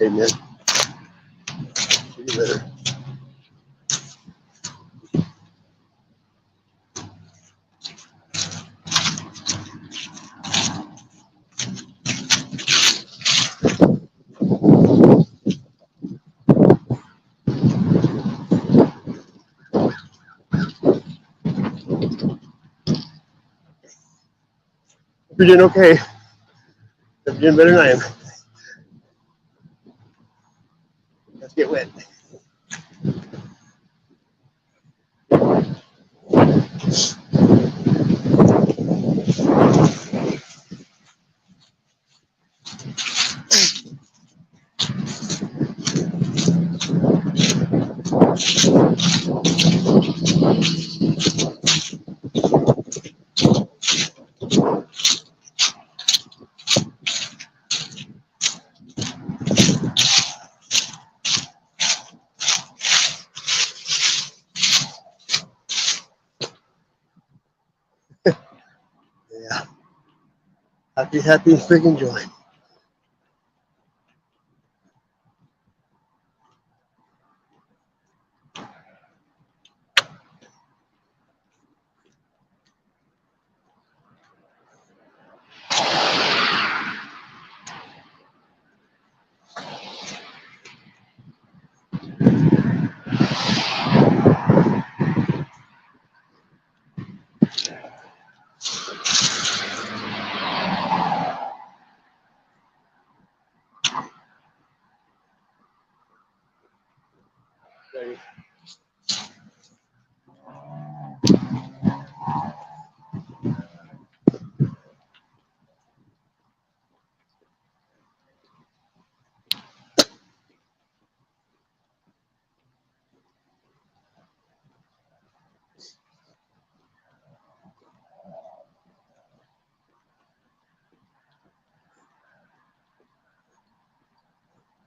Okay, man. See you later. You're doing okay. You're doing better than I am. Let's get wet. Yeah. Happy, freaking joy.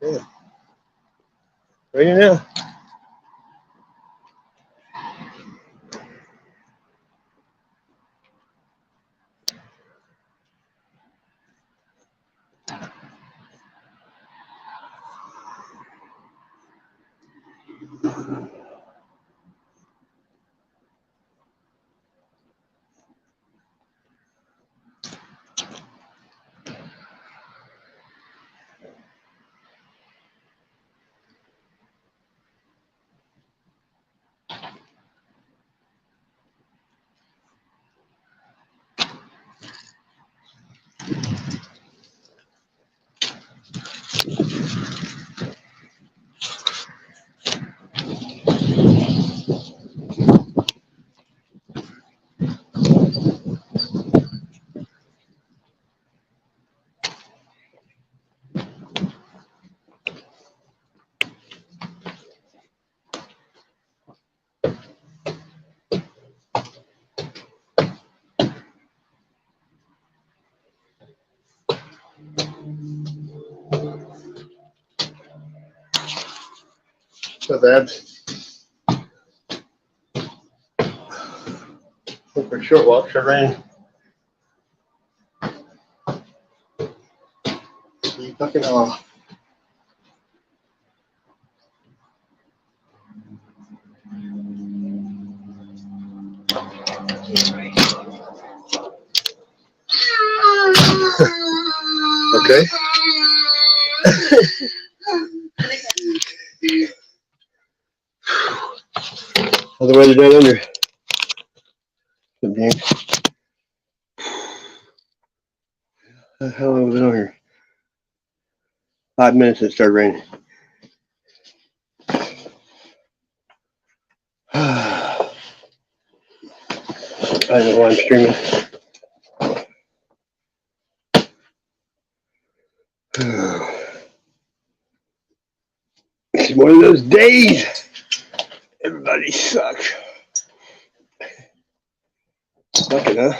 Yeah. Right now. So bad. Look for short walks or rain. You fucking off. Okay. How's the weather down under? How long have we been on here? 5 minutes and it started raining. I don't know why I'm streaming. It's one of those days. Everybody sucks. Sucking, huh?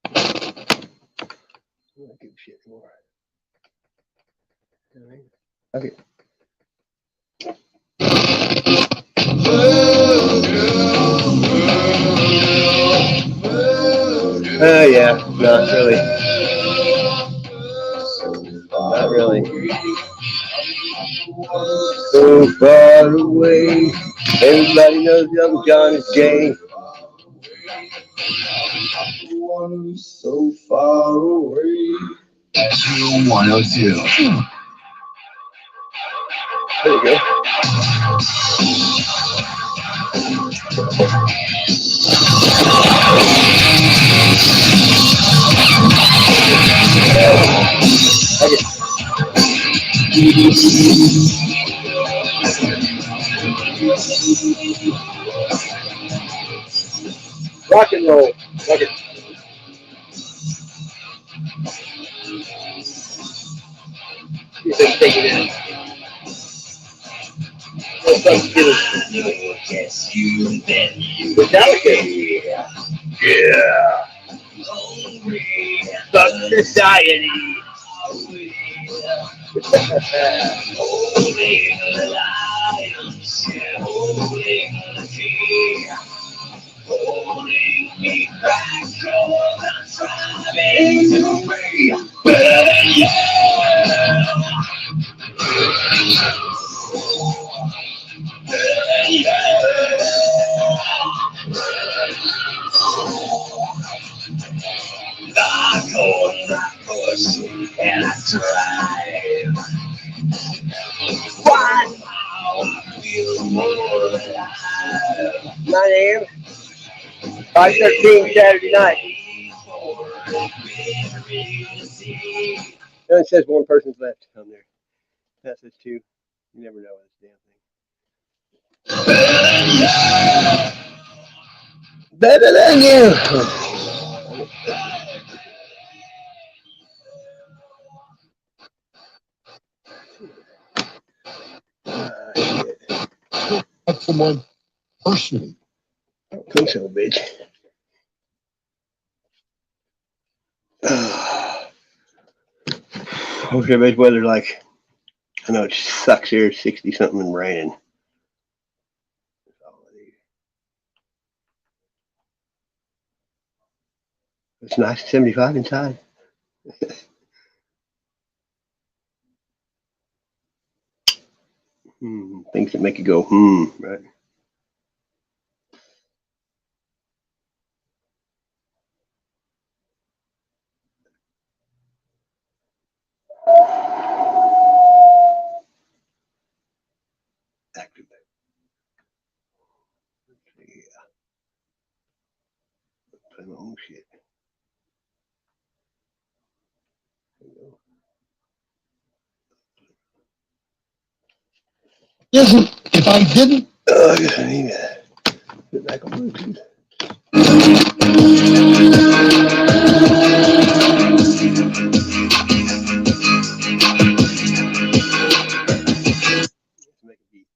I don't give a shit anymore. Okay. Yeah, not really. Not really. So far away. Everybody knows Young John is gay. So far away. 102. There you go. Rock and roll. Like it. You can take it in. Metallica. Yeah. Fuck society. Holding me back, cause I'm driving away. But I go on my course and I drive. Why now I feel more alive. 9 a.m. 5:13 Saturday night. No, it says one person's left on there. That says 2. You never know with this damn thing. Better than you. That's someone personally. I don't think so, bitch. What's everybody's weather like? I know it sucks here, 60 something and raining. It's nice, 75 inside. Things that make you go, right? Active. Yeah. Play my own shit. If I didn't. I guess I need to get back on Bluetooth. Make a beat.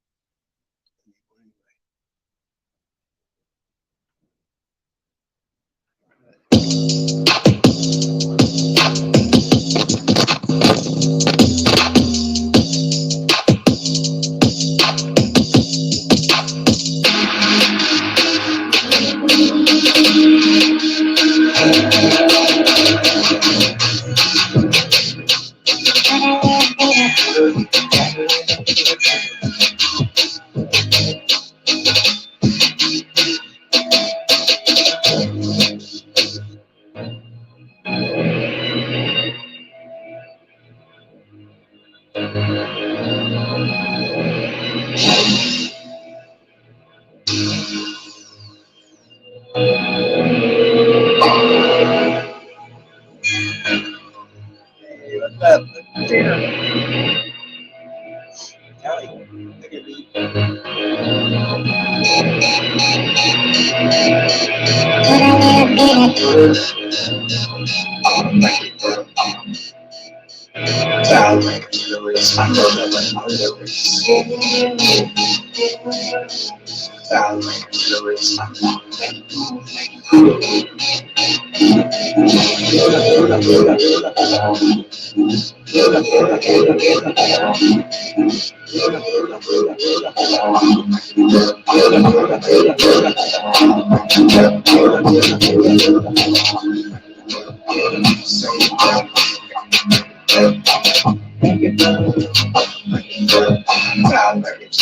It's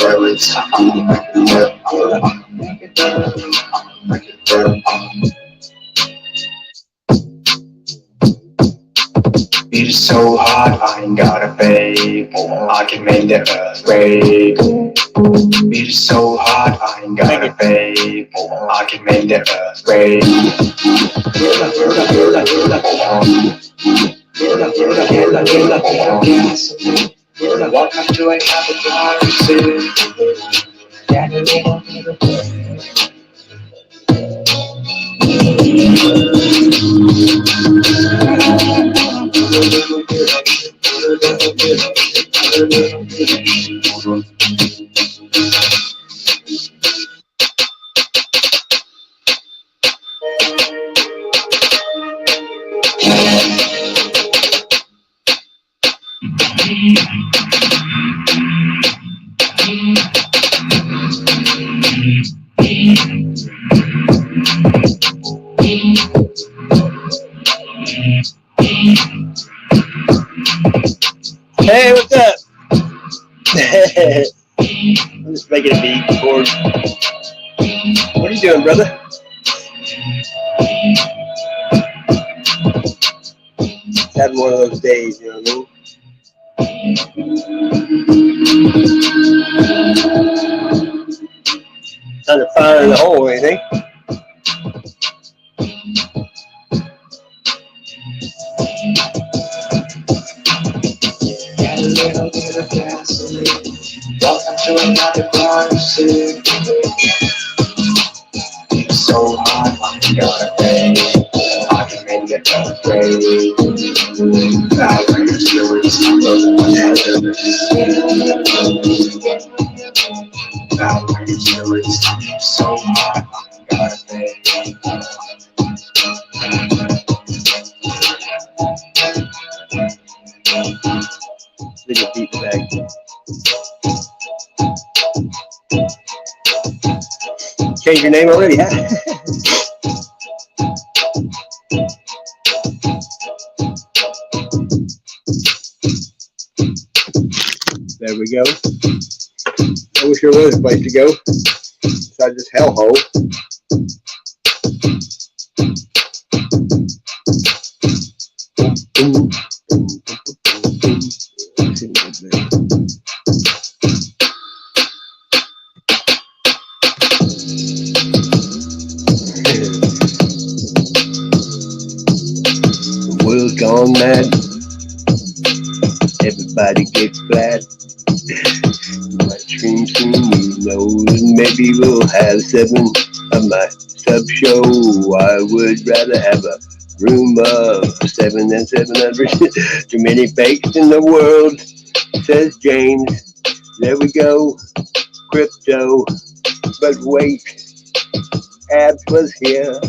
so hot, I ain't gotta pay. I can make the earth wait. It's so hot, I ain't gotta pay. I can make the earth wait. Welcome to another Hey, what's up? I'm just making a beat, bored. What are you doing, brother? Having one of those days, you know what I mean? Trying to fire in the hole, anything? Welcome to another closet. It's so hot, I gotta pay. I can make it okay. Now when you feel it's not now when you feel it's so hot, I gotta pay. Little beat bag. Change your name already, huh? There we go. I wish there was a place to go besides this hellhole. The world's gone mad. Everybody gets flat. My scream, you know, maybe we'll have 7 of my sub show. I would rather have a room of 7 than 700. Too many fakes in the world, says James. There we go, crypto. But wait, Abs was here.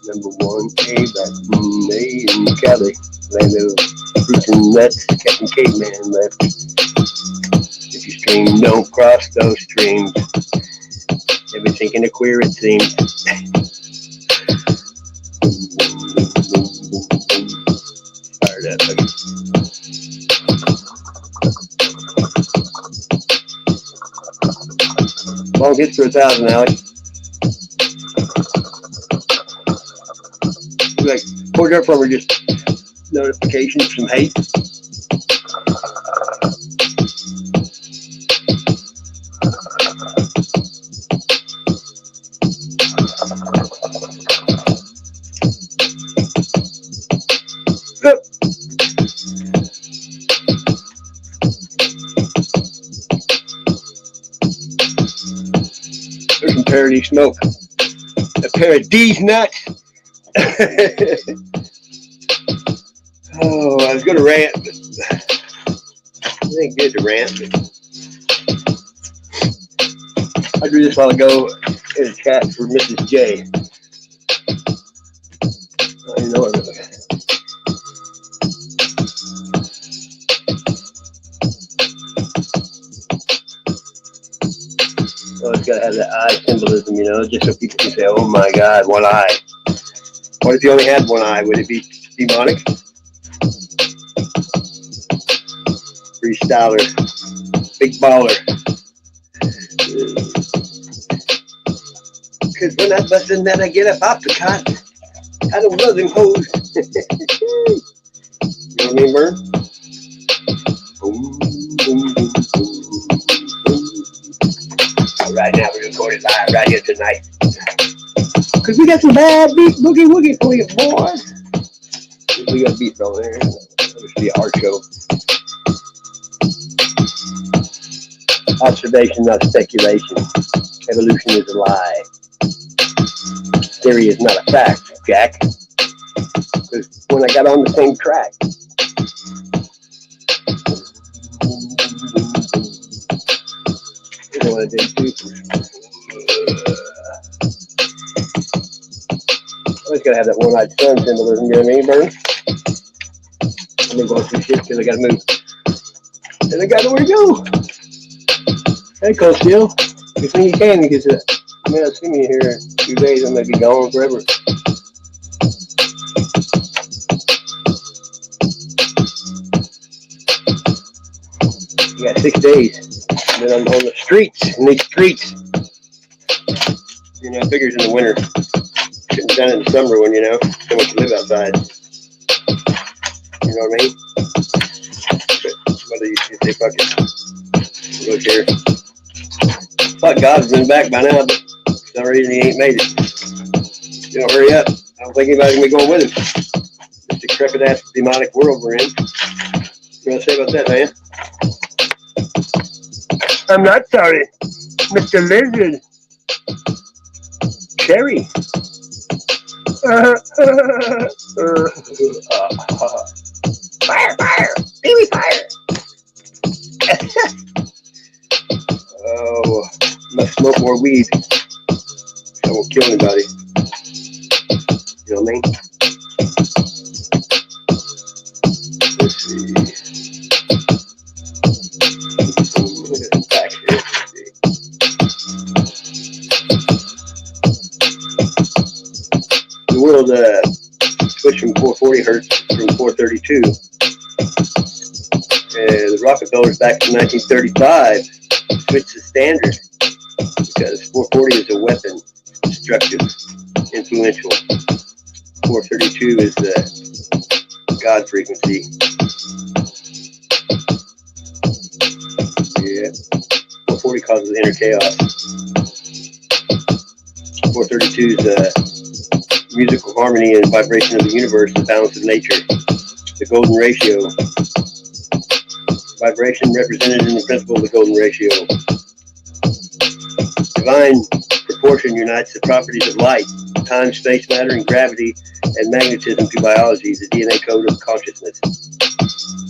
Number 1, back in May in Cali. Land of fruits and nuts, Captain Caveman left. If you stream, don't cross those streams. They've been thinking of queer, it seems. Fired up, buddy. Long hits for 1,000, Alex. Like, poor dirt farmer just notifications from hate. There's some parody smoke. A pair of D's nuts. Oh, I was going to rant, but it ain't good to rant. But I drew this while ago in a chat for Mrs. J. I don't even know what it is. Oh, it's got to have that eye symbolism, you know, just so people can say, oh my God, one eye. What if you only had one eye? Would it be demonic? Freestyler big baller. Cause when I bust in that, I get up off the cot. I don't love them hoes. You know what I mean, Vern? Boom, boom, boom, boom, boom. Right now we're recording live right here tonight. Cause we got some bad beat boogie woogie for you, boys. We got beats on there. This be our show. Observation, not speculation. Evolution is a lie. Theory is not a fact, Jack. Because when I got on the same track, you know what I did too? I always gotta have that one-eyed sun symbolism, you know what I mean, Vern? I've been going through shit because I gotta move. And I got nowhere to go. Hey, Coach Steel. You think you can because you may not see me here in a few days. I may be gone forever. You got 6 days. And then I'm on the streets, in these streets. You know, figures in the winter. Shouldn't have done it in the summer when, you know, so much to live outside. You know what I mean? But whether you say fuck it. Go here. Fuck, God's been back by now, but for some reason he ain't made it. You don't hurry up. I don't think anybody's gonna be going with him. This decrepit ass demonic world we're in. You know what to say about that, man? I'm not sorry, Mr. Lizard. Cherry. Fire, fire, baby fire. Oh, must smoke more weed. I won't kill anybody. You know what I mean? Let's see. Back here. The world switched from 440 hertz from 432. The Rockefellers back in 1935 switched to standard because 440 is a weapon, destructive, influential. 432 is the God frequency. Yeah. 440 causes inner chaos. 432 is the musical harmony and vibration of the universe, the balance of nature, the golden ratio. Vibration represented in the principle of the golden ratio. Divine proportion unites the properties of light, time, space, matter, and gravity, and magnetism to biology, the DNA code of consciousness,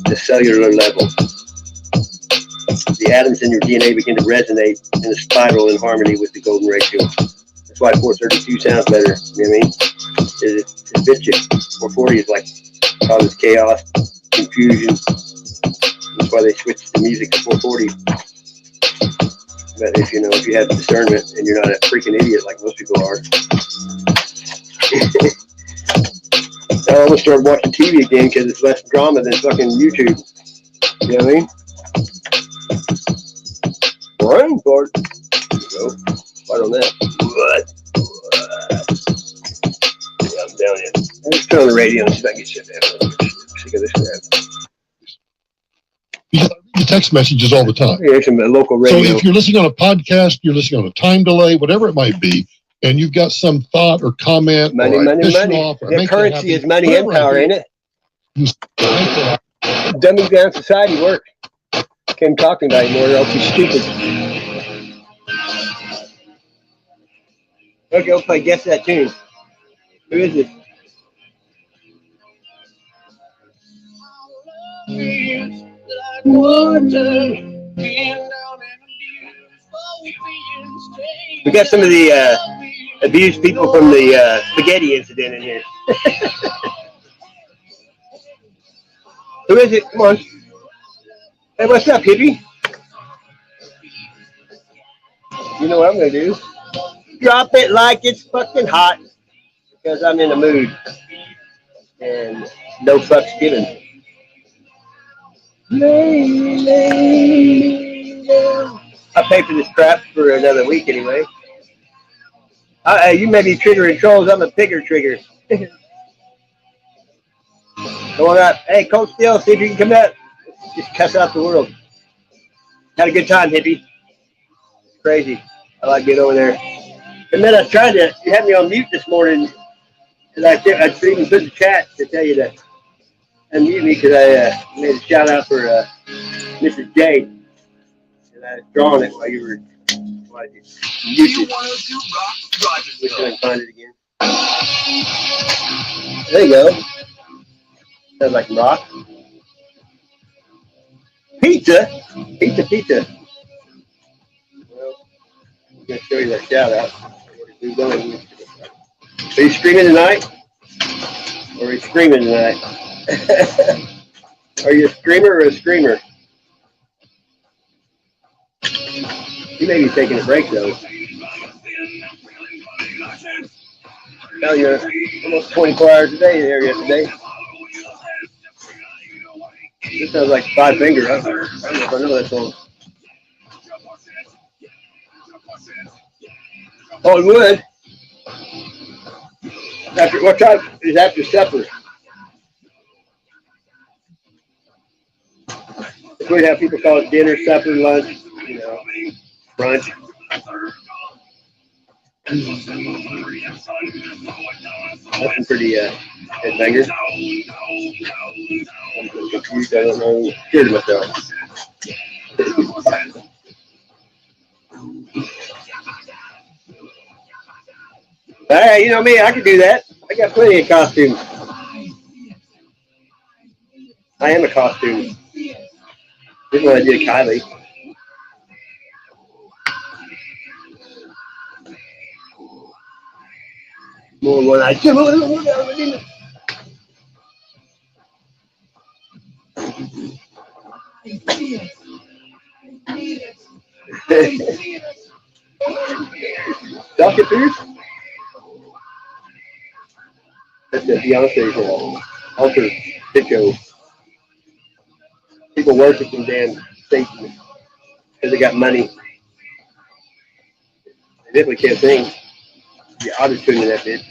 the cellular level. The atoms in your DNA begin to resonate in a spiral in harmony with the golden ratio. That's why 432 sounds better. You know what I mean? It fits you. 440 is like causes chaos, confusion. That's why they switched the music to 440. But if you have discernment and you're not a freaking idiot like most people are. Now I'm gonna start watching TV again because it's less drama than fucking YouTube. You know what I mean? Brain fart. There you go. Fart on that. What? Yeah, I'm down here. Let's turn on the radio and see if I can get shit down. Sick of this crap. You get text messages all the time. Yeah, some local radio. So if you're listening on a podcast, you're listening on a time delay, whatever it might be, and you've got some thought or comment, money, or money, money. Yeah, currency is money and power, ain't it? Dumbing down society work. Can't talk to anybody anymore, or else he's stupid. Okay, we'll play Guess That Tune. Who is it? We got some of the abused people from the spaghetti incident in here. Who is it? Come on. Hey, what's up, hippie? You know what I'm going to do? Drop it like it's fucking hot. Because I'm in the mood. And no fucks given. Lay, lay. I'll pay for this crap for another week anyway. You may be triggering trolls. I'm a bigger trigger. Going up. Hey, Coach Steele, see if you can come out. Just cuss out the world. Had a good time, hippie. Crazy. I like getting over there. And then I tried to, you had me on mute this morning. And I even put the chat to tell you to unmute me because I made a shout out for Mrs. J. And I was drawing it while you were muted. Wish I could find it again. There you go. Sounds like rock. Pizza? Pizza. Well, I'm going to show you that shout out. Are you screaming tonight? Or are you screaming tonight? Are you a screamer or a screamer? You may be taking a break though. Now you're almost 24 hours a day there yesterday. This sounds like Five Finger. I don't know if I know that song. Oh, it would. What time is after supper? It's weird how people call it dinner, supper, lunch, brunch. That's some pretty headbangers. I'm confused. I don't know. I'm scared of myself. Hey, you know me, I can do that. I got plenty of costumes. I am a costume. This is what I did Kylie. More one I Dr. Pierce? That's the Beyonce song. Alter Pico. People worshiping damn Satan because they got money. They definitely can't sing. You're auto-tuning that bitch.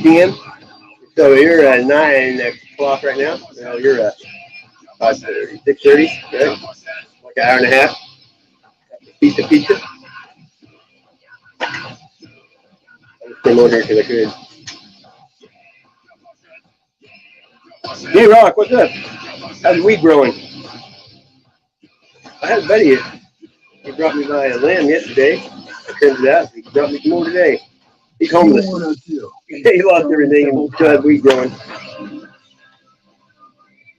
PM. So you're at 9 o'clock right now. No, you're at 6:30, right? Like an hour and a half. Pizza. I just came over here because I could. Hey, Rock, what's up? How's the weed growing? I had a buddy. He brought me by a lamb yesterday. It turns out he brought me some more today. He's homeless. He lost everything and still had weed growing.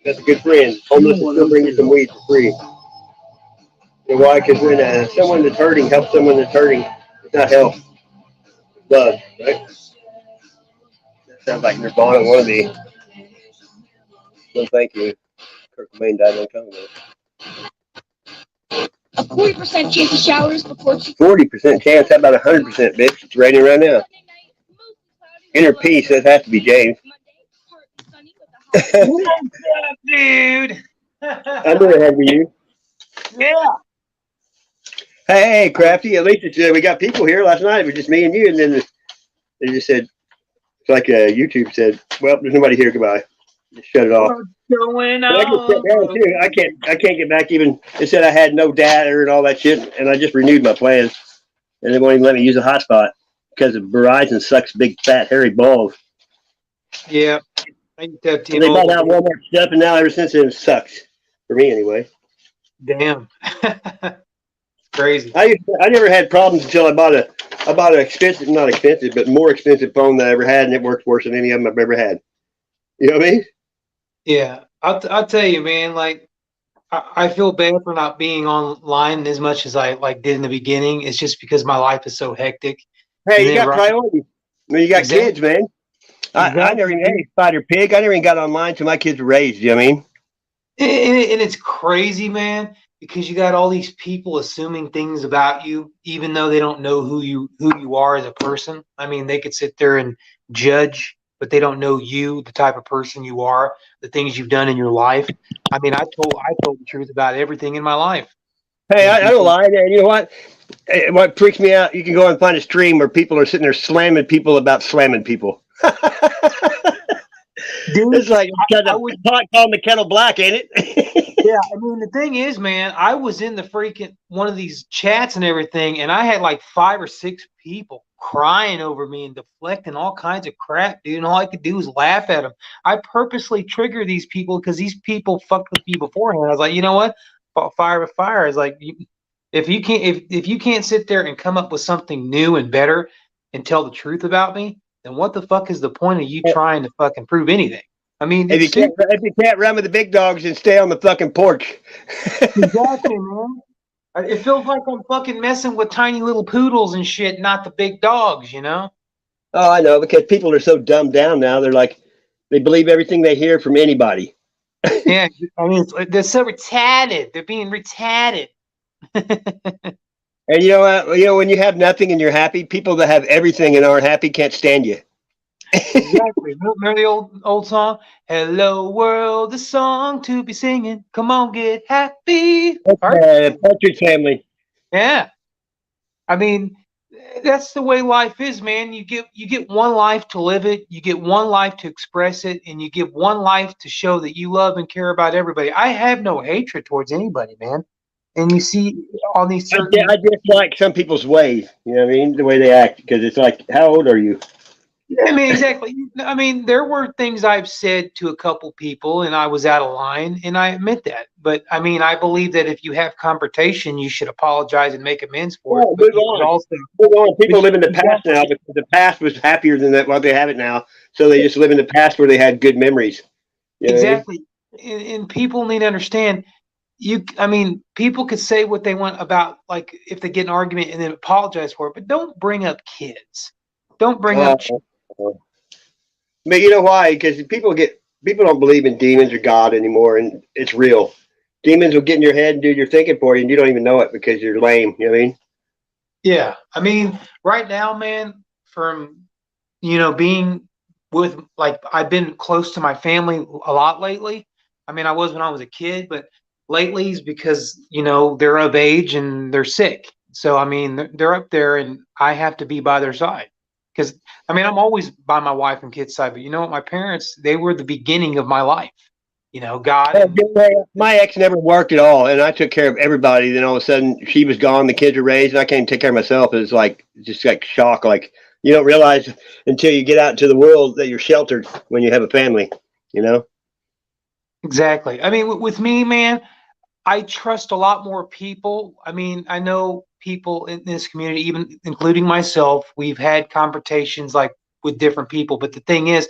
That's a good friend. Homeless will still bring you some weed for free. You know why? Because when someone that's hurting helps someone that's hurting, it's not help. It's love, right? That sounds like Nirvana wannabe. No, thank you. Kurt Cobain died a long time ago. A 40% chance of showers before 40% chance? How about 100%, bitch? It's raining right now. Inner peace, that has to be James. What's up, dude? I knew it had to be you. Yeah. Hey, Crafty, at least it's, we got people here. Last night it was just me and you, and then they just said, it's like YouTube said, well, there's nobody here, goodbye. Just shut it off. What's going I can sit down on? too. I can't get back even. It said I had no data and all that shit, and I just renewed my plans, and they won't even let me use a hotspot because of Verizon sucks big fat hairy balls. Yeah. I can tap So they bought out Walmart stuff, and now ever since then it sucks for me anyway. Damn. Crazy. I never had problems until I bought an expensive, not expensive, but more expensive phone than I ever had, and it works worse than any of them I've ever had. You know what I mean? Yeah. I'll tell you, man, like I feel bad for not being online as much as I did in the beginning. It's just because my life is so hectic. Hey, And you then got priorities. I mean, you got Exactly. kids, man. I never even had any Spider Pig. I never even got online till my kids were raised. You know what I mean? And it's crazy, man, because you got all these people assuming things about you, even though they don't know who you are as a person. I mean, they could sit there and judge, but they don't know you, the type of person you are, the things you've done in your life. I mean, I told the truth about everything in my life. Hey, And I don't lie. And you know what? What freaks me out, you can go and find a stream where people are sitting there slamming people about slamming people. dude, It's like I the would, pot calling the kettle black, ain't it? yeah. I mean, the thing is, man, I was in the freaking one of these chats and everything, and I had like 5 or 6 people crying over me and deflecting all kinds of crap, dude. And all I could do was laugh at them. I purposely trigger these people because these people fucked with me beforehand. I was like, you know what? Fire with fire is like, if you can't sit there and come up with something new and better and tell the truth about me, then what the fuck is the point of you trying to fucking prove anything? I mean, If it's you can't run with the big dogs, then stay on the fucking porch. exactly, man. It feels like I'm fucking messing with tiny little poodles and shit, not the big dogs, you know? Oh, I know, because people are so dumbed down now. They're like, they believe everything they hear from anybody. Yeah, I mean, they're so retarded. They're being retarded. And you know what? You know, when you have nothing and you're happy, people that have everything and aren't happy can't stand you. Exactly. Remember the old song? Hello world, the song to be singing. Come on, get happy. Partridge Family. Yeah. I mean, that's the way life is, man. You get one life to live it, you get one life to express it, and you get one life to show that you love and care about everybody. I have no hatred towards anybody, man. And you see on these certain I just like some people's ways. You know what I mean? The way they act. Because it's like, how old are you? I mean, exactly. I mean, there were things I've said to a couple people and I was out of line, and I admit that. But I mean, I believe that if you have confrontation, you should apologize and make amends for it. Oh, But move you on. should also, Move on. People live in the Exactly. past now because the past was happier than that what they have it now. So they just live in the past where they had good memories. You know what I mean? Exactly. And people need to understand I mean, people could say what they want about, like, if they get an argument and then apologize for it, but don't bring up kids. Don't bring up But you know why? Because people don't believe in demons or God anymore, and it's real. Demons will get in your head and do your thinking for you, and you don't even know it because you're lame. You know what I mean? Yeah, I mean, right now, man, from being with, like, I've been close to my family a lot lately. I mean, I was when I was a kid, but lately is because they're of age and they're sick. So I mean, they're up there, and I have to be by their side because I mean, I'm always by my wife and kids' side. But you know what? My parents, they were the beginning of my life. God. My ex never worked at all, and I took care of everybody. Then all of a sudden, she was gone. The kids were raised, and I can't take care of myself. It was like just like shock. Like you don't realize until you get out into the world that you're sheltered when you have a family. You know? Exactly. I mean, with me, man, I trust a lot more people. I mean, I know people in this community, even including myself, we've had confrontations like with different people. But the thing is,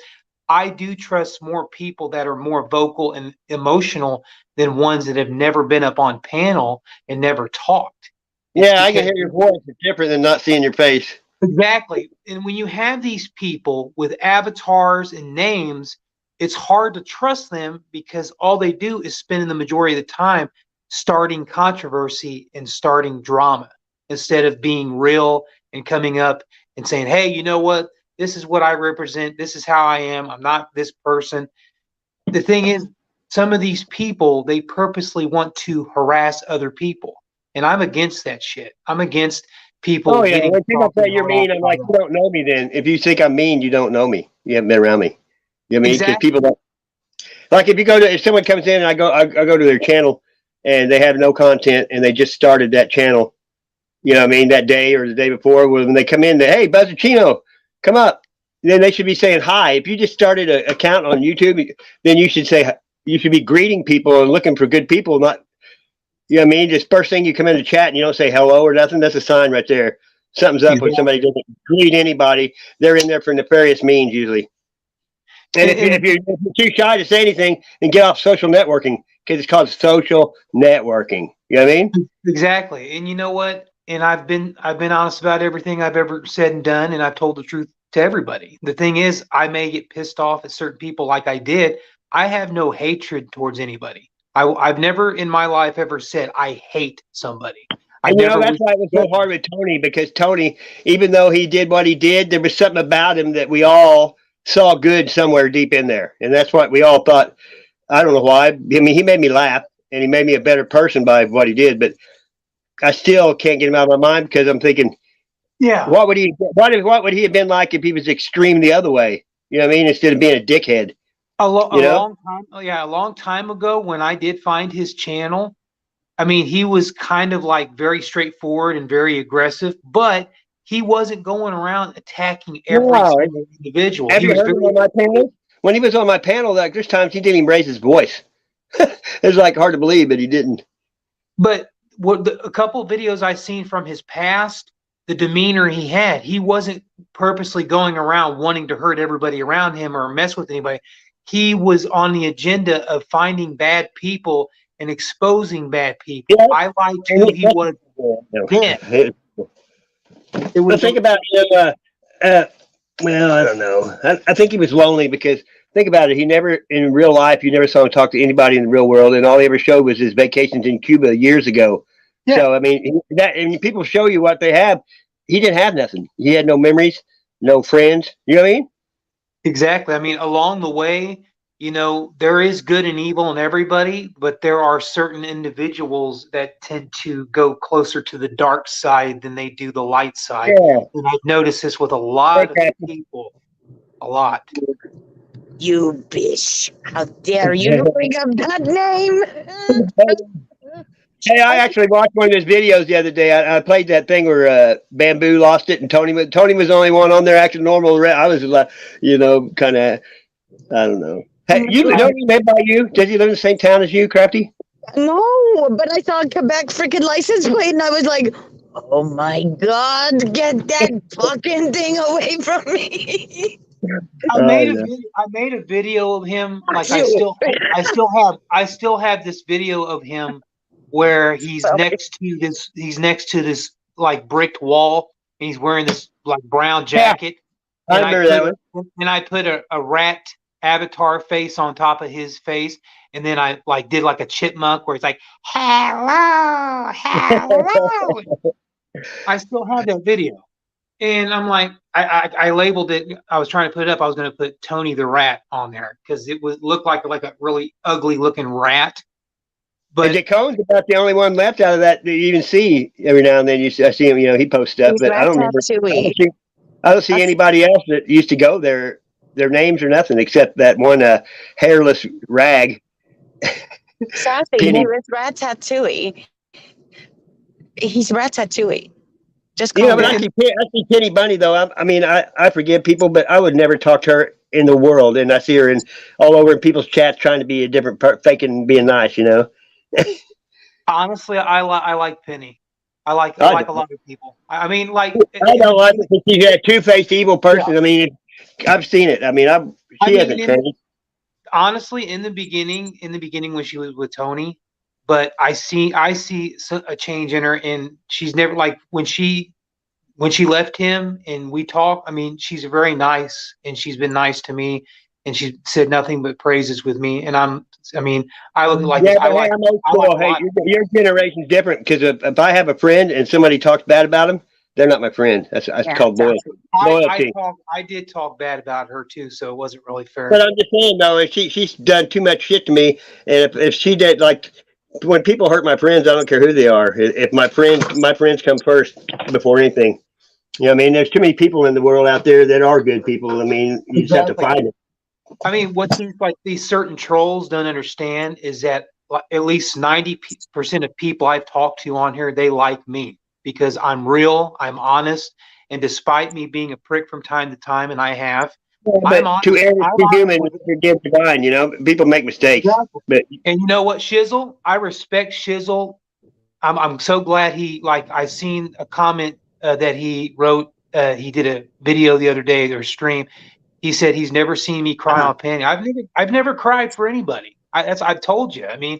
I do trust more people that are more vocal and emotional than ones that have never been up on panel and never talked. Yeah, I can hear your voice. It's different than not seeing your face. Exactly. And when you have these people with avatars and names, it's hard to trust them because all they do is spend the majority of the time starting controversy and starting drama instead of being real and coming up and saying, hey, you know what? This is what I represent. This is how I am. I'm not this person. The thing is, some of these people, they purposely want to harass other people. And I'm against that shit. I'm against people getting. When people say you're mean, I'm like, you don't know me then. If you think I'm mean, you don't know me. You haven't been around me. You know what I mean? Because people don't. Like if someone comes in and I go to their channel and they have no content and they just started that channel, you know what I mean, that day or the day before, when they come in, hey, Buzzachino, come up. Then they should be saying hi. If you just started an account on YouTube, then you should be greeting people and looking for good people, not, you know what I mean? Just first thing you come into chat and you don't say hello or nothing, that's a sign right there. Something's up when somebody doesn't greet anybody. They're in there for nefarious means usually. And if you're too shy to say anything, then get off social networking because it's called social networking. You know what I mean? Exactly. And you know what? And I've been honest about everything I've ever said and done, and I've told the truth to everybody. The thing is, I may get pissed off at certain people like I did. I have no hatred towards anybody. I've never in my life ever said I hate somebody. And that's why it was so hard with Tony, because Tony, even though he did what he did, there was something about him that we all saw good somewhere deep in there, and that's what we all thought. I don't know why. I mean, he made me laugh, and he made me a better person by what he did. But I still can't get him out of my mind because I'm thinking, Yeah. what would he have been like if he was extreme the other way? You know what I mean? Instead of being a dickhead. A You know? long time, a long time ago when I did find his channel, I mean, he was kind of like very straightforward and very aggressive, but he wasn't going around attacking every No. single individual. Have He you was heard him very, on my panel? When he was on my panel, like there's times he didn't even raise his voice. It's like hard to believe, but he didn't. but a couple of videos I've seen from his past, the demeanor he had, he wasn't purposely going around wanting to hurt everybody around him or mess with anybody. He was on the agenda of finding bad people and exposing bad people. Yeah. I liked who he was. Yeah. It Well, was think about him. Well, I don't know. I think he was lonely because think about it. He never, in real life, you never saw him talk to anybody in the real world, and all he ever showed was his vacations in Cuba years ago. Yeah. So I mean, and people show you what they have. He didn't have nothing. He had no memories, no friends. You know what I mean? exactly. I mean, along the way, you know, there is good and evil in everybody, but there are certain individuals that tend to go closer to the dark side than they do the light side. Yeah. And I've noticed this with a lot Okay. of people. A lot. You bitch. How dare you bring up that name? Hey, I actually watched one of his videos the other day. I played that thing where Bamboo lost it, and Tony was the only one on there acting normal. I was, you know, kind of, I don't know. Hey, don't you live by you? Does he live in the same town as you, Crafty? No, but I saw a Quebec freaking license plate and I was like, oh my God, get that fucking thing away from me. I made a video of him. Like I still have this video of him where he's Sorry. next to this like bricked wall, and he's wearing this like brown jacket. I And remember that one. And I put a rat avatar face on top of his face, and then I like did like a chipmunk where it's like hello. I still have that video, and I'm like, I labeled it. I was trying to put it up. I was going to put Tony the Rat on there because it would look like a really ugly looking rat. But But Cone's about the only one left out of that you even see every now and then. I see him, you know, he posts stuff, He's but I don't remember. Ratatouille. I don't see anybody else that used to go there. Their names or nothing except that one hairless rag. Sassy, Penny. he was Ratatouille. He's Ratatouille. Just You call know, but I him. see Penny Bunny though. I mean, I forgive people, but I would never talk to her in the world, and I see her all over in people's chats trying to be a different faking being nice. You know. honestly, I like Penny. I like I a lot of people. I mean, like I don't like it. She's a two-faced evil person. I mean, I've seen it. I mean, she hasn't changed. honestly, in the beginning when she was with Tony, but I see a change in her, and she's never like when she left him and we talk. I mean, she's very nice, and she's been nice to me, and she said nothing but praises with me. And I look at like Yeah, this. but hey, I'm old school. Hey, your generation's different because if I have a friend and somebody talks bad about him, they're not my friend. That's called loyalty. I did talk bad about her too, so it wasn't really fair. But I'm just saying though, if she's done too much shit to me, and if she did, like when people hurt my friends, I don't care who they are. If my friends come first before anything. You know what I mean? There's too many people in the world out there that are good people. I mean, you just have to find it. I mean, what seems like these certain trolls don't understand is that at least 90% of people I've talked to on here, they like me because I'm real, I'm honest, and despite me being a prick from time to time, and I have, I'm honest. Too human, forgive divine. You know, people make mistakes. Exactly. But And you know what, Shizzle? I respect Shizzle. I'm so glad I seen a comment that he wrote. He did a video the other day or stream. He said he's never seen me cry on Penny. I've never cried for anybody. I've told you. I mean,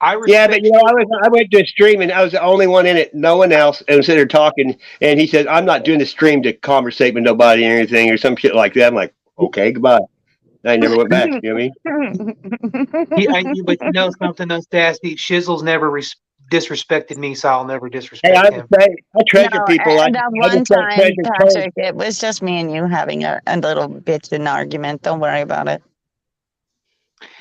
I respect. yeah, but you know, I went to a stream and I was the only one in it, no one else, and was sitting there talking. And he said, "I'm not doing the stream to conversate with nobody or anything or some shit like that." I'm like, "Okay, goodbye." I never went back. You know what I mean? But you know something else, Dasty? Shizzle's never disrespected me, so I'll never Hey, disrespect I him. would say I treasure No, people. and that I one just don't time, treasure trolls. Patrick, it was just me and you having a little bitchin' argument. Don't worry about it.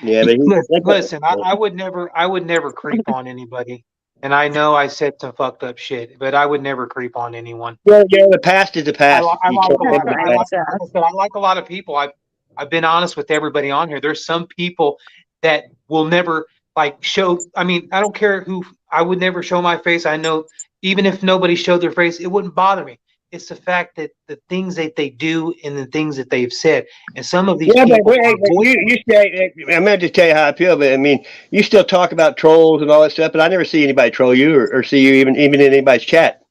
Yeah, but Listen, I would never creep on anybody. And I know I said some fucked up shit, but I would never creep on anyone. the past is the past. I You like can't a lot. live I with like, that. like I said, I like a lot of people. I've been honest with everybody on here. There's some people that will never like show. I mean, I don't care who. I would never show my face. I know even if nobody showed their face, it wouldn't bother me. It's the fact that the things that they do and the things that they've said, and some of these Yeah, but people. wait, you say, I'm going to tell you how I feel, but I mean, you still talk about trolls and all that stuff, but I never see anybody troll you or see you even in anybody's chat.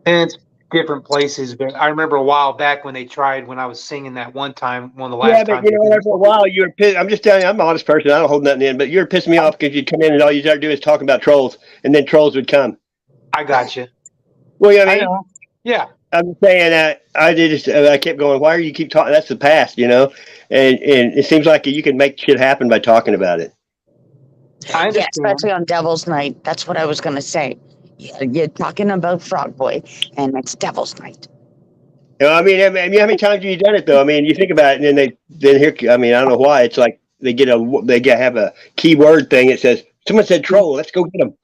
And it's different places, but I remember a while back when they tried when I was singing that one time, one of the last Yeah, but times. you know, after a while, you were pissed. I'm just telling you, I'm an honest person. I don't hold nothing in, but you were pissing me off because you'd come in and all you started doing is talking about trolls, and then trolls would come. I got you. Well, you know what I I mean? know. Yeah. I'm saying that I kept going, why are you keep talking? That's the past, you know? And it seems like you can make shit happen by talking about it. I Yeah, understand. especially on Devil's Night. That's what I was gonna say. Yeah, you're talking about Frog Boy, and it's Devil's Night. You know, I mean, how many times have you done it though? I mean, you think about it, and then here. I mean, I don't know why. It's like they have a keyword thing. It says someone said troll. Let's go get them.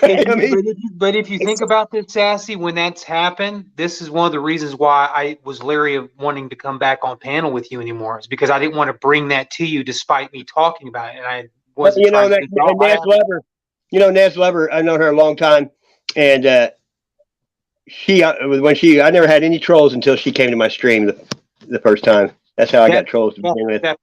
You know what I mean? But if you think about this, Sassy, when that's happened, this is one of the reasons why I was leery of wanting to come back on panel with you anymore. Is because I didn't want to bring that to you, despite me talking about it, and I wasn't You know, trying to. Naz Lever. You know, Naz Lever. I've known her a long time, and I never had any trolls until she came to my stream the first time. That's how I got trolls to begin with. That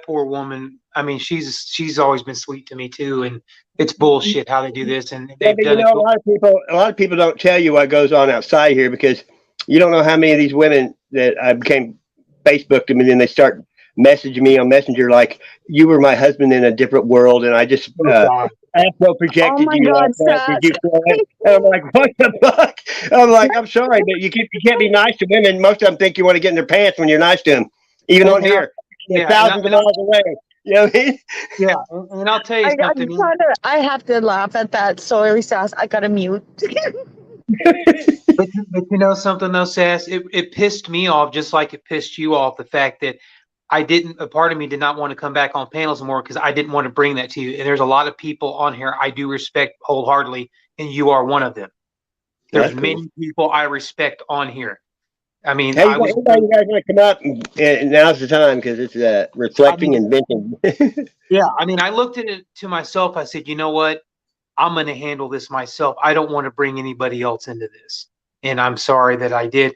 poor woman. I mean, she's always been sweet to me too, and it's bullshit how they do this. And they've done a lot of people don't tell you what goes on outside here because you don't know how many of these women that I became Facebooked them, and then they start messaging me on Messenger like you were my husband in a different world, and I just astro projected Oh my you. God, And I'm like, what the fuck? I'm like, I'm sorry, but you can't be nice to women. Most of them think you want to get in their pants when you're nice to them, even on here. They're thousands of miles away. You know what I mean? Yeah, and I'll tell you something. I have to laugh at that. Sorry, Sass. I gotta mute. But you know something though, Sass, it pissed me off just like it pissed you off. The fact that a part of me did not want to come back on panels more because I didn't want to bring that to you. And there's a lot of people on here I do respect wholeheartedly, and you are one of them. There's many people I respect on here. I mean, hey, you guys want to come up, and now's the time because it's reflecting and venting. Yeah, I mean, I looked at it to myself. I said, you know what? I'm going to handle this myself. I don't want to bring anybody else into this, and I'm sorry that I did.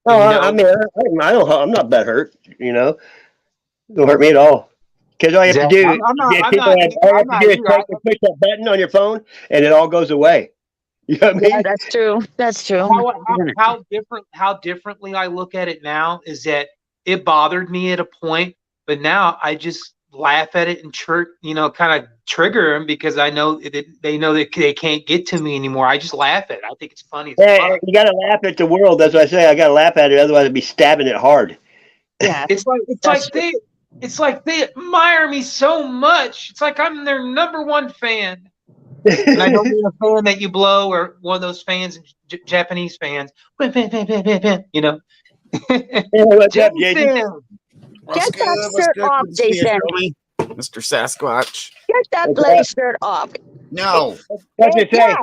Oh, I mean, I'm not that hurt. You know, don't hurt me at all. Because all you have to do, is push that button on your phone, and it all goes away. You know what I mean? Yeah, that's true. That's true. How differently I look at it now is that it bothered me at a point, but now I just laugh at it and kind of trigger them because I know that they know that they can't get to me anymore. I just laugh at it. I think it's funny. You got to laugh at the world. That's what I say. I got to laugh at it. Otherwise, I'd be stabbing it hard. Yeah, it's like they admire me so much. It's like I'm their number one fan. And I don't mean a fan that you blow or one of those fans, Japanese fans. You know. What's up, Jason? Get that shirt off, Jason. Mr. Sasquatch. Get that blaze shirt off. No. What's it say?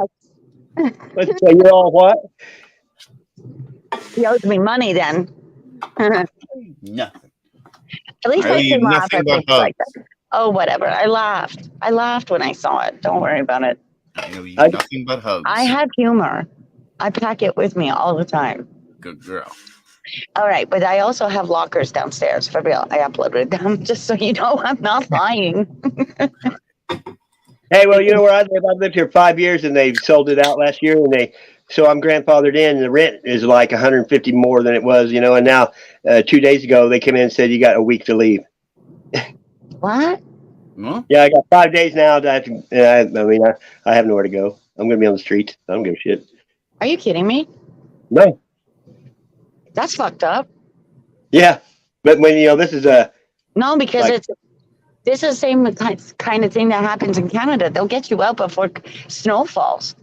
Let's say you're all what? He owes me money then. Nothing. At least I can laugh at things hugs. like that. Oh, whatever. I laughed. I laughed when I saw it. Don't worry about it. I owe you nothing but hugs. I have humor. I pack it with me all the time. Good girl. All right, but I also have lockers downstairs. For real. I uploaded them just so you know I'm not lying. Hey, well, you know where I live? I've lived here 5 years, and they sold it out last year, so I'm grandfathered in, and the rent is like $150 more than it was, you know. And now, 2 days ago, they came in and said you got a week to leave. What? Huh? Yeah, I got 5 days now. I have nowhere to go. I'm going to be on the streets. I don't give a shit. Are you kidding me? No. That's fucked up. Yeah, but when this is No, because This is the same kind of thing that happens in Canada. They'll get you out before snow falls.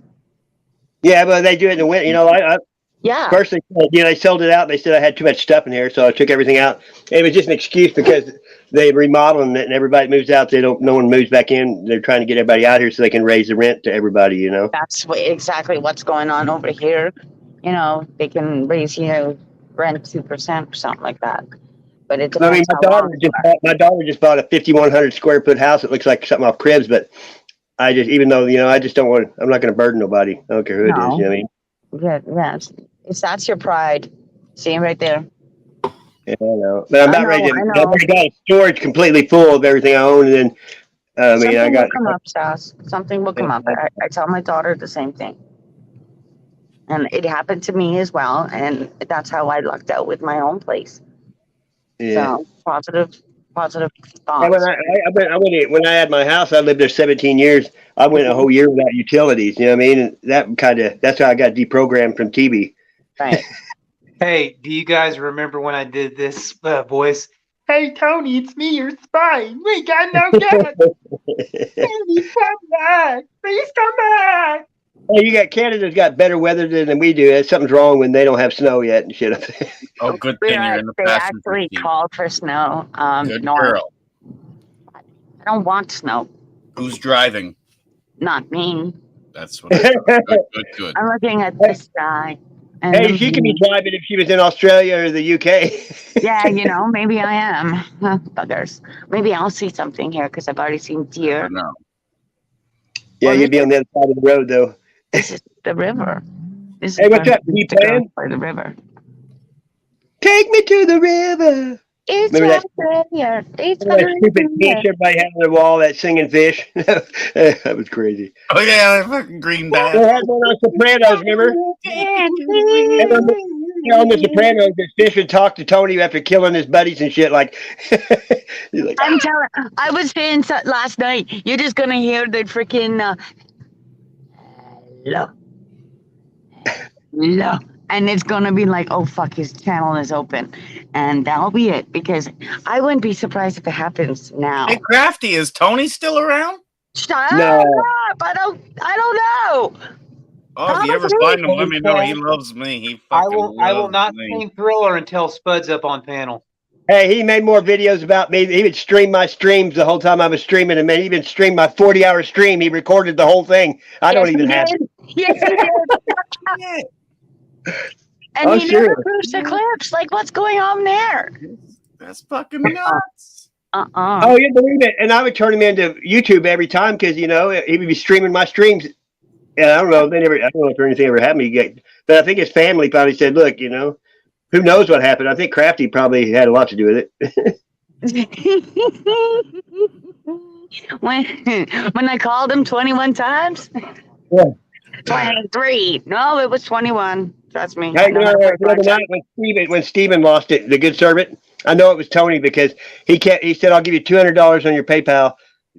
Yeah, but they do it in the winter. You know, I Yeah. first they sold it out. They said I had too much stuff in here, so I took everything out. It was just an excuse because they remodeling it and everybody moves out. No one moves back in. They're trying to get everybody out here so they can raise the rent to everybody. You know. That's exactly what's going on over here. You know, they can raise, rent 2% or something like that. But it I mean, depends how long. my daughter just bought a 5,100 square foot house. It looks like something off Cribs, but I just, even though I just don't want. I'm not going to burden nobody. I don't care who it is. You know what I mean? Yeah. That's your pride. See right there. Yeah, I know. But I'm about ready to. I know. I've already got storage completely full of everything I own, and then Something I got. will come up, Stas. Something will come up. I tell my daughter the same thing. And it happened to me as well. And that's how I lucked out with my own place. Yeah. So positive And thoughts. when I had my house, I lived there 17 years. I went a whole year without utilities. You know what I mean? And that's how I got deprogrammed from TV. Right. Hey, do you guys remember when I did this voice? Hey, Tony, it's me, your spy. We got no gas. Please come back. Please come back. Hey, Canada's got better weather than we do. Something's wrong when they don't have snow yet and shit up there. Oh, good thing you're in the They passenger actually seat. called for snow. Good No, girl. I don't want snow. Who's driving? Not me. That's what I thought. Good. I'm looking at the sky. And Hey, she could be driving if she was in Australia or the UK. Yeah, maybe I am. Huh, buggers. Maybe I'll see something here because I've already seen I deer. don't know. Yeah, you'd be on the other side of the road, though. This is the river. This Hey, is what's where up? we You used to go playing? by the river. Take me to the river. It's Remember that- right there. It's Remember that right stupid there. fish everybody had on their wall, that singing fish? That was crazy. Oh yeah, that fucking green They bag. had one on Sopranos, remember? On the Sopranos, this fish would talk to Tony after killing his buddies and shit. Like, he's like, I'm telling. I was saying last night. You're just gonna hear the freaking hello, and it's gonna be like, oh fuck, his channel is open, and that'll be it. Because I wouldn't be surprised if it happens now. Hey, Crafty, is Tony still around? Shut No. up! I don't know. Oh, if you ever find him, let me know. He loves me. He I fucking will loves not me. sing Thriller until Spud's up on panel. hey, he made more videos about me. He would stream my streams the whole time I was streaming, and man, he even streamed my 40-hour stream. He recorded the whole thing. I don't even have it. Yes, he did. And Oh, he sure. never posts the clips. Like, what's going on there? That's fucking nuts. Oh, you believe it? And I would turn him into YouTube every time because he would be streaming my streams. And I don't know. I don't know if anything ever happened. But I think his family probably said, "Look, who knows what happened?" I think Crafty probably had a lot to do with it. when I called him 21 times? Yeah. 23. No, it was 21. Trust me. Hey, the other night when Steven lost it, the good servant, I know it was Tony because he said, "I'll give you $200 on your PayPal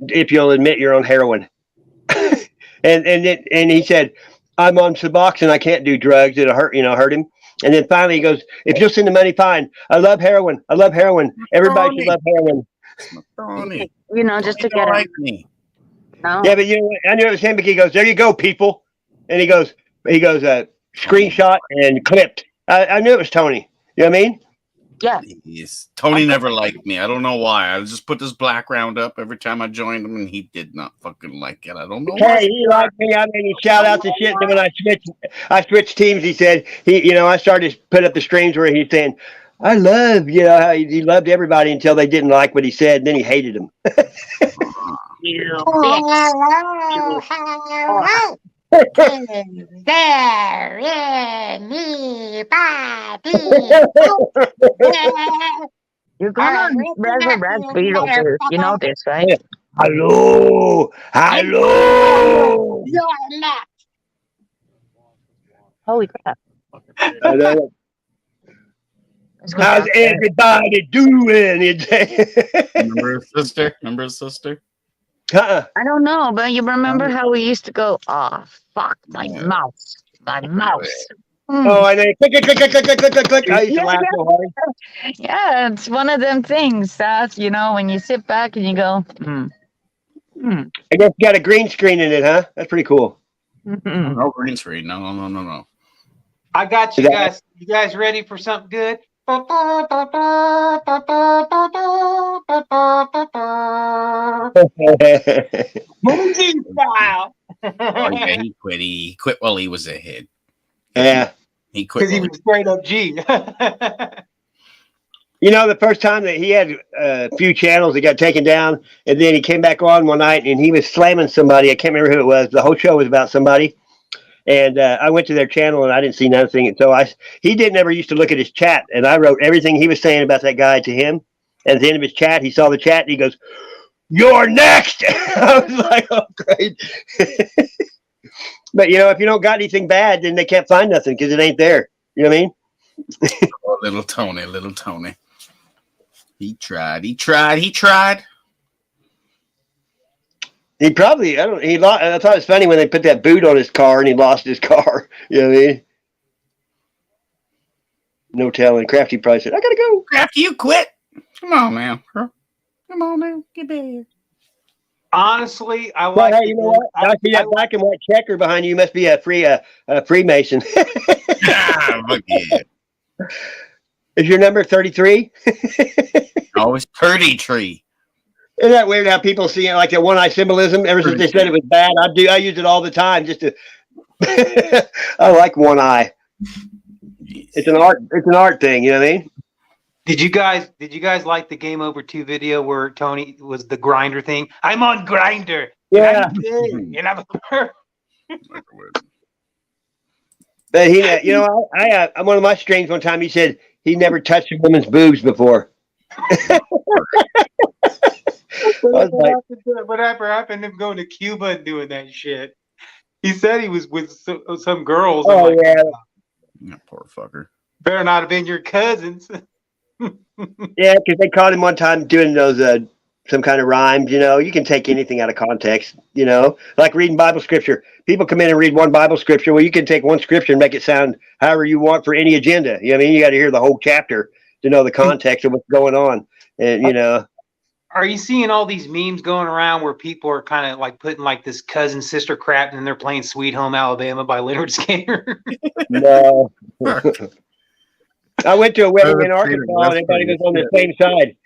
if you'll admit you're on heroin." and he said, "I'm on Suboxone. I can't do drugs. It'll hurt him." And then finally he goes, "If you'll send the money, fine. I love heroin. I love heroin. Everybody should love heroin." Tony, just to you don't get like it. me. No. Yeah, but I knew it was him because he goes, "There you go, people," and he goes, screenshot and clipped. I knew it was Tony. You know what I mean? Yeah. Yes. Tony never liked me. I don't know why. I just put this black round up every time I joined him, and he did not fucking like it. I don't know why. Hey, he liked me. I made him shout outs and shit. Then when I switched teams, he said I started to put up the streams where he's saying, "I love," how he loved everybody until they didn't like what he said, and then he hated them. You You're going on Resurrect Beetlejuice. You know this, right? Yeah. Hello. You're not. Holy crap. How's everybody doing? Remember his sister? Uh-uh. I don't know, but you remember how we used to go, oh, fuck, my mouse. Oh, and then click. I used to laugh so hard. Yeah, it's one of them things that, when you sit back and you go, I guess you got a green screen in it, huh? That's pretty cool. No green screen. No. I got you Is that- guys. You guys ready for something good? Movie style. Oh, yeah, he quit. He quit while he was ahead. Yeah. He quit. Because he while was straight up G. You know, the first time that he had a few channels that got taken down, and then he came back on one night and he was slamming somebody. I can't remember who it was. The whole show was about somebody. And I went to their channel and I didn't see nothing. And so he didn't ever used to look at his chat. And I wrote everything he was saying about that guy to him. And at the end of his chat, he saw the chat and he goes, "You're next." I was like, oh, great. But, if you don't got anything bad, then they can't find nothing because it ain't there. You know what I mean? Oh, little Tony. He tried. He probably, I thought it was funny when they put that boot on his car and he lost his car. You know what I mean? No telling. Crafty probably said, "I gotta go." Crafty, you quit. Come on now. Come on now. Get back. Honestly, I Well, like. hey, you know what? I see that black and white checker behind you. You must be a Freemason. Look yeah. Is your number 33? Oh, it's 33. Isn't that weird how people see it like that one eye symbolism? Ever since they said it was bad, I use it all the time just to. I like one eye. It's an art thing. You know what I mean? Did you guys like the Game Over 2 video where Tony was the grinder thing? I'm on Grinder. Yeah. And I'm But he, I one of my streams one time he said he never touched a woman's boobs before. Whatever happened to him going to Cuba and doing that shit? He said he was with some girls. Oh, I'm like, yeah. Yeah, poor fucker. better not have been your cousins. Yeah, because they caught him one time doing those some kind of rhymes. You can take anything out of context. Like reading Bible scripture. People come in and read one Bible scripture. Well, you can take one scripture and make it sound however you want for any agenda. You know what I mean? You got to hear the whole chapter to know the context of what's going on. And Are you seeing all these memes going around where people are kind of like putting like this cousin sister crap and then they're playing Sweet Home Alabama by Leonard Skinner? No. I went to a wedding in Arkansas and everybody was on the same side.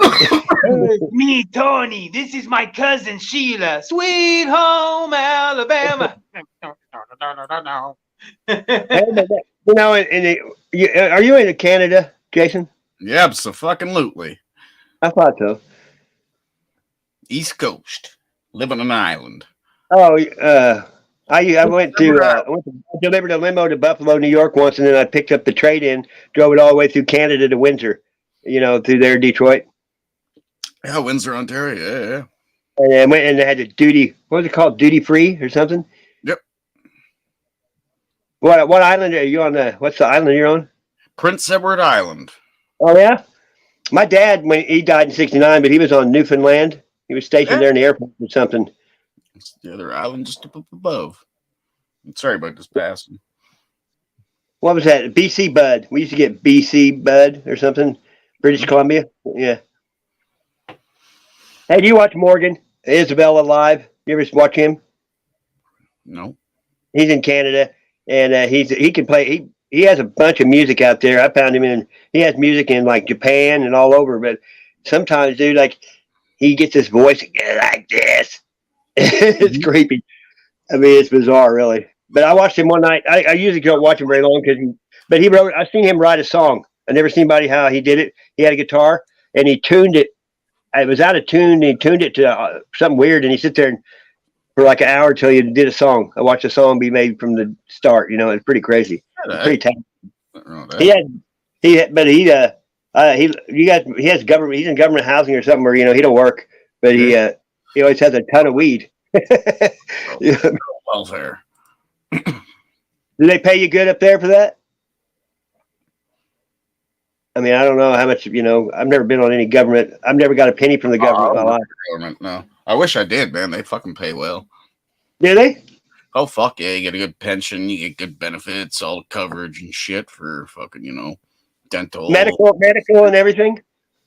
Hey, me, Tony. This is my cousin Sheila. Sweet Home Alabama. Are you in Canada, Jason? Yeah, absolutely. I thought so. East Coast, living on an island. Oh, I went to delivered a limo to Buffalo, New York once, and then I picked up the trade-in, drove it all the way through Canada to Windsor, through there, Detroit. Yeah, Windsor, Ontario. Yeah. And I went and they had the what was it called? Duty free or something? Yep. What island are you on? What's the island you're on? Prince Edward Island. Oh, yeah? My dad, when he died in 1969, but he was on Newfoundland. He was stationed there in the airport or something. It's the other island just up above. Sorry about this passing. What was that? BC Bud. We used to get BC Bud or something. British Columbia. Yeah. Hey, do you watch Morgan? Isabella Live? You ever watch him? No. He's in Canada, and he can play. He has a bunch of music out there. I found him he has music in like Japan and all over. But sometimes, dude, like he gets his voice like this. It's creepy. I mean, it's bizarre, really. But I watched him one night. I usually don't watch him very long but he wrote. I've seen him write a song. I never seen anybody how he did it. He had a guitar and he tuned it. It was out of tune. And he tuned it to something weird, and he sit there for like an hour till he did a song. I watched a song be made from the start. It's pretty crazy. Pretty talented. He has government. He's in government housing or something where he don't work, but he always has a ton of weed. Welfare. Do they pay you good up there for that? I mean, I don't know how much. I've never been on any government. I've never got a penny from the government in my life. Government, no. I wish I did, man. They fucking pay well. Do they? Oh fuck yeah, you get a good pension, you get good benefits, all the coverage and shit for fucking, dental. Medical and everything.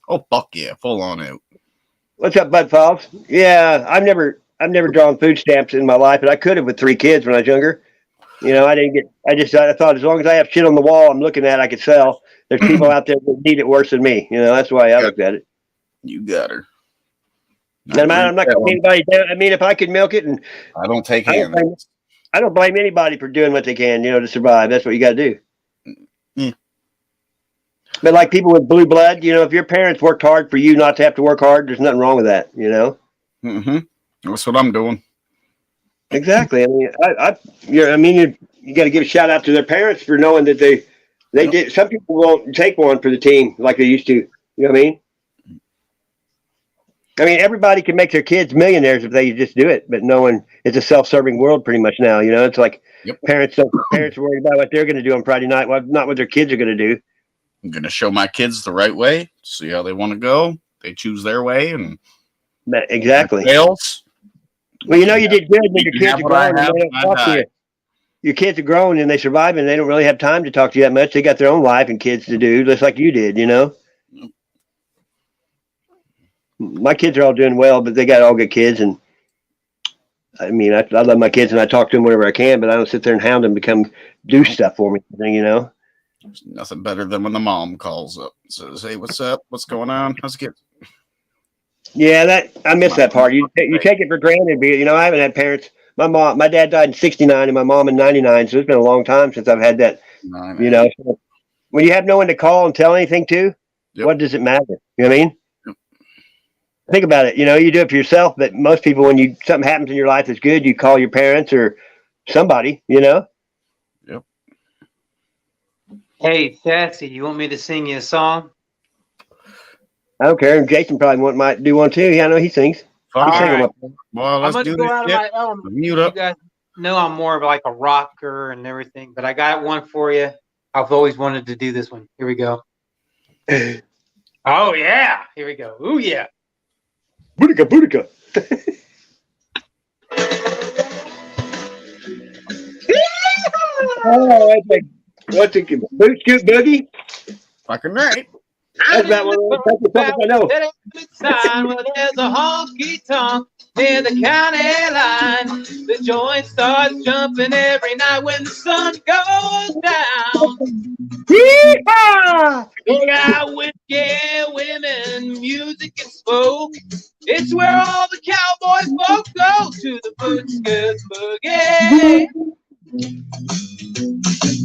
Oh fuck yeah, full on out. What's up, Bud Falls? Yeah, I've never drawn food stamps in my life, but I could have with 3 kids when I was younger. I didn't get. I thought as long as I have shit on the wall I'm looking at, I could sell. There's people out there that need it worse than me. That's why I looked at it. You got her. And I'm not going to anybody down. I mean, if I could milk it, and I don't take I hands. don't blame anybody for doing what they can, to survive. That's what you got to do. Mm. But like people with blue blood, if your parents worked hard for you not to have to work hard, there's nothing wrong with that. Mm-hmm. That's what I'm doing. Exactly. I mean, you got to give a shout out to their parents for knowing that they did. Some people won't take one for the team like they used to. You know what I mean? I mean, everybody can make their kids millionaires if they just do it, but no one. It's a self-serving world pretty much now. It's like parents are worried about what they're going to do on Friday night, not what their kids are going to do. I'm going to show my kids the right way, see how they want to go. They choose their way, and exactly. Fails. Well, you did good when your kids are grown and they don't talk to you. Your kids are grown and they survive and they don't really have time to talk to you that much. They got their own life and kids to do, just like you did, My kids are all doing well, but they got all good kids. And I mean, I love my kids and I talk to them whenever I can, but I don't sit there and hound them to do stuff for me, There's nothing better than when the mom calls up and says, "Hey, what's up? What's going on? How's it going?" Yeah, I miss that part. You take it for granted, but I haven't had parents. My dad died in '69 and my mom in '99, so it's been a long time since I've had that. So when you have no one to call and tell anything to, what does it matter? You know what I mean? Yep. Think about it. You do it for yourself, but most people, when something happens in your life that's good, you call your parents or somebody. Yep. Hey, Sassy, you want me to sing you a song? I don't care. Jason probably might do one too. Yeah, I know he sings. All right. Well, Let's I'm going to do go this out of shit. my element. Mute You up. guys know I'm more of like a rocker and everything, but I got one for you. I've always wanted to do this one. Here we go. Oh, yeah. Here we go. Ooh, yeah. Bootica. Oh, what's it? Boot Scoot Boogie? Fucking right. That's about one of those I know. Well, there's a honky tonk near the county line. The joint starts jumping every night when the sun goes down. Yeehaw! They got whiskey, women, music, and smoke. It's where all the cowboy folk go to the Boots Boogie.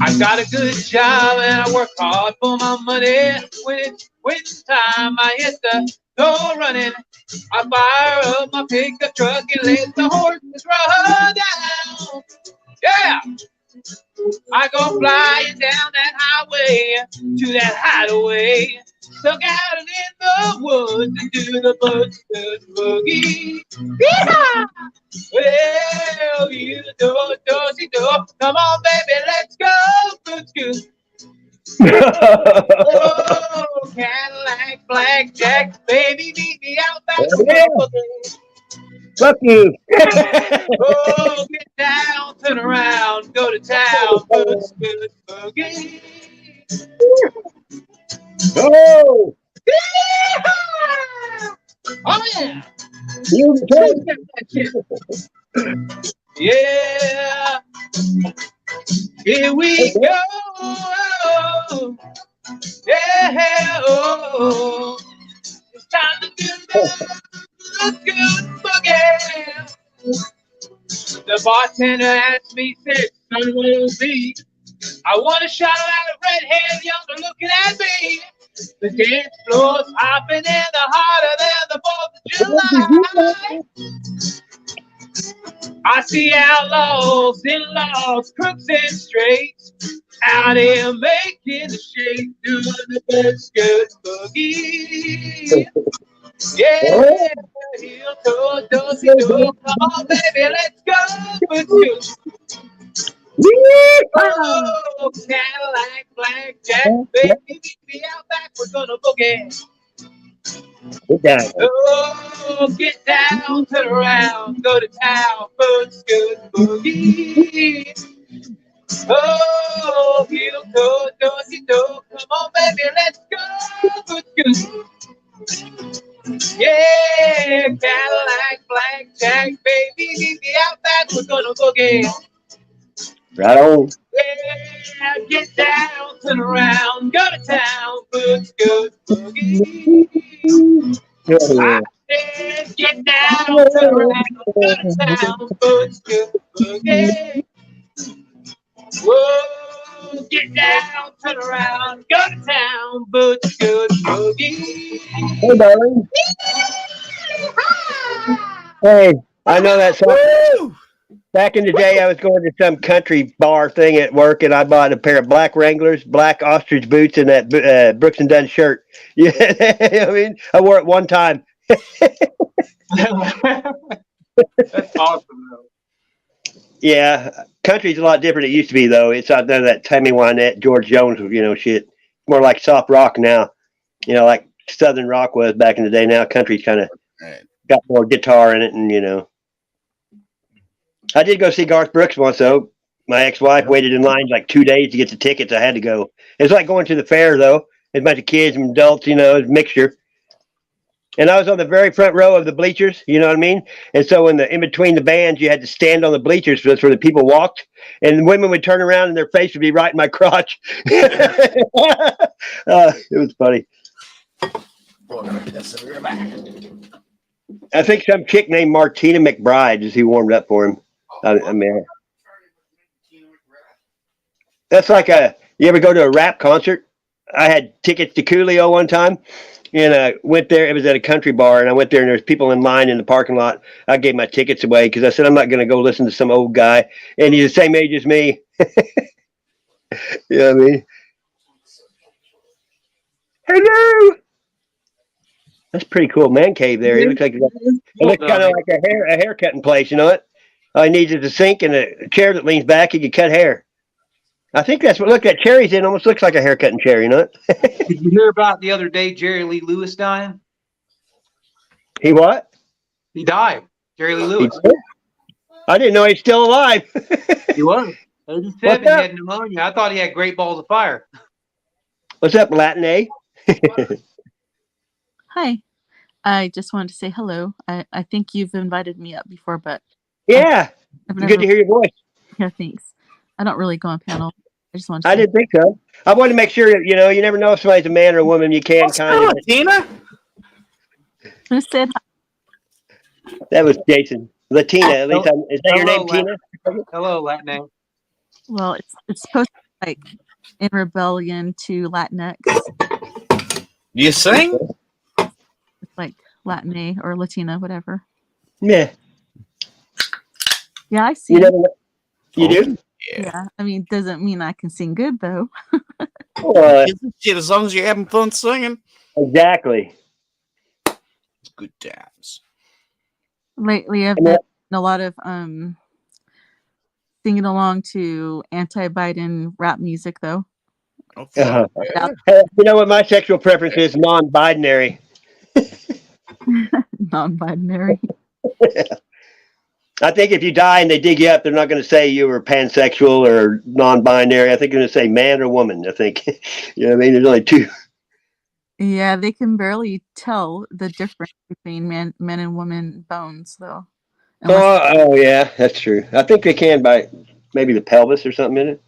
I got a good job and I work hard for my money. When it's winter time, I hit the door running. I fire up my pickup truck and let the horses run down. Yeah! I go flying down that highway to that hideaway. Stuck out in the woods and do the Boots Boogie. Yeah! Well, you do. Come on, baby, let's go, Boots. Oh, Cadillac, blackjack, baby, meet me out back. Fuck you. Oh, get down, turn around, go to town, Boots Boogie. Oh! Oh, yeah. You Yeah. Here we go. Yeah. Oh. It's time to do the good boogie. The bartender asked me, said, son, what will be? I want a shot of that red-haired younger looking at me. The dance floor's hopping in the heart of the 4th of July. I see outlaws, in-laws, crooks and straights out here making the shake, doing the Boots Boogie. Yeah, heel toe, dosey do. Come on, baby, let's go, Boots. Oh, Cadillac, blackjack, baby, meet me out back, we're gonna boogie. Get down. Oh, get down, turn around, go to town, foot's good boogie. Oh, heel toe, dozy do. Come on, baby, let's go. Foot's good. Yeah, Cadillac, blackjack, baby, meet me out back. We're gonna boogie. Right on. Yeah, get down, turn around, go to town, foot's good boogie. Yeah. Get down, turn around, go to town, foot's good boogie. Whoa, get down, turn around, go to town, foot's good boogie. Hey, darling. Hey, I know that song. Woo! Back in the day, I was going to some country bar thing at work, and I bought a pair of black Wranglers, black ostrich boots, and that Brooks and Dunn shirt. Yeah, I mean, I wore it one time. That's awesome, though. Yeah, country's a lot different than it used to be, though. It's not none of that Tammy Wynette, George Jones, shit. More like soft rock now. Like Southern rock was back in the day. Now country's kind of Right. got more guitar in it, and I did go see Garth Brooks once, though. My ex-wife waited in line like 2 days to get the tickets. I had to go. It's like going to the fair, though. There's a bunch of kids and adults, it's a mixture. And I was on the very front row of the bleachers, you know what I mean? And so in between the bands, you had to stand on the bleachers. That's where the people walked. And women would turn around and their face would be right in my crotch. It was funny. I think some chick named Martina McBride as he warmed up for him. I mean, that's like you ever go to a rap concert? I had tickets to Coolio one time, and I went there. It was at a country bar, and I went there, and there's people in line in the parking lot. I gave my tickets away because I said I'm not going to go listen to some old guy, and he's the same age as me. You know what I mean? Hello. That's pretty cool man cave there. It looks like it looks kind of like a haircutting place. You know what? All he needs is a sink and a chair that leans back. He can cut hair. I think that's what that cherry's in. Almost looks like a haircutting chair. You know what? Did you hear about the other day Jerry Lee Lewis dying? He what? He died. Jerry Lee Lewis. I didn't know he's still alive. He was. 87. He had pneumonia. I thought he had Great Balls of Fire. What's up, Latin A? Hi. I just wanted to say hello. I think you've invited me up before, but Yeah. I've Good to hear your voice. Yeah, thanks. I don't really go on panel. I just wanted to I didn't think so. I wanted to make sure that, you never know if somebody's a man or a woman. You can kind of. Tina? Who said That was Jason. Latina. At least is that your name, Tina? Hello, Latin. well, it's supposed to be like in rebellion to Latinx. You sing? It's like Latina or Latina, whatever. Yeah. Yeah, I see. You never know. You do? Yeah. I mean, doesn't mean I can sing good though. Shit, as long as you're having fun singing. Exactly. It's good times. Lately, I've been in a lot of singing along to anti-Biden rap music though. Oh, Uh-huh. Yeah. Hey, you know what my sexual preference is? Non-binary. Non-binary. I think if you die and they dig you up, they're not going to say you were pansexual or non-binary. I think they're going to say man or woman. I think, you know what I mean? There's only two. Yeah, they can barely tell the difference between men and women bones though. Oh, yeah, that's true. I think they can by maybe the pelvis or something in it.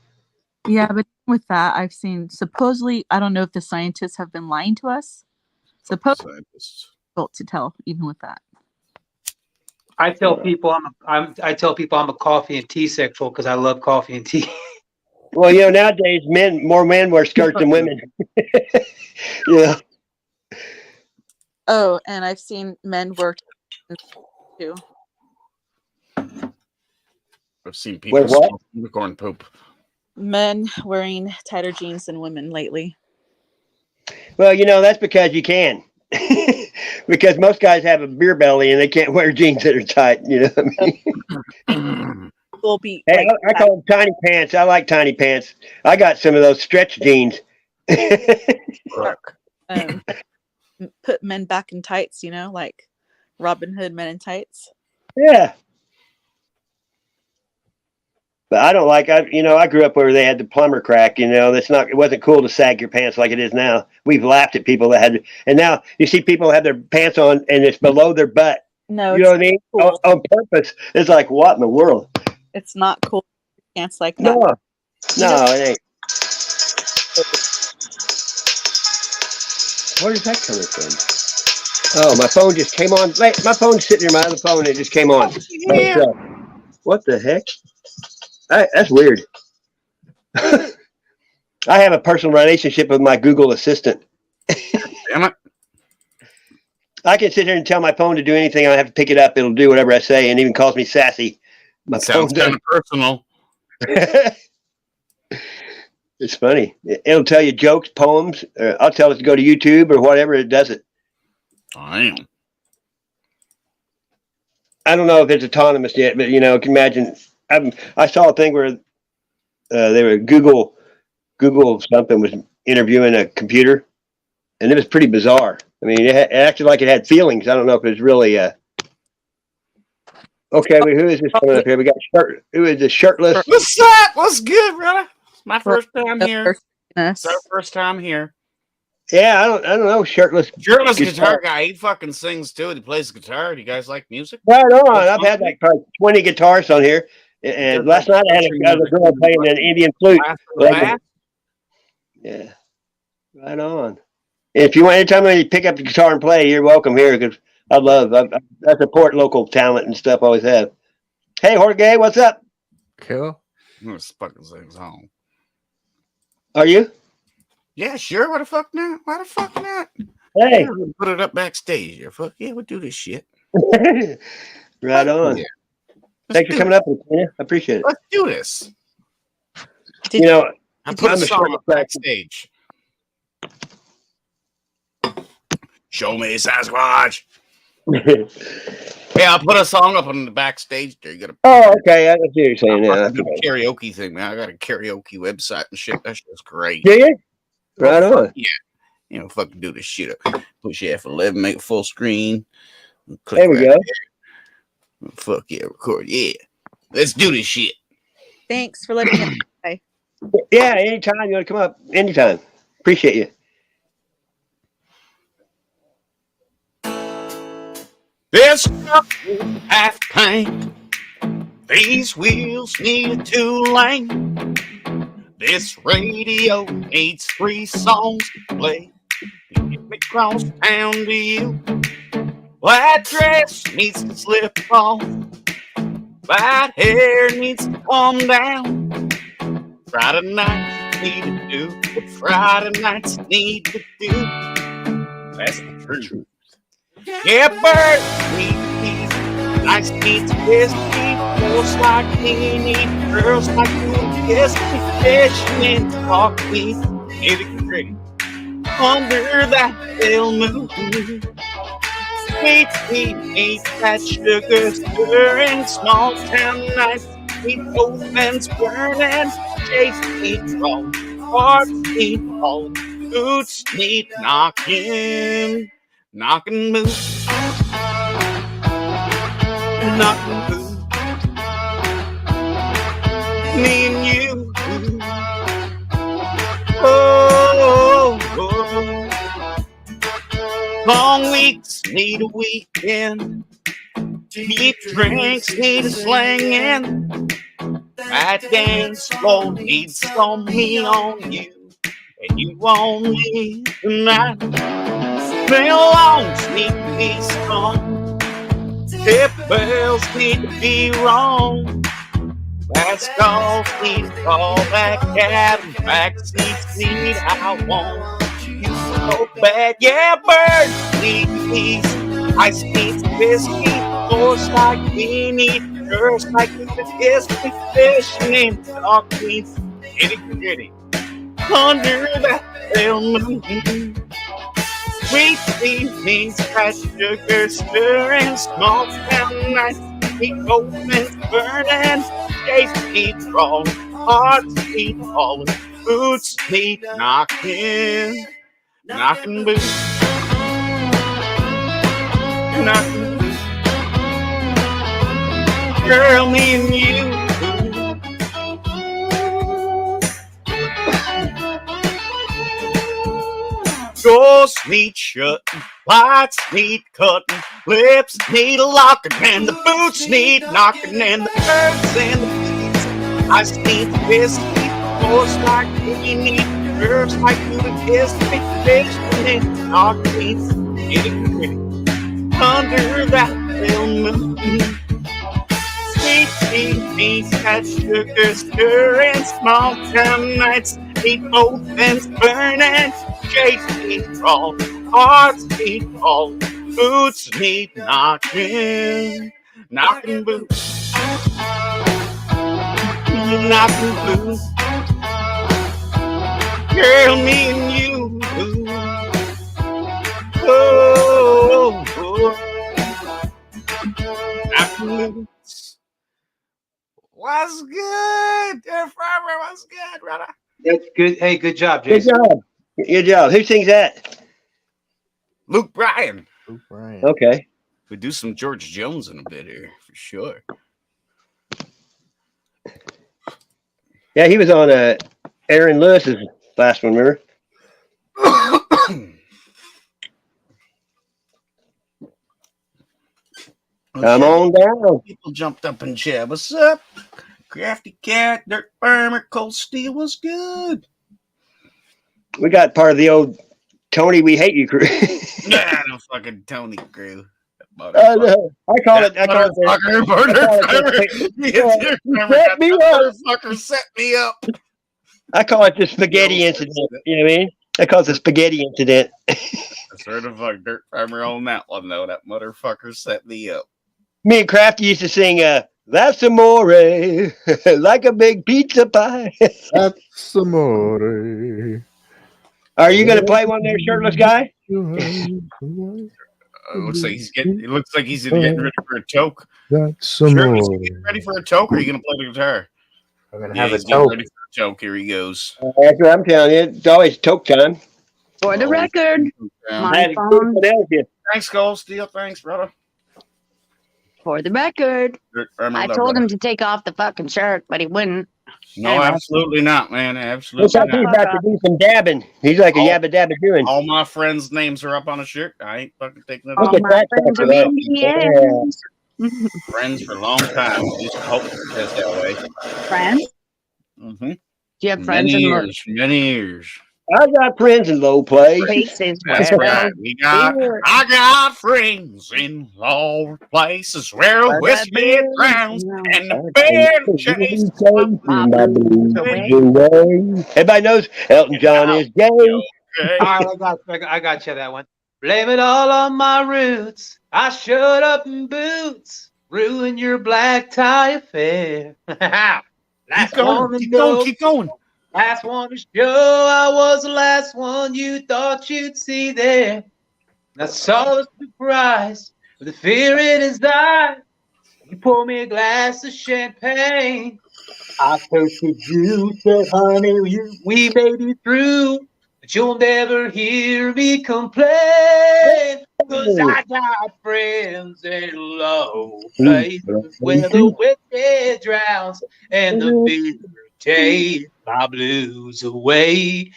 Yeah, but with that, I've seen supposedly, I don't know if the scientists have been lying to us. Supposedly difficult to tell even with that. I tell people I'm a coffee and tea sexual because I love coffee and tea. Well, nowadays more men wear skirts than women. Yeah. Oh, and I've seen men wear too. I've seen people Wait, what? smoke unicorn poop. Men wearing tighter jeans than women lately. Well, that's because you can. Because most guys have a beer belly and they can't wear jeans that are tight. You know what I mean? Will be. Hey, I call them tiny pants. I like tiny pants. I got some of those stretch jeans. put men back in tights, you know, like Robin Hood Men in Tights. Yeah. But I don't like, I grew up where they had the plumber crack, it wasn't cool to sag your pants like it is now. We've laughed at people that had, and now you see people have their pants on and it's below their butt. No, You know what I mean? cool. On purpose. It's like, what in the world? It's not cool. Pants like that. No, it ain't. Where is that coming from? Oh, my phone just came on. Wait, my phone's sitting near my other phone and it just came on. Yeah. What the heck? That's weird. I have a personal relationship with my Google Assistant. Damn it. I can sit here and tell my phone to do anything. I have to pick it up. It'll do whatever I say and even calls me sassy. My Sounds phone kind of personal. It's funny. It'll tell you jokes, poems. I'll tell it to go to YouTube or whatever. It does it. Damn. I don't know if it's autonomous yet, but you can imagine. I saw a thing where they were Google something was interviewing a computer, and it was pretty bizarre. I mean, it acted like it had feelings. I don't know if it was really. Okay, who is this coming up here? We got who is this shirtless? What's up? What's good, brother? It's my first time here. It's our first time here. Yeah, I don't know, shirtless guitar guy. He fucking sings too. He plays guitar. Do you guys like music? Right on. I've had like probably 20 guitars on here. And last night I had a girl playing an Indian flute. Yeah, right on. If you want, anytime you pick up the guitar and play, you're welcome here because I support local talent and stuff. Always have. Hey, Jorge, what's up? Cool. I'm gonna fucking sing song. Are you? Yeah, sure. Why the fuck not? Why the fuck not? Hey, yeah, we'll put it up backstage. Yeah, fuck yeah, we'll do this shit. Right on. Yeah. Thanks for coming up, I appreciate it. Let's do this. I put a song up backstage. Show me Sasquatch. Yeah, I'll put a song up on the backstage there. You gotta. Oh, okay. I see what you're saying now. Karaoke thing, man. I got a karaoke website and shit. That shit's great. Do you? Right on. Yeah. Fucking do this shit up. Push F11, make it full screen. There we go. There. Fuck yeah, record. Yeah. Let's do this shit. Thanks for letting me play. Yeah, anytime you want to come up. Anytime. Appreciate you. This truck half paint. These wheels need 2 lane. This radio needs 3 songs to play. Get me cross town to you. That dress needs to slip off. That hair needs to calm down. Friday nights need to do what Friday nights need to do. That's the truth. Yeah, birds need peace. Nice needs whiskey. Boys like me need girls like you. Kiss me, fishing and talk me. Nitty gritty. Under that pale moon. Sweet tea needs that sugar stirring. Small town nights need ovens burning. Chase need wrong. Hearts need falling. Boots need knocking. Knocking boots. Knocking boots. Me and you. Oh, oh. Long weeks need a weekend. Deep drinks need a slangin'. That dance floor needs on me on you. And you on me tonight. Belongs need to be strong. Hip bells need to be wrong. That's golf need to call back cab. Back seats need I want you so bad. Yeah, birds need peace. Ice needs whiskey. Horse like me need girls like you to kiss me. Fish named dog needs nitty gritty. Under that pale moon. Sweet tea needs that sugar stirring. Small town nights need ovens burning. Days need wrong. Hearts need falling. Boots need knocking. Knocking boots. knocking boots. Girl, me and you. Doors need shutting, lights need cutting, lips need locking, and the boots need knocking, and the birds and the bees. I just need the whiskey, doors like we need, curves like you to kiss me, fish and knock me, getting pretty under that full moon. Sweet tea, that sugar stirring, small town nights, need both ends burning. Chase need crawl, hearts need fall, boots need knocking, knocking boots, knocking boots. Girl, me and you. Oh, oh. Knocking boots. What's good, dear farmer? What's good, brother? That's good. Hey, good job, Good Jason. job. Good job. Who sings that? Luke Bryan. Okay. We do some George Jones in a bit here for sure. Yeah, he was on Aaron Lewis's last one, remember? Come on down. People jumped up and chat. What's up? Crafty Cat, Dirt Farmer, Cold Steel was good. We got part of the old Tony We Hate You crew. Nah, no fucking Tony crew. No. I call it. Motherfucker set me up. I call it the spaghetti incident. You know what I mean? I call it the spaghetti incident. I certified Dirt Farmer on that one though. That motherfucker set me up. Me and Crafty used to sing "That's Amore," like a big pizza pie. That's amore. Are you gonna play one there, shirtless guy? Looks like he's getting. It looks like he's getting ready for a toke. That's Sure, amore. is he getting ready for a toke, or are you gonna play the guitar? I'm gonna Yeah, have a he's getting toke. ready for a toke. Here he goes. That's what I'm telling you. It's always toke time. For the record, I my had to phone. go Philadelphia. Thanks, Gold Steel. Thanks, brother. For the record, Dirt Farmer, I love, told brother. him to take off the fucking shirt, but he wouldn't. No, Anyway. absolutely not, man. Looks Absolutely like he's not. about to do some dabbing. He's like a Oh. yabba dabba doing. All my friends' names are up on a shirt. I ain't fucking taking it Look off. at My that friends are sucker. in the end. Friends for a long time. We used to hope it was that way. Friends? Mm-hmm. Do you have friends Many in low years. Many years. I got friends in low place. places? That's Well, right. I got friends in low places where the whiskey drowns and the bear chases my blues away. Everybody knows Elton John is gay. okay. All right, I got you that one. Blame it all on my roots. I showed up in boots, ruin your black tie affair. Last Keep one going. to Keep go, going. Keep going. last one to show. I was the last one you thought you'd see there. And I saw the surprise with the fear in his eyes. You pour me a glass of champagne. I toasted you, said, honey, we made it through. But you'll never hear me complain. 'Cause I got friends in low places where the wicked drowns and the beer takes my blues away.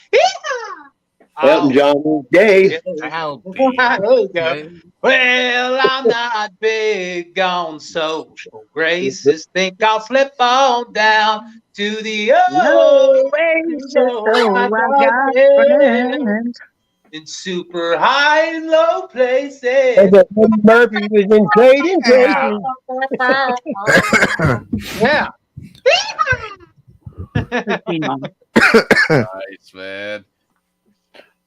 Elton John is gay. How There you go. Well, I'm not big on social graces. Think I'll slip on down to the No old way, so I got friends. in super high and low places. Eddie Murphy was in Trading Places. Yeah. nice, man.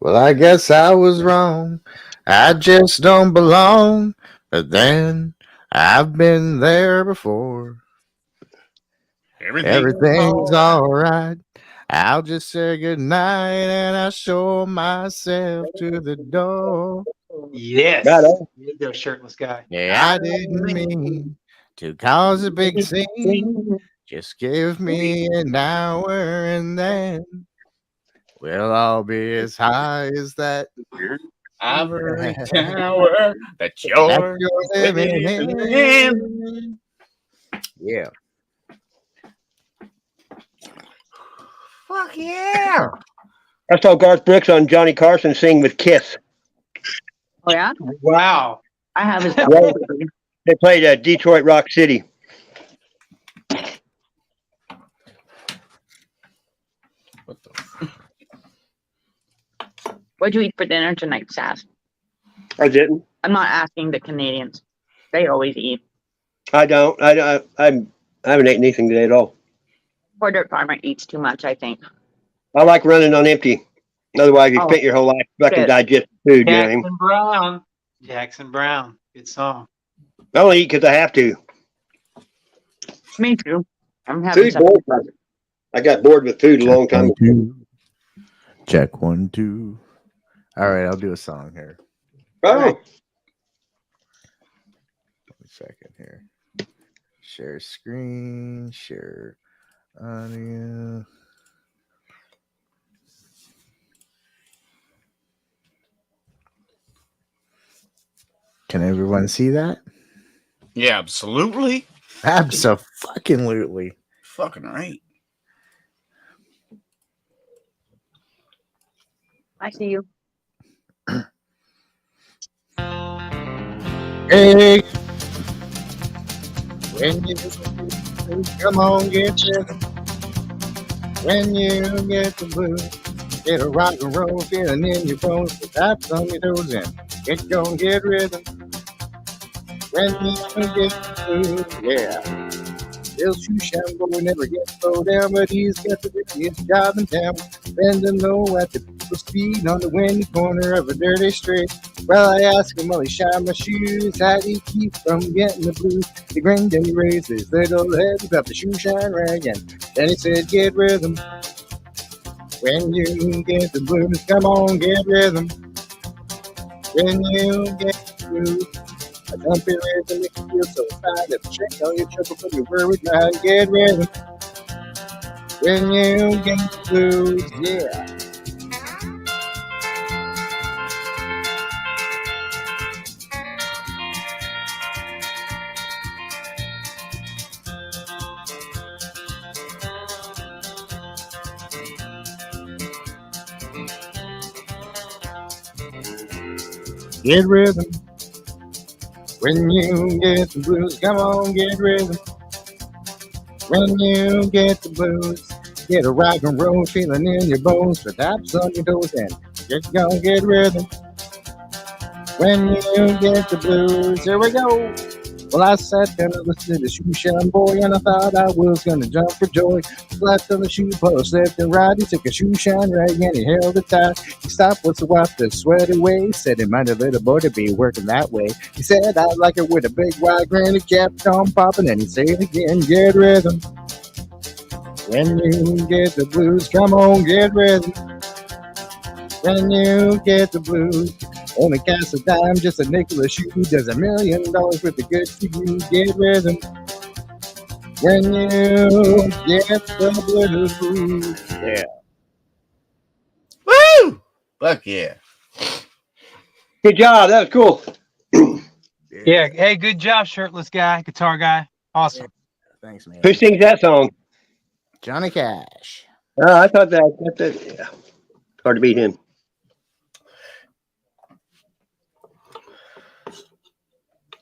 Well, I guess I was wrong. I just don't belong. But then I've been there before. Everything's all right. I'll just say goodnight and I show myself to the door. Yes. Right on. There you go, shirtless guy. Yeah, I didn't mean to cause a big scene. Just give me an hour and then we'll all be as high as that. ivory tower that you're living in. Yeah. Fuck yeah. I saw Garth Brooks on Johnny Carson sing with Kiss. Oh yeah, Wow. I have his. Yeah. They played at Detroit Rock City. What the? What'd you eat for dinner tonight, Sass? I didn't. I'm not asking the Canadians. They always eat. I don't. I haven't eaten anything today at all. Poor Dirt Farmer eats too much, I think. I like running on empty. Otherwise, you Oh. spent your whole life fucking Good. digest food. You know what I mean? Jackson Brown. Jackson Brown. Good song. I only eat because I have to. Me too. I'm having Food some. bored. I got bored with food a long time ago. Check 1, 2. All right, I'll do a song here. Oh, 1 second here. Share screen, share audio. Can everyone see that? Yeah, absolutely. Absolutely. Fucking right. I see you. Hey, when you come on, get rhythm. When you get the blues, get a rock and roll feeling in your bones. Put taps on your toes and get going, get rhythm. When you get the blues, yeah. Bill Shoeshine boy never gets slowed down, but he's got the biggest job in town. Bending low at the people speed on the windy corner of a dirty street. Well, I asked him while he shined my shoes, how do you keep from getting the blues? He grinned and he raised his little head, he grabbed the shoe shine rag, and then he said, get rhythm. When you get the blues, come on, get rhythm. When you get the blues, a jumpy rhythm makes you feel so fine. If you check all your trouble from your worried mind, get rhythm. When you get the blues, yeah. Get rhythm. When you get the blues, come on, get rhythm. When you get the blues, get a rock and roll feeling in your bones, put taps on your toes and get gonna get rhythm. When you get the blues, here we go. Well, I sat down and listened to the shoe shine boy, and I thought I was gonna jump for joy. Slapped on the shoe post, left and right. He took a shoe shine rag and he held it tight. He stopped once to wipe the sweat away. Said he minded a little boy to be working that way. He said I like it with a big wide grin. He kept on popping and he said again, get rhythm. When you get the blues, come on, get rhythm. When you get the blues, only costs a dime, just a nickel a shoe. Does $1 million with the good for you, get rhythm. When you get the blues, yeah. Woo! Fuck yeah. good job. That was cool. Yeah. Hey, good job, shirtless guy, guitar guy. Awesome. Thanks, man. Who sings that song? Johnny Cash. Oh, I thought that yeah. Hard to beat him.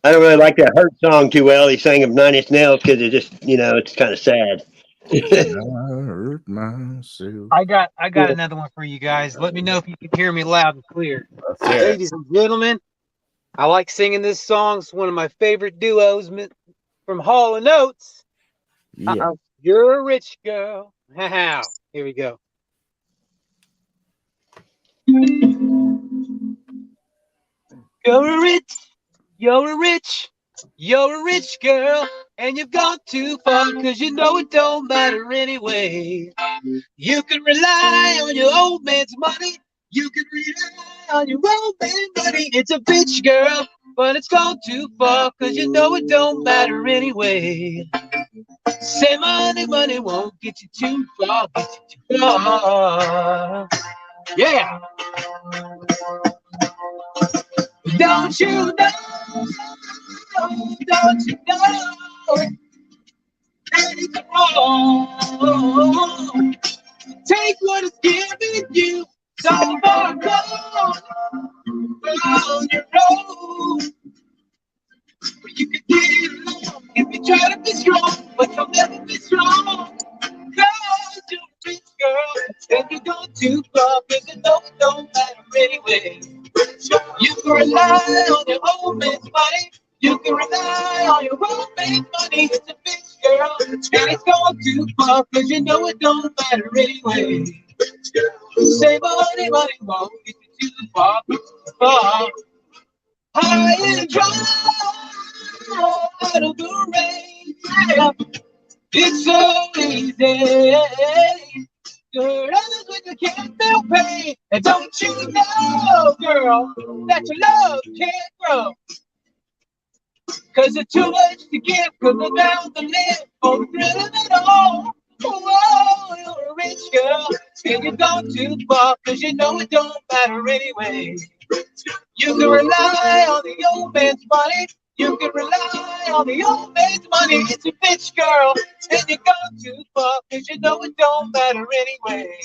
I don't really like that Hurt song too well. He sang of Nine Inch Nails because it just, it's kind of sad. I hurt myself. I got another one for you guys. Let me know if you can hear me loud and clear. Ladies and gentlemen, I like singing this song. It's one of my favorite duos from Hall & Oates. Yeah. You're a rich girl. Here we go. You're a rich girl, and you've gone too far, 'cause you know it don't matter anyway. You can rely on your old man's money. You can rely on your old man's money. It's a bitch, girl, but it's gone too far, 'cause you know it don't matter anyway. Say money won't get you too far, get you too far. Yeah. Don't you know? Don't you know? That it's wrong. Take what is given you. So far gone on your own. You can get it along if you try to be strong, but you'll never be strong. Cause you're a rich girl, and you go too far, cause you know it don't matter anyway. You can rely on your own man's money. You can rely on your own man's money. It's a bitch girl, and it's going too far, cause you know it don't matter anyway. Say money, money won't get you too far, far. High and dry, out of the rain. It's so easy. Good others when you can't feel pain. And don't you know, girl, that your love can't grow? Cause it's too much to give, cause we're bound to live on the thrill of it all. Oh, you're a rich girl, and you've gone too far, cause you know it don't matter anyway. You can rely on the old man's money. You can rely on the old man's money. It's a bitch girl, and you go too far, cause you know it don't matter anyway.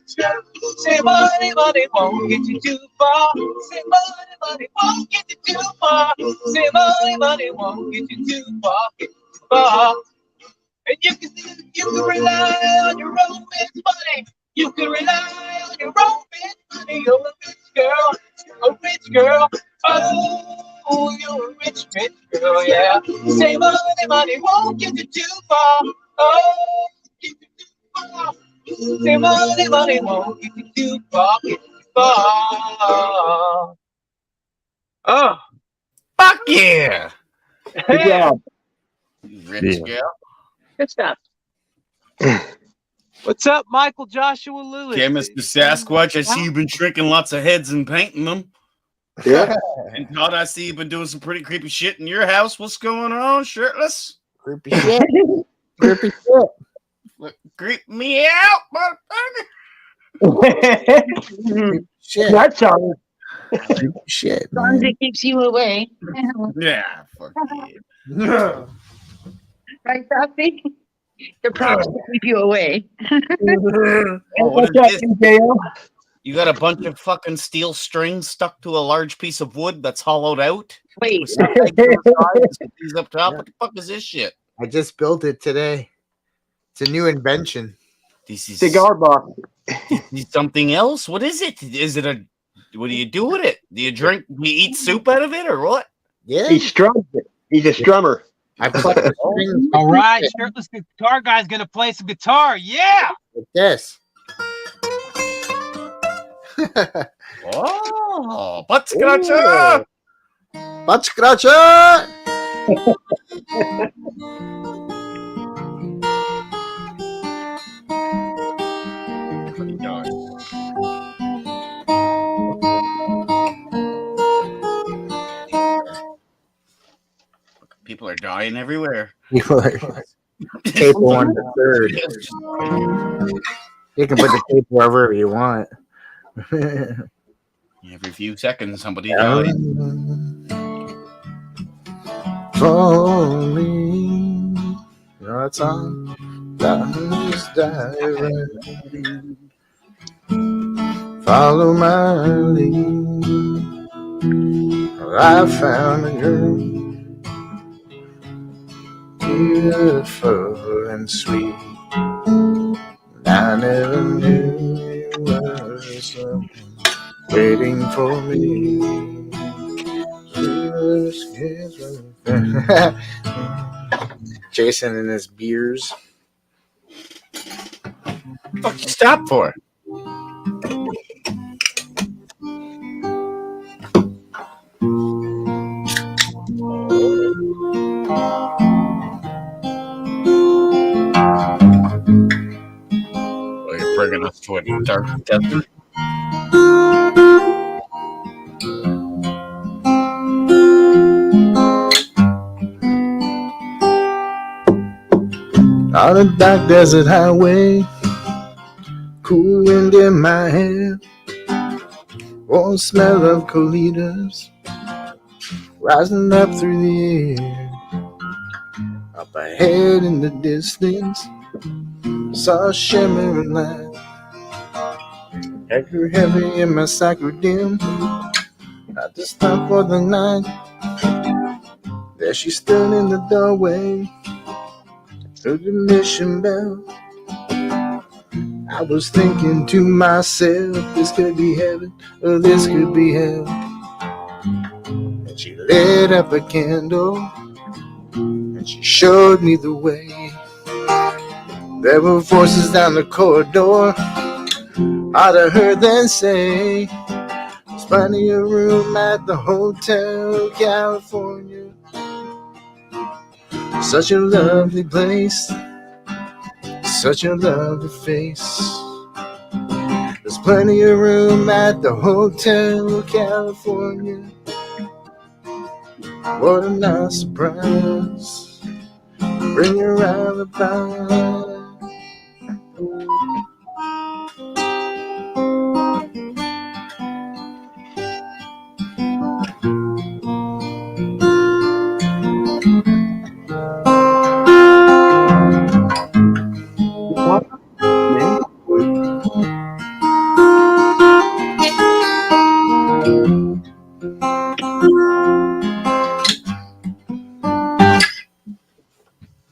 Say money, money won't get you too far. Say money, money won't get you too far. Say money, money won't get you too far, get you too far. And you can rely on your own man's money. You can rely on your own man's money. You're a rich girl, a rich girl. Oh, you're a rich, rich girl, yeah. Say money, money won't get you too far. Oh, get you too far. Say money, money won't get you too far, get you too far. Oh, Fuck yeah. Good job. You rich girl. Good stuff. what's up, Michael Joshua Lewis? Okay, Mr. Sasquatch, I see you've been shrinking lots of heads and painting them. Yeah. And Todd, I see you've been doing some pretty creepy shit in your house. What's going on, shirtless? Creepy shit. Creepy shit. Look, creep me out, motherfucker. Shit. That's all. Creepy shit. As long as Man. it keeps you away. Yeah, fuck yeah. Right, Sophie? The props to keep you away. Oh, what is this? You got a bunch of fucking steel strings stuck to a large piece of wood that's hollowed out? Wait, With some legs on the side and some things up top? What the fuck is this shit? I just built it today. It's a new invention. This is Cigar box. this is something else? What is it? Is it a... What do you do with it? Do you drink... Do you eat soup out of it or what? Yeah. He strums it. He's a strummer. I plucked the strings All right, shirtless guitar guy's gonna play some guitar. Yeah. with this. Oh, butt scratcher! Butt scratcher! People are dying everywhere. People are tape on the third. You can put the tape wherever you want. Every few seconds, somebody dies. Falling, your tongue does diving. Follow my lead. I found a girl, beautiful and sweet. I never knew you were someone waiting for me. Jason and his beers. Fuck you stop for? Oh, you're bringing us to a dark desert. On a dark desert highway, cool wind in my hair, warm smell of colitas, rising up through the air. Up ahead in the distance, saw a shimmering light. Anchor heavy in my sacred dim. I just stopped for the night. There she stood in the doorway, heard the mission bell. I was thinking to myself, this could be heaven or this could be hell. And she lit up a candle and she showed me the way. There were voices down the corridor, I'd have heard them say, there's plenty of room at the Hotel California. Such a lovely place, such a lovely face. There's plenty of room at the Hotel California. What a nice surprise, bring your alibi.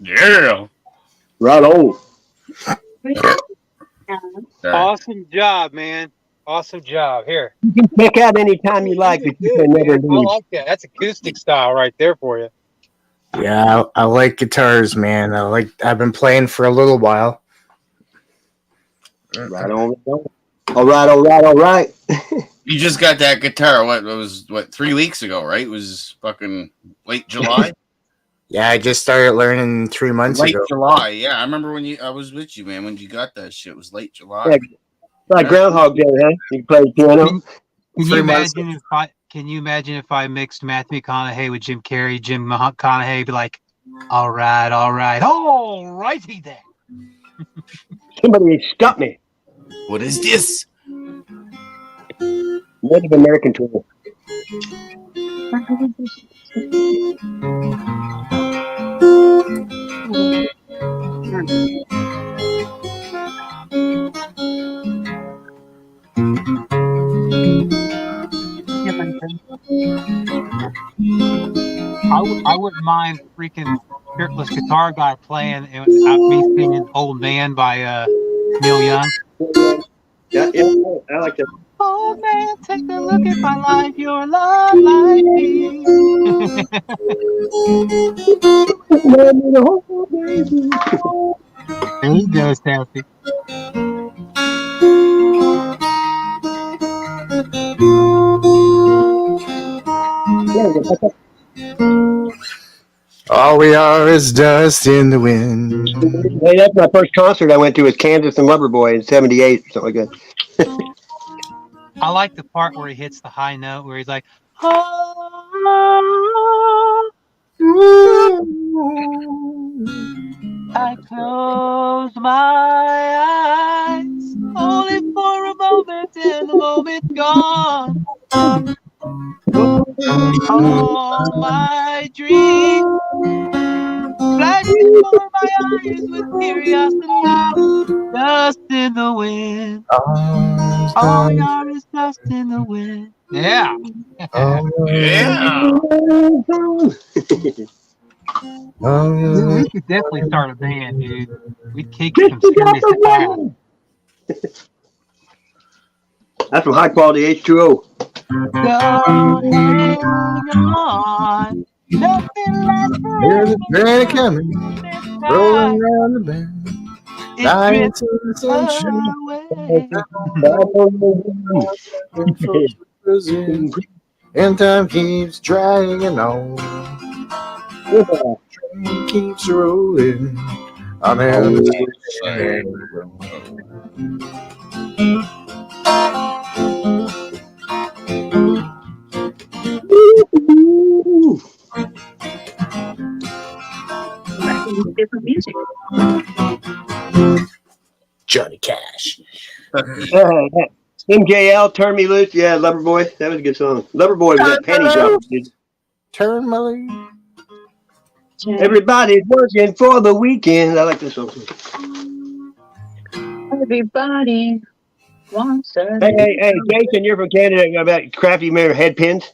Yeah. Right on. Awesome job, man. Awesome job. Here. You can pick out any time you like, but you can never I leave. like that. That's acoustic style right there for you. Yeah, I like guitars, man. I've been playing for a little while. Right on. All right. You just got that guitar. What 3 weeks ago, right? It was fucking late July. Yeah, I just started learning 3 months Late ago. July. Yeah, I remember when I was with you, man. When you got that shit, it was late July. Yeah. Like Groundhog Day, huh? You play piano. Can you imagine if I mixed Matthew McConaughey with Jim Carrey? Jim McConaughey be like, all righty then. Somebody stop me. What is this? Native American tool. I wouldn't mind freaking shirtless guitar guy playing me singing "Old Man" by Neil Young. Yeah, I like that. Old man, take a look at my life. You're a lot like me. There you go, Staffy. All we are is dust in the wind. Hey, that's my first concert I went to was Kansas and Loverboy in '78 or something like that. I like the part where he hits the high note where he's like, I close my eyes only for a moment and the moment's gone. All my dreams flashing before my eyes with curiosity. Dust in the wind. All we are is dust in the wind. Yeah. Yeah. We could definitely start a band, dude. We'd kick some serious ass. That's some high quality H2O. Don't hang on. Nothing lasts There's a forever. train coming, rolling around the bend. Dying It to the sunshine. drifts away. And time keeps dragging on. Train keeps rolling on the Different music. Johnny Cash. MJL, Turn Me Loose. Yeah, Loverboy. That was a good song. Loverboy was that panty drop, dude. Turn my leaf. Everybody's working for the weekend. I like this one. Everybody wants a Hey, Jason, you're from Canada. About crafty mirror head pins.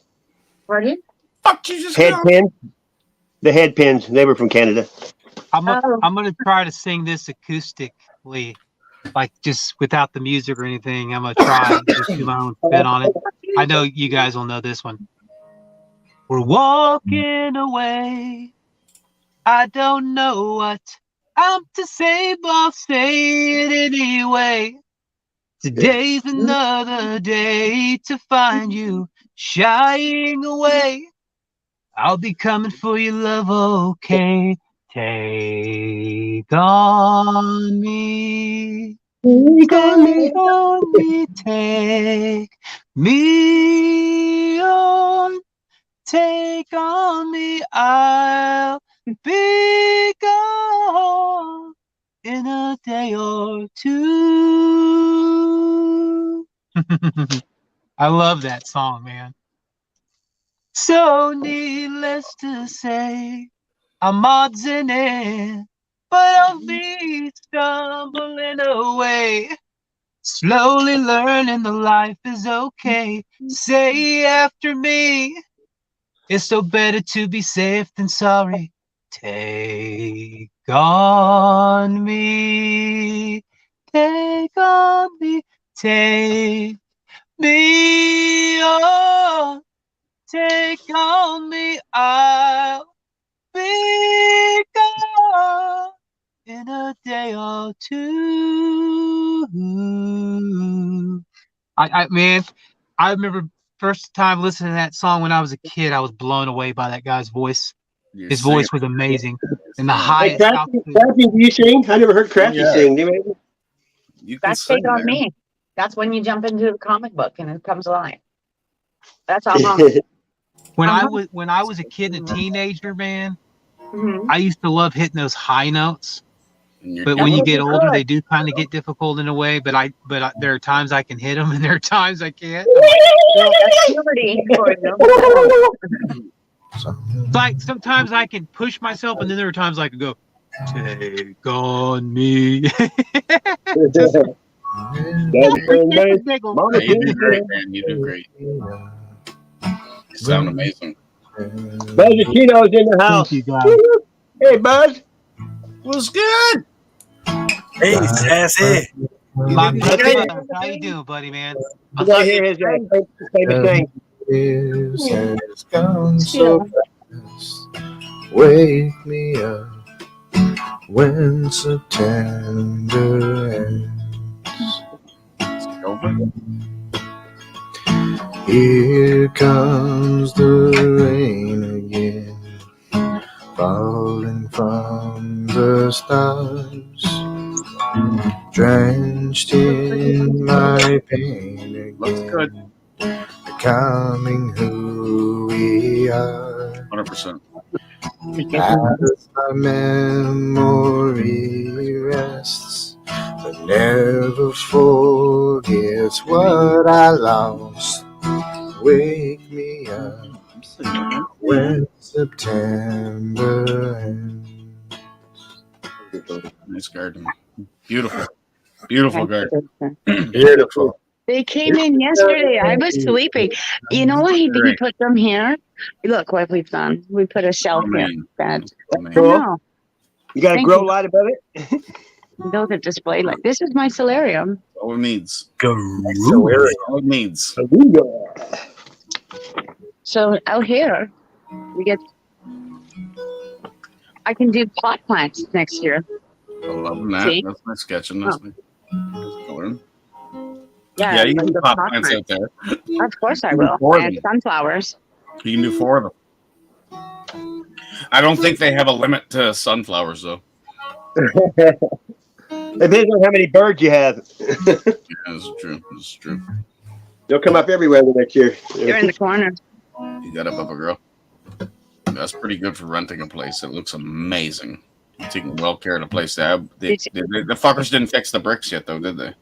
Pardon? Fuck you just Head got. pins. The head pins. They were from Canada. I'm gonna try to sing this acoustically, like just without the music or anything. I'm gonna try and just do my own spin on it. I know you guys will know this one. We're walking away. I don't know what I'm to say, but I'll say it anyway. Today's another day to find you shying away. I'll be coming for your love, okay? Take on me. Take on me. Take me on. Take on me. I'll be gone in a day or two. I love that song, man. So needless to say, I'm odds in it, but I'll be stumbling away. Slowly learning the life is okay. Say after me, it's so better to be safe than sorry. Take on me, take on me, take me on. Take on me, I'll be gone in a day or two. Man, I remember first time listening to that song when I was a kid. I was blown away by that guy's voice. His voice was amazing, and the highest. Crafty, do you sing? I never heard Crafty sing. Do you can That's sing, Take On man. Me. That's when you jump into the comic book and it comes alive. That's all. When I was a kid and a teenager, man, Mhm. I used to love hitting those high notes. But when you get older, they do kind of get difficult in a way. But there are times I can hit them, and there are times I can't. That's puberty for you. It's like sometimes I can push myself, and then there are times I can go, take on me. Mama, you do great, man. You do great. You sound amazing. Buzz Aquino's in the house. Thank you, guys. Hey, Buzz. What's good? Hey, Sassy. My brother, how you doing, buddy, man? I got here his famous thing. Years has gone so fast. Wake me up when September ends. Here comes the rain again, falling from the stars, drenched in my pain again. Looks good. Becoming who we are. 100%. As my memory rests, but never forgets what I lost. Wake me up when September ends. Nice garden. Beautiful. Beautiful garden. Beautiful. They came in yesterday. I was sleeping. You know why he put them here? Look what we've done. We put a shelf here. Bed. Cool. You got a grow light above it? Those are displayed like this is my solarium. All it needs. Solarium. All it needs. So out here, I can do pot plants next year. I love that. See? That's nice sketching. That's nice. Coloring. Yeah, Yeah, you can the do pot pot plants out there. Of course I You can do will. 4 of And them. sunflowers. You can do 4 of them. I don't think they have a limit to sunflowers, though. Depends on how many birds you have. Yeah, that's true. That's true. They'll come up everywhere the next year. They're in the corner. You got it, Bubba Girl. That's pretty good for renting a place. It looks amazing. You're taking well care of the place. The fuckers didn't fix the bricks yet, though, did they?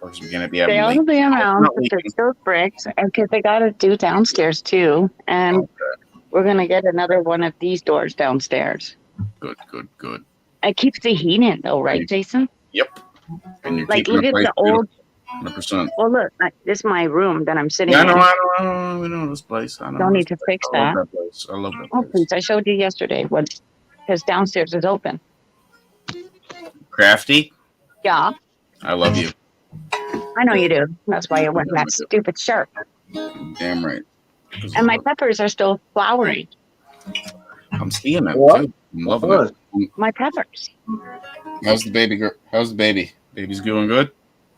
They ought to be around, but they're still bricks, and because they got to do downstairs too. And We're gonna get another one of these doors downstairs. Good, good, good. It keeps the heat in, though, right, Jason? Yep. And you're Like, keeping look the at place the old. 100%. Well, look, this is my room that I'm sitting Yeah, in. I know this place. I know. Don't this need to place. fix I love that. that place. I love that Oh, place. please! I showed you yesterday what, because downstairs is open. Crafty, Yeah, I love you. I know you do. That's why you're wearing that stupid shirt. Damn right. And my peppers are still flowering. I'm seeing them What? too. I'm loving it. My peppers. How's the baby girl? How's the baby? Baby's doing good?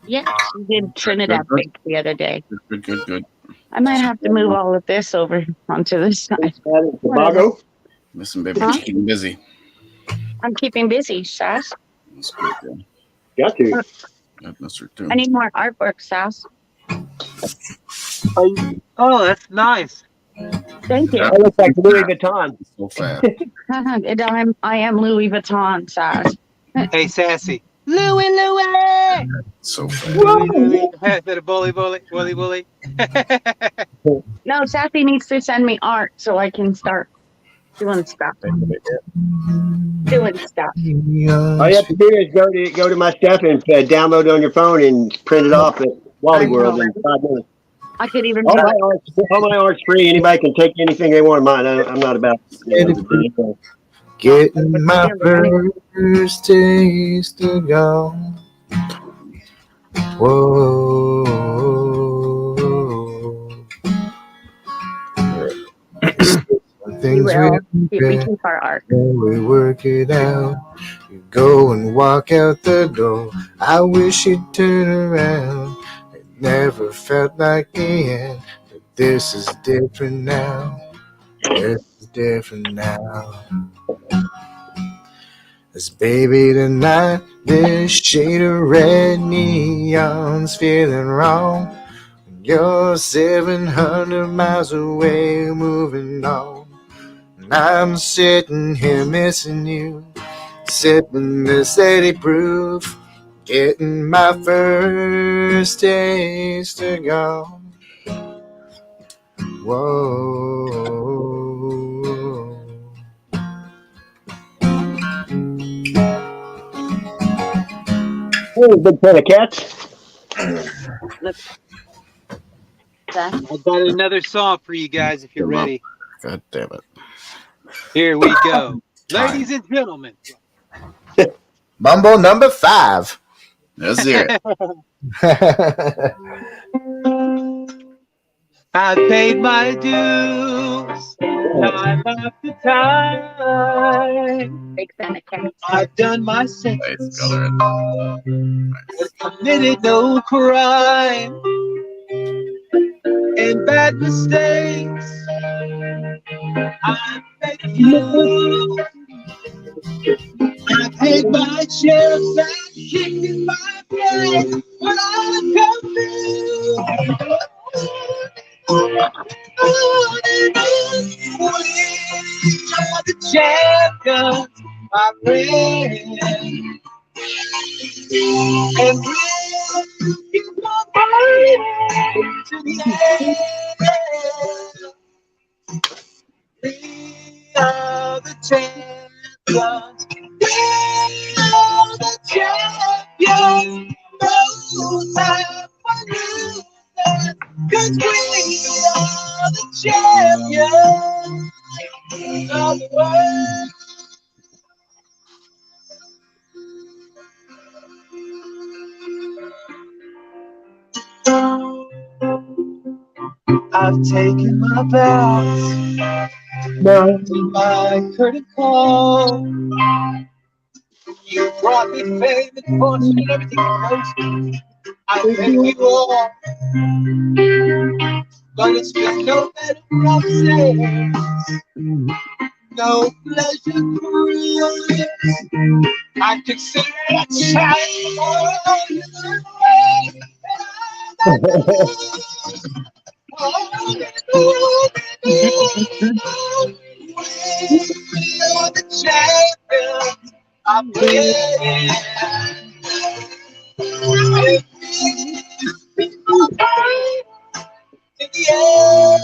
Yeah, she did Trinidad Good. Bake the other day. Good, good, good. I might have to move all of this over onto this side. Tobago? Listen, baby, Huh? just keep busy. I'm keeping busy, Sass. That's good, yeah. Got to. That's her too. I need more artwork, Sass. Oh, that's nice. Thank you. I look like Louis Vuitton. So fast. I am Louis Vuitton, Sass. Hey, Sassy. Louie. So fast. Louie. That a bully. No, Sassy needs to send me art so I can start doing stuff. Doing stuff. All you have to do is go to my stuff and download it on your phone and print it off at Wally I World know. in 5 minutes. I could even. All my art's free. Anybody can take anything they want of mine. I'm not about Getting my first taste of gone. Whoa. We Things will. we We keep our art. we work it out. You go and walk out the door. I wish you'd turn around. It never felt like the end, but this is different now. This is different now. Cause baby tonight, this shade of red neon's feeling wrong. You're 700 miles away, moving on. And I'm sitting here missing you, sipping this 80 proof, getting my first taste of gone. Whoa. Hey, big fan of cats. I've got another song for you guys if you're ready. God damn it. Here we go. Ladies and gentlemen. Mambo number 5. Let's hear it. I paid my dues time after time. Big fan of cats. I've done my sentence, Nice color. but committed no crime and bad mistakes. I beg you. I paid my share of that kick in my face when I come through. We are the champions, my friend. And we'll keep on fighting to the end. We are the champions. We are the champions. No time for losing, 'cause we are the champions of the world. I've taken my vows, mounted my curtain call. You brought me fame and fortune and everything that goes. I thank you all, but it's been no better promises, no pleasure cruise. I consider it a child all your way, and we are the champions. I'm ready. People fight to the end.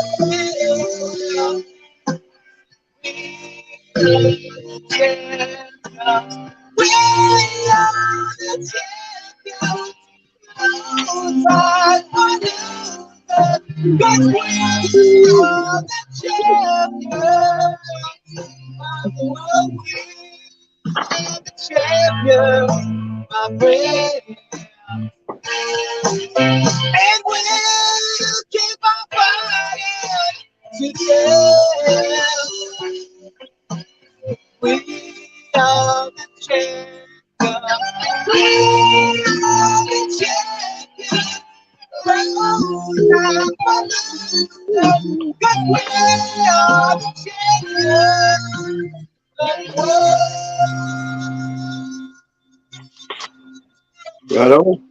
Right on.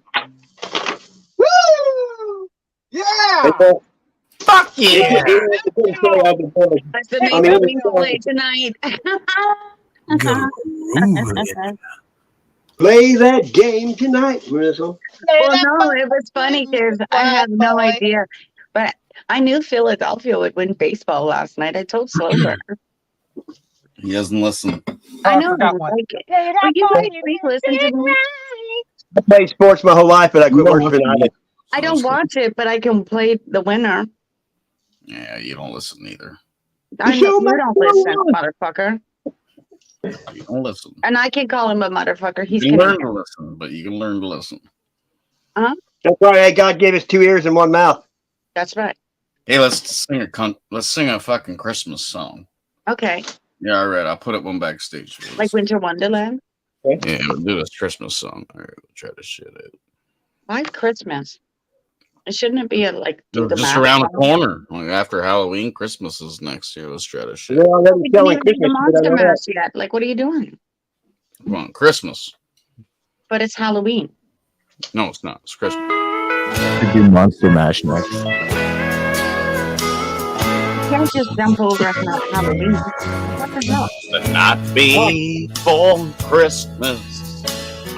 Woo! Yeah. Fuck yeah! That's the name of me play tonight. Play that game tonight, Marissa. Well, no, it was funny because I have no idea, but I knew Philadelphia would win baseball last night. I told Slover. He doesn't listen. I know. forgot one. Like, will you guys please listen to me? I played sports my whole life, but I quit working for United. I don't watch it, but I can play the winner. Yeah, you don't listen either. I know you don't listen, motherfucker. You don't listen. And I can call him a motherfucker. He's You can learn Canadian. to listen, but you can learn to listen. That's right. God gave us 2 ears and 1 mouth. That's right. Hey, let's sing a fucking Christmas song. Okay. Yeah, all right. I'll put it one backstage. Like Winter Wonderland. Yeah, we'll do this Christmas song. All right, we'll try to shit it. Why Christmas? Shouldn't it be They're just around the corner. Like after Halloween, Christmas is next year. Let's try to shit. They're already We selling didn't even do the Christmas. Monster Mash yet. Like, what are you doing? Come on, Christmas. But it's Halloween. No, it's not. It's Christmas. We do Monster Mash next. You can't just jump over and not Halloween. What the hell? The night before Christmas,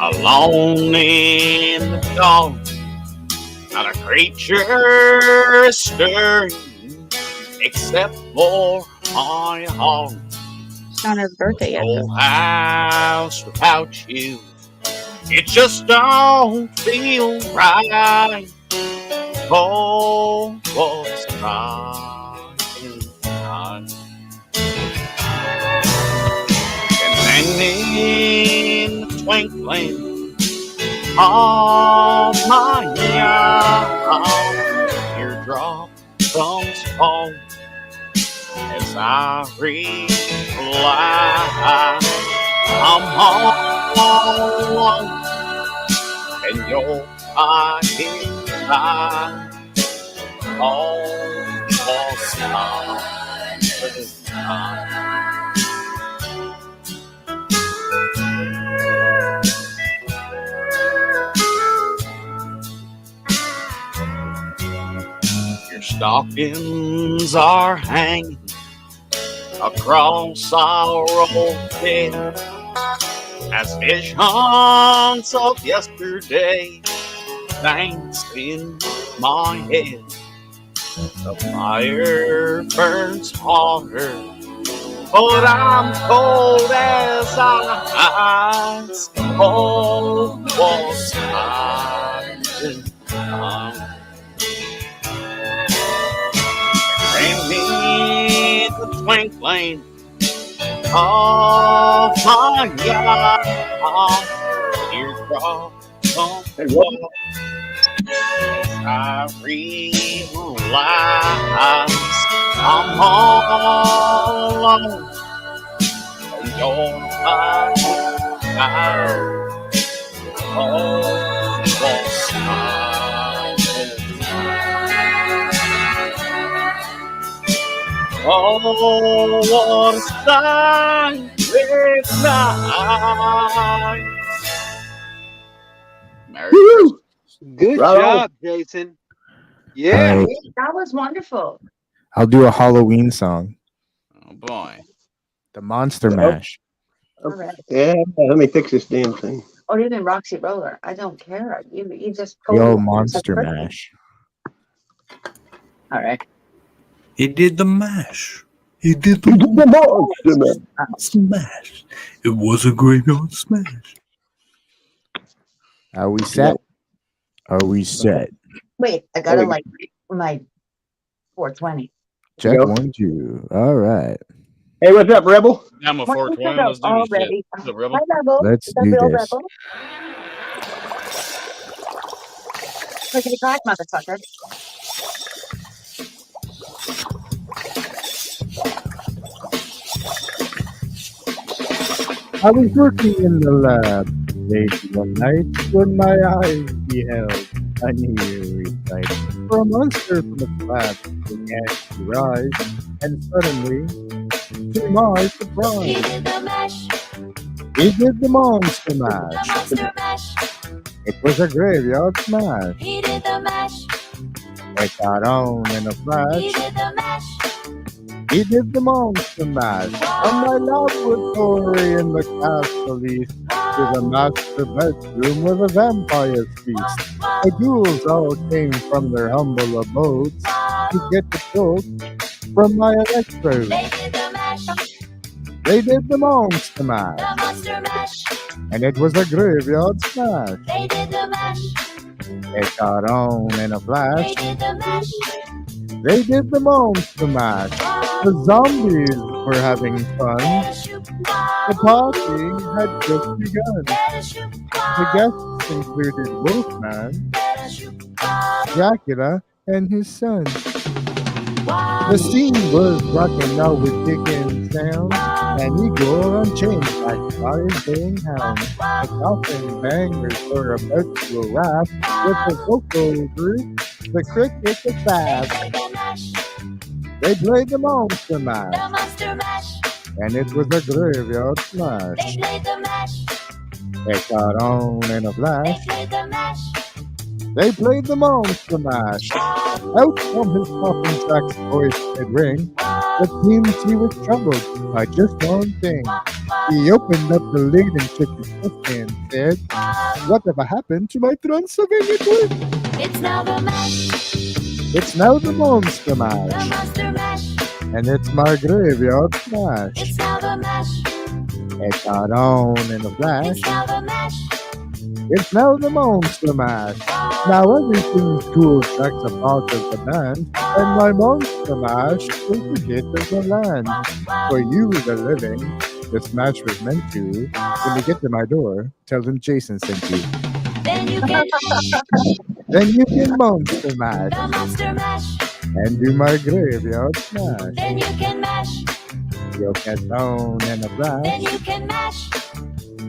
alone in the dark, not a creature is stirring except for my heart. It's not his birthday yet. Whole house without you, it just don't feel right. Oh, what's right tonight? And then in the twinkling of my eye, teardrop comes home as I realize I'm all alone and you're by his side. Almost time. Your stockings are hanging across our old bed as visions of yesterday dance in my head. The fire burns harder, but I'm cold as ice. Cold was hiding. And in the twinkling of my eye, teardrop comes I realize I'm all alone and you're by my Oh, what a silent night. Merry Christmas. Good Right job, Jason. Yeah. All right, That was wonderful. I'll do a Halloween song. Oh boy. The Monster Mash. All right. Yeah, let me fix this damn thing. Or even Roxy Roller. I don't care. You just Yo, Monster Mash. All right. He did the mash. He did the smash. It was a graveyard smash. Are we set? Are we set? Wait, I gotta like my 420. Check Go. 1, 2. All right. Hey, what's up, Rebel? I'm a What 420. Let's do this shit. already? What's up, Rebel? Hi, Rebel. Let's Is that do real this. Rebel? Clickety clack, motherfucker. I was working in the lab late one night when my eyes beheld a new sight. For a monster from the slab began to rise, and suddenly, to my surprise, did the mash, he did the monster the mash. monster mash. It was a graveyard smash. He did the mash, It got on in a he flash. did the mash. He did the monster mash. From my laboratory in the castle east to the master bedroom where the vampires feast. The ghouls all came from their humble abodes to get the jolt from my electrode. They did the mash, They did the monster mash, the monster mash. and it was a graveyard smash. They did the mash, It got on in a they flash. did the mash. They did the monster mash. The zombies were having fun. The party had just begun. The guests included Wolfman, Dracula, and his son. The scene was rocking out with kicking sound, and Igor Unchained like fire paying hound. The coffin bangers were about to rap with the vocal group, the Cricket the Fab. They played the monster mash, The monster mash, and it was a graveyard smash. they played the mash, It got on in a they flash. played the mash. They played the monster mash. Out from his coffin track's voice did ring. It seems he was troubled by just one thing. He opened up the lid and shook his fist and said, "Whatever happened to my Transylvania twin?" It's now the mash, It's now the monster the mash, monster mash. and it's my graveyard smash. It's now the mash, It got on in a flash. it's now the mash. It's now the monster mash. Now everything's cool, tracks a part of the band, and my monster mash is the hit of the land. For you, the living, the smash was meant to. When you get to my door, tell them Jason sent you. Then you can Then you can monster mash the monster mash. and do my graveyard smash. Then you can mash, You'll get on in a then flash. you can mash.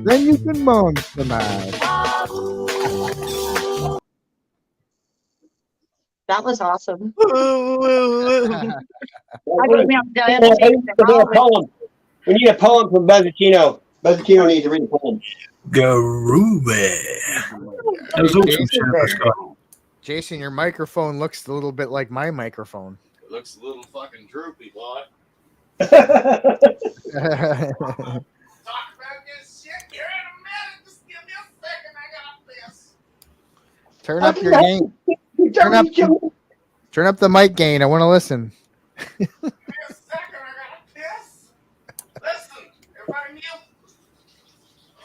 Then you can monster mash. That was awesome. We need a poem from Buzzacchino. Buzzacchino needs to read a poem. Groovy. That was awesome, Shadow Scott. Jason, your microphone looks a little bit like my microphone. It looks a little fucking droopy, boy. Turn Talk about this shit here in a minute. Just give me a second. I got this. up your gain. Turn up the mic gain. I want to listen. Give me a second. I got to piss. Listen, everybody mute.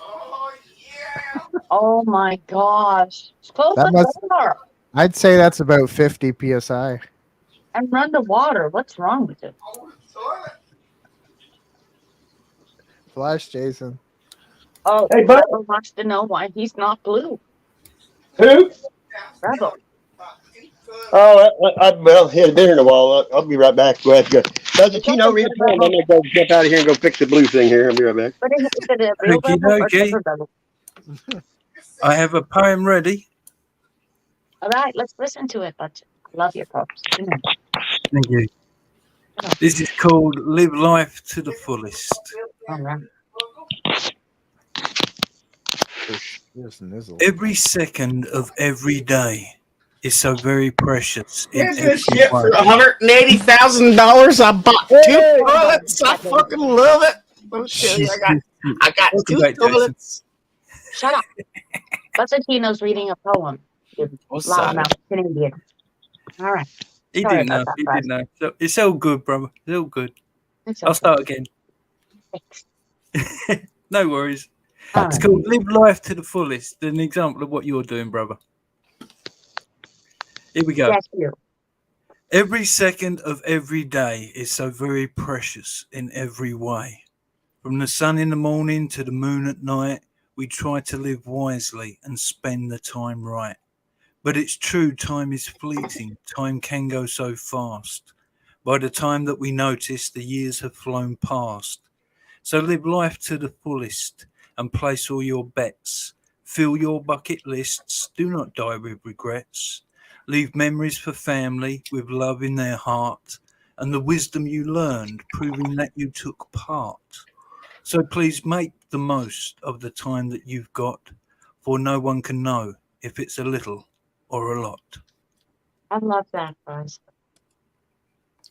Oh, yeah. Oh my gosh. Close That the must- door I'd say that's about 50 psi. and run the water. What's wrong with it? Oh, the toilet. Flash, Jason. Oh, Hey, bud. Rebel wants to know why he's not blue. Who? Rebel. Oh, well, he hasn't been here in a while. I'll be right back. Go ahead. Go. Buzzacchino, read a poem. I'm going to go jump out of here and go fix the blue thing here. I'll be right back. But is it a real Okey Rebel or dokey. just a Rebel? I have a poem ready. All right, let's listen to it. But I love your poems. Thank you. This is called Live Life to the Fullest. All right. Here's Nizzle. Every second of every day is so very precious. in Here's this every shit for way. $180,000. I bought two toilets. I fucking love it. Let me tell you, I got two Cultivate, Jason. toilets. Shut up. Buzzacchino's reading a poem. You What's loudmouth that? Canadian. All right. He Sorry didn't know. about that, He guys. didn't know. So it's all good, brother. It's all good. It's I'll okay. start again. Thanks. No worries. All It's right. called Live Life to the Fullest. An example of what you're doing, brother. Here we go. Yes, you. Every second of every day is so very precious in every way. From the sun in the morning to the moon at night, we try to live wisely and spend the time right. But it's true, time is fleeting. Time can go so fast. By the time that we notice, the years have flown past. So live life to the fullest and place all your bets. Fill your bucket lists. Do not die with regrets. Leave memories for family with love in their heart and the wisdom you learned, proving that you took part. So please make the most of the time that you've got, for no one can know if it's a little or a lot. I love that, guys.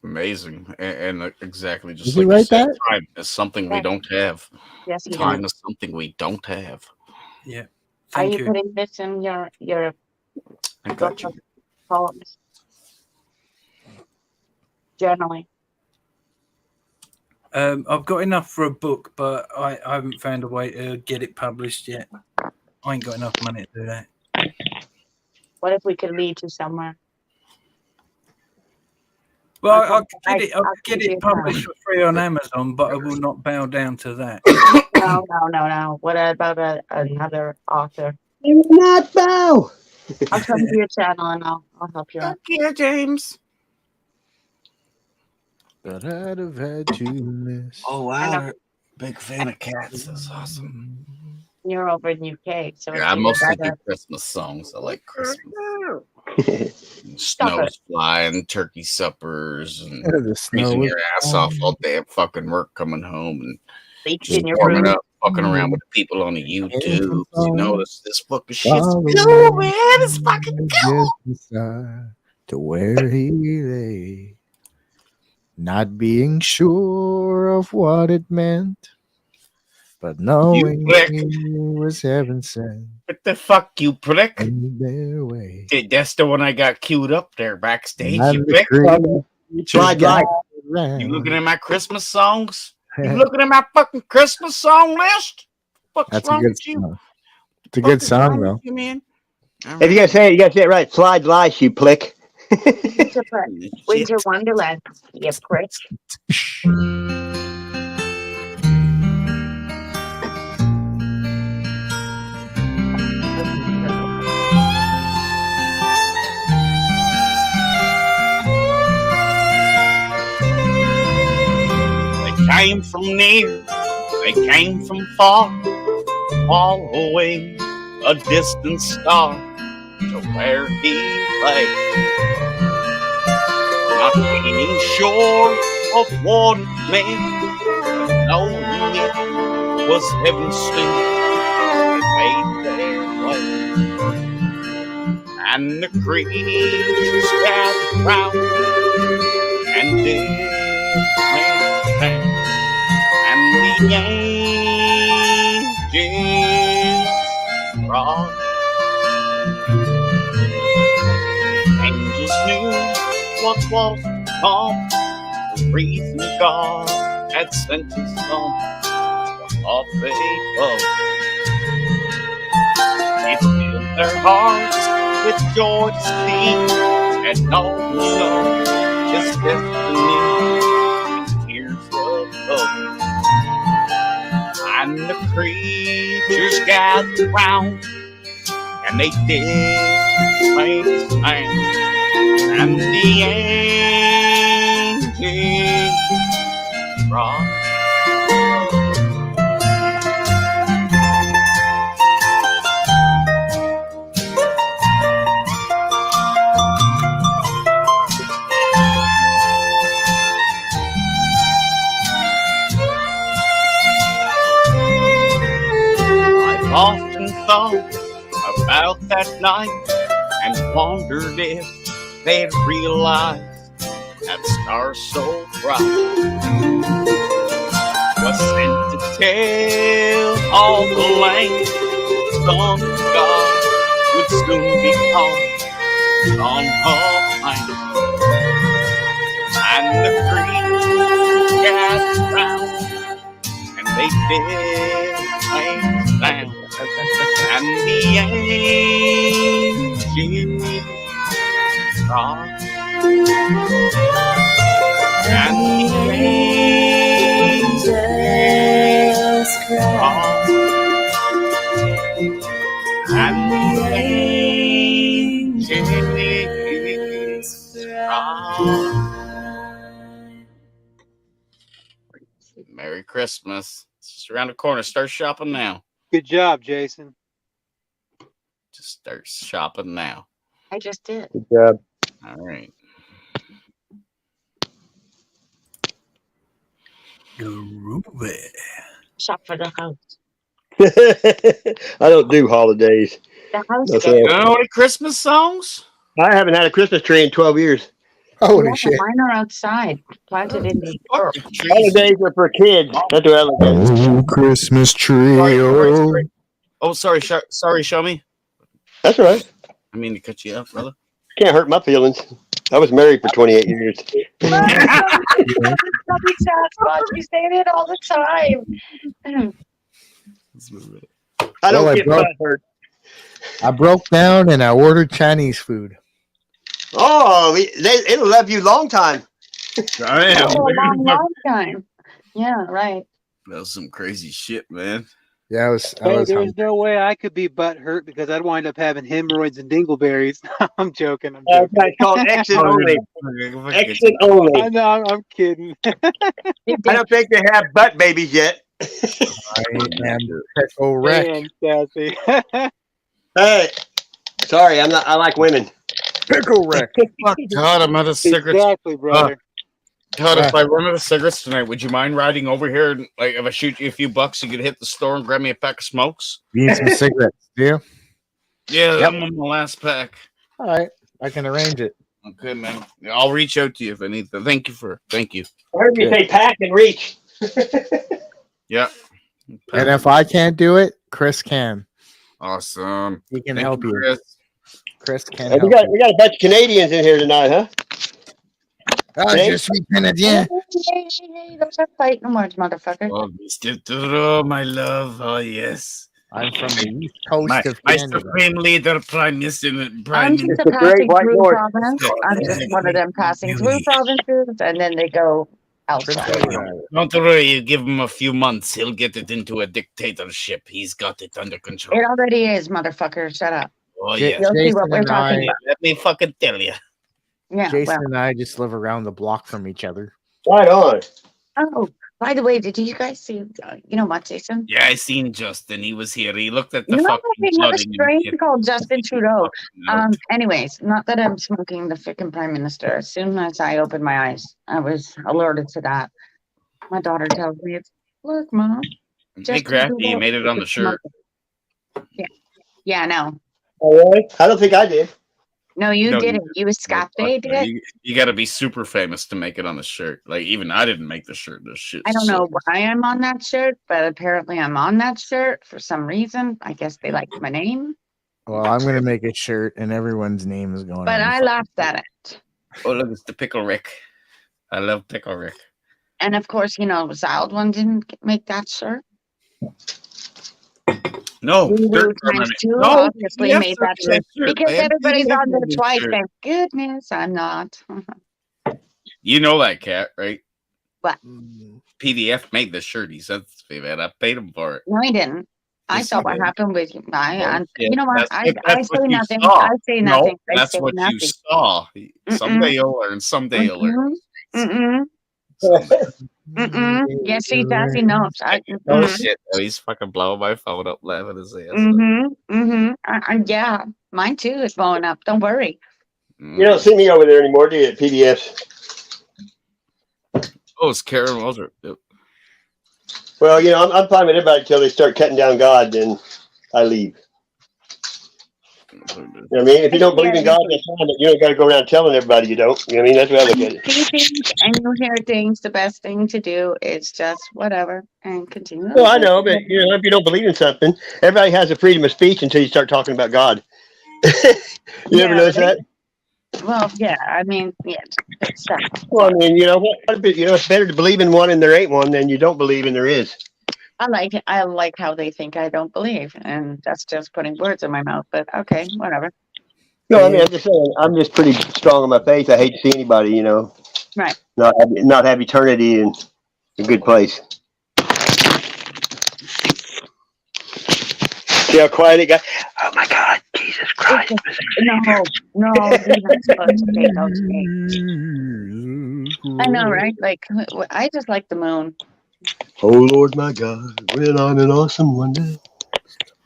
Amazing. And exactly just Did you like you write said, that? time is something we Yeah. don't have. Yes, you Time do. is something we don't have. Yeah. Are Thank you you. putting this in your I book got you. of poems? Journaling. I've got enough for a book, but I haven't found a way to get it published yet. I ain't got enough money to do that. What if we could lead you somewhere? Well, I'll I'll get I'll it give you a published for free on Amazon, but I will not bow down to that. No. What about another author? Do not bow. I'll come to your channel and I'll help you out. Yeah, James. But I'd have had to miss. Oh, I know. wow. Big fan of cats. That's awesome. You're over in UK, so Yeah, I it's even mostly do better. Christmas songs. I like Christmas. Stop Snow's it. flying, turkey suppers, and The snow freezing was your ass off all day at fucking work, coming home and Leaked just in your warming room. up, fucking around with the people on the YouTube. You know, this fucking shit's Follow cool, man. It's fucking cool. inside to where he lay, not being sure of what it meant, but knowing prick. he was heaven sent What the fuck, you prick? in their way. That's the one I got queued up there backstage. Not You the prick. creatures Slide light. around. You looking at my Christmas songs? You looking at my fucking Christmas song list? What's That's a wrong good with you? song. It's a good Fuck's wrong song, with though. you, man? If you gotta say it right. Slide light, you plick. Winter Wonderland, you prick. They came from near, they came from far, following a distant star to where he lay. Not being sure of what it meant, but knowing it was heaven sent, they made their way. And the creatures gathered round and did stand, and the angels brought. Angels knew what was to come. The reason God had sent His Son of faith. It filled their hearts with joy to see, and no His destiny with tears of love. And the creatures gathered round, and they did make a sound, and the angels brought. I've often thought about that night and wondered if they'd realize that star so bright was sent to tell all the land the Son of God would soon become Son of Man. And the creatures got drowned, and they did things down, and the angels cry, and the angels cry, and the angels cry. Merry Christmas. It's just around the corner. Start shopping now. Good job, Jason. Just start shopping now. I just did. Good job. All right. Groovy. Shop for the house. I don't do holidays. The house. No, gets- sir. You know any Christmas songs? I haven't had a Christmas tree in 12 years. Holy Yeah, shit. Mine are outside, planted in the earth. Fucking trees. Holidays are for kids. That's what I look at. Oh, Christmas tree. Sorry, sorry, Oh. sorry. Oh, sorry. Sorry, show me. That's all right. I mean to cut you off, brother. Can't hurt my feelings. I was married for 28 years. You say it all the time. I don't Well, I get broke- butt hurt. I broke down and I ordered Chinese food. Oh, it'll love you long time. I Oh, a long time. Yeah, right. That was some crazy shit, man. Yeah, I was Hey, there's hungry. no way I could be butt hurt because I'd wind up having hemorrhoids and dingleberries. I'm joking. I'm joking. It's called exit only. Exit I only. know. I'm kidding. I don't think they have butt babies yet. I am pickle wreck. Damn, Sassy. Hey, sorry, I'm not. I like women. Pickle wreck. Fuck, God, I'm out of cigarettes. Exactly, brother. God, if I run out of cigarettes tonight, would you mind riding over here? And, like, if I shoot you a few bucks, you could hit the store and grab me a pack of smokes? You need some cigarettes, do you? Yeah, Yep. I'm on the last pack. All right. I can arrange it. Okay, man. I'll reach out to you if I need to. Thank you. I heard you say pack and reach. Yeah. And if I can't do it, Chris can. Awesome. He can Thank help you. Chris. Chris can Hey, help we got a bunch of Canadians in here tonight, huh? Oh, Hey. je suis Canadien. Don't start fighting words, motherfucker. Oh, Mr. Trudeau, my love. Oh, yes. I'm from the east coast My of Canada. supreme leader, Prime Minister. I'm just a The great passing white through north. province. I'm just one of them passing through provinces, and then they go elsewhere. Don't worry, you give him a few months, he'll get it into a dictatorship. He's got it under control. It already is, mother,fucker. Shut up. Oh, Ja- yeah. You'll see what Jason we're and talking I- about. Let me fucking tell you. Yeah. Jason Well. and I just live around the block from each other. Right on. Oh, by the way, did you guys see? You know what, Jason? Yeah, I seen Justin. He was here. He looked at the You know fucking they have a flooding and strain shit. called Justin Trudeau. No. Anyways, not that I'm smoking the freaking prime minister. As soon as I opened my eyes, I was alerted to that. My daughter tells me, "It's look, mom." Hey, Justin Crafty, you Trudeau made it on the is shirt. smoking. Yeah. Yeah. No. Oh, really? I don't think I did. No, you No, didn't. You was Scott Bay did it. You got to be super famous to make it on the shirt. Like, even I didn't make the shirt. This shit. I don't know why I'm on that shirt, but apparently I'm on that shirt for some reason. I guess they like my name, Well, I'm gonna make a shirt, and everyone's name is going. but on. I laughed at it. Oh, look, it's the Pickle Rick. I love Pickle Rick. And of course, Zild one didn't make that shirt. No, Lulu Dirt times Permanent. two No, obviously yes, made that that's my shirt shirt, because man. everybody's You on there made this twice. shirt. Thank goodness I'm not. You know that cat, right? What? PDF made the shirt. He said to me, man. I paid him for it. No, I didn't. I Yes, saw you what did. happened with you. Bullshit. You know what? That's I say what you nothing. saw. I say No, nothing. I that's say what nothing. you saw. Someday you'll learn. Someday you'll learn. Mm-mm. Yes, he does. He knows. Oh shit! Oh, he's fucking blowing my phone up, laughing his ass. Yeah, mine too is blowing up. Don't worry. You don't see me over there anymore, do you? At PDFs. Oh, it's Karen Walter. Yep. Well, I'm fine with everybody until they start cutting down God, then I leave. You know what I mean? If you don't believe in God, that's fine, but you don't got to go around telling everybody you don't. You know what I mean? That's what I look at it. See things and you hear things, the best thing to do is just whatever and continue. Well, I know, but if you don't believe in something, everybody has a freedom of speech until you start talking about God. You ever notice that? Well, yeah, I mean, yeah, it's sad. Well, I mean, you know what? It's better to believe in one and there ain't one than you don't believe and there is. I like it. I like how they think I don't believe, and that's just putting words in my mouth. But okay, whatever. No, I mean, I'm just saying, I'm just pretty strong on my faith. I hate to see anybody, you know, Right. not have eternity in a good place. See how quiet it got? Oh my God, Jesus Christ! No, you're not supposed to say those things. I know, right? Like, I just like the moon. Oh Lord, my God, when I'm an awesome wonder.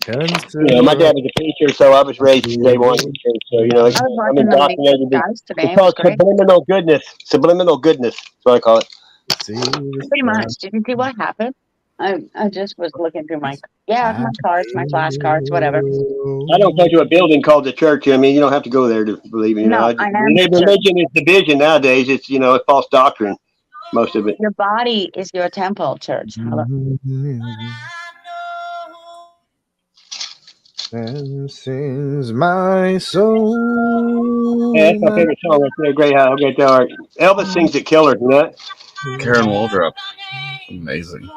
You know, my dad was a preacher, so I was raised in day one. So you know, I was I'm watching the Lake indoctrinated. Skies today. It's It was called great. subliminal goodness. Subliminal goodness. That's what I call it. Pretty much. Did you see what happened? I just was looking through my cards, my flashcards, whatever. I don't go to a building called the church. I mean, you don't have to go there to believe. You know, No, I am the church. religion is division nowadays. It's it's false doctrine, most of it. Your body is your temple, church. Hello. This is my soul. Yeah, that's my favorite song right there. Great, how great they are. Elvis sings at Killer, you know. Karen Waldrop. Amazing.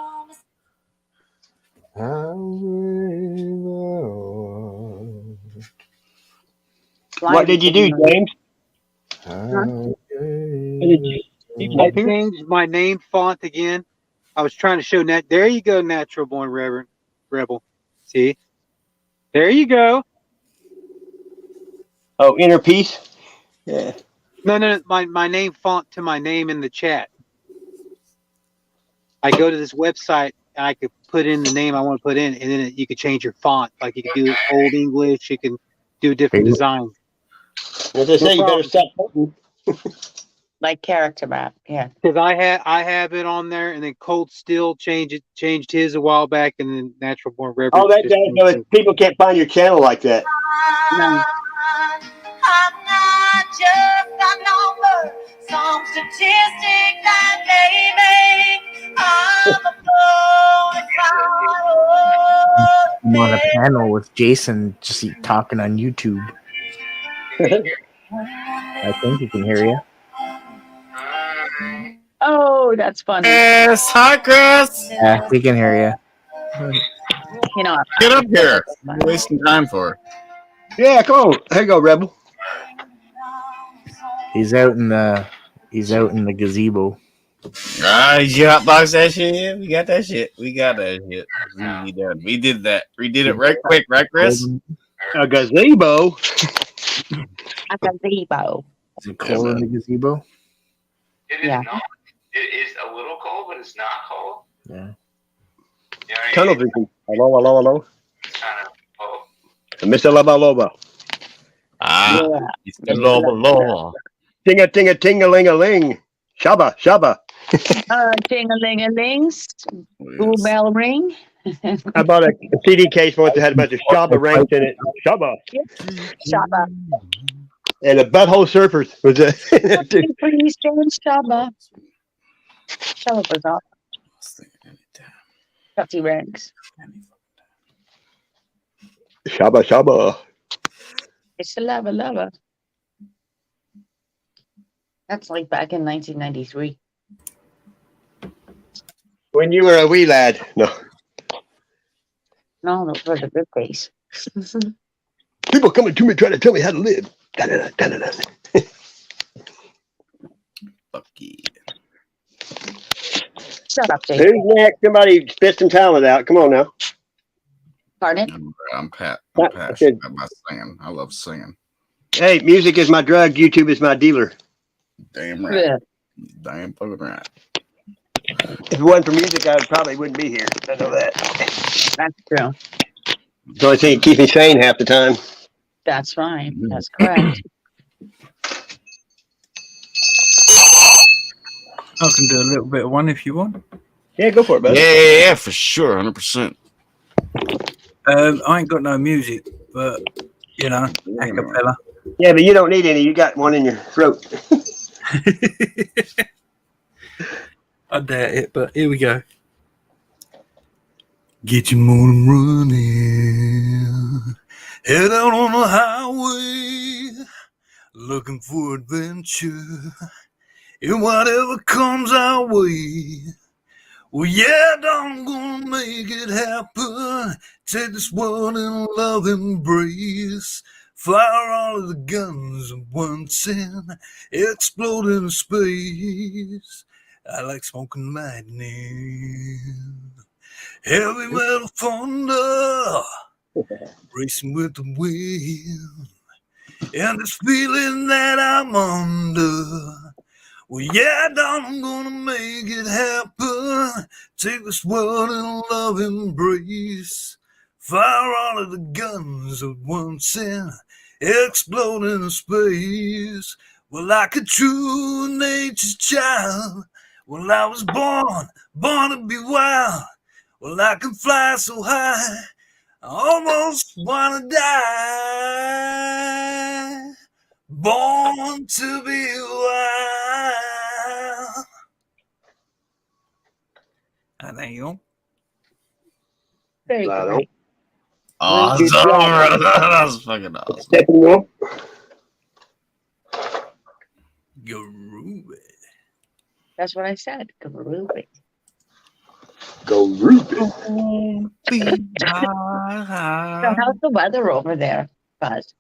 What did you do, James? I changed my name font again. I was trying to show there you go, Natural Born Rebel. See? There you go. Oh, Inner Peace? Yeah. No, my name font to my name in the chat. I go to this website and I could put in the name I want to put in, and then you could change your font. Like you could do Old English, you can do different designs. As I say, you better stop putting. Like character map, yeah. Because I have it on there, and then Cold Steel changed his a while back, and then Natural Born Rebel. Oh, that does. No, people can't find your channel like that. No. I'm not just a number, some statistic that they make. I'm a I'm on a panel with Jason just talking on YouTube. I think he can hear you. Oh, that's funny. Yes, hi, Chris. Yeah, we can hear you. You know, Get up here. You're wasting time for. Yeah, come on. Here you go, Rebel. He's out in the gazebo. Did you hotbox that shit? Yeah, we got that shit. We did that. We did it right quick, right, Chris? A gazebo. A gazebo. Is it cold in the gazebo? It is not. It is a little cold, but it's not cold. Yeah. Tunnel vision. Hello. Kind of cold. Mr. Loba Loba. It's the Loba. Ting-a-ting-a-ting-a-ling-a-ling. Shabba. Ting-a-ling-a-lings. Ooh, bell ring. I bought a CD case once that had a bunch of Shabba ranks in it. Shabba. Shabba. And the Butthole Surfers was it. Please, James Shabba. Shabba was awesome. Cutty ranks. Shabba. It's a lover. That's like back in 1993. When you were a wee lad. No. No, those were the good days. People coming to me trying to tell me how to live. Da-da-da. Fuck yeah. Shut up, Jason. Who's next? Somebody spit some talent out. Come on now. Pardon? I'm passionate about singing. I love singing. Hey, music is my drug. YouTube is my dealer. Damn right. Yeah. Damn fucking right. If it wasn't for music, I probably wouldn't be here. I know that. That's true. It's the only thing that keeps me sane half the time. That's right. That's correct. I can do a little bit of one if you want. Yeah, go for it, buddy. Yeah, for sure, 100%. I ain't got no music, but you know, a cappella. Yeah, but you don't need any. You got one in your throat. I doubt it, but here we go. Get your motor running, head out on the highway, looking for adventure in whatever comes our way. Well, yeah, I'm gonna make it happen. Take this world in a love embrace. Fire all of the guns at once and explode in space. I like smoking lightning, heavy metal thunder, racing with the wind, and this feeling that I'm under. Well, yeah, I'm gonna make it happen. Take this world in a love embrace. Fire all of the guns at once and explode into space. Well, like a true nature's child. Well, I was born to be wild. Well, I can fly so high, I almost wanna die. Born to be wild. Thank you. Very Loud good. on. Awesome. Good job. That was fucking awesome. Steppenwolf. Groovy. That's what I said. Groovy. Go Ruben. So how's the weather over there, Buzz?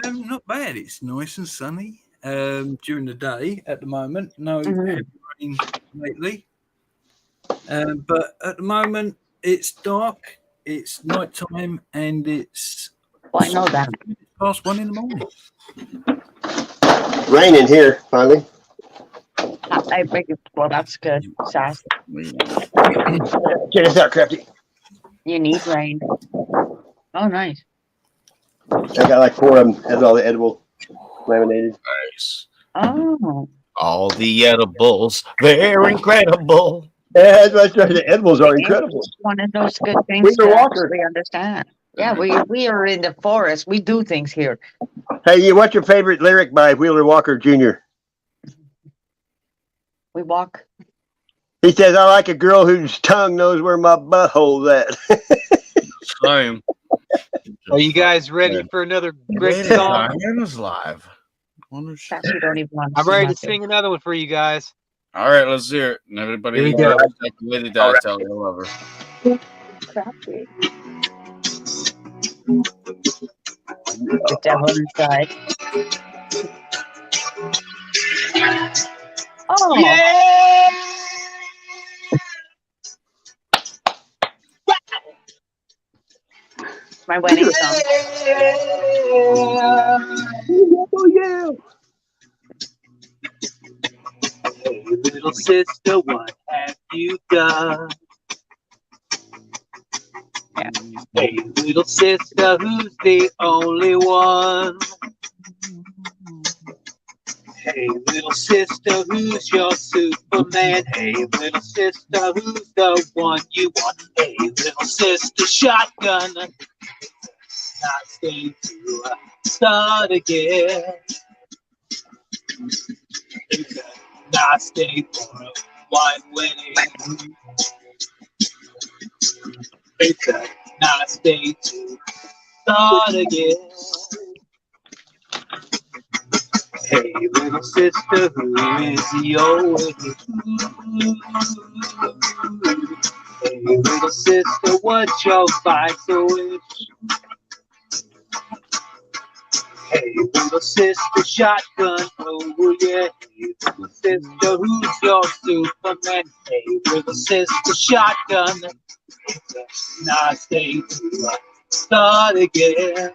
Not bad. It's nice and sunny during the day at the moment. No heavy rain lately. But at the moment, it's dark, it's night time, and it's Well, I know that. past 1 in the morning. Raining here, finally. I beg your well, that's good, Sass. Check this out, Crafty. You need rain. Oh, nice. I got like 4 of them. Has all the edible laminated. Nice. Oh. All the edibles, they're incredible. Yeah, that's what I said. The edibles are incredible. It's one of those good things Wheeler to Walker. actually understand. Yeah, we are in the forest. We do things here. Hey, what's your favorite lyric by Wheeler Walker Jr.? We walk. He says, I like a girl whose tongue knows where my butthole's at. Same. Are you guys ready for another great song? Diana's live. Sass, you don't even want I'm see ready to nothing. sing another one for you guys. All right, let's hear it. And everybody, Here we go. Lady Di, tell her I love her. Crafty. The devil inside. Oh. Yeah! My wedding song. Oh, yeah. Hey, little sister, what have you done? Yeah. Hey, little sister, who's the only one? Hey, little sister, who's your Superman? Hey, little sister, who's the one you want? Hey, little sister, shotgun. Not stay to start again. It's a not stay for a white wedding. It's a not stay to start again. Hey, little sister, who is yours? Hey, little sister, what's your vital wish? Hey, little sister, shotgun, oh yeah. Hey, little sister, who's your Superman? Hey, little sister, shotgun. Now stay to start again.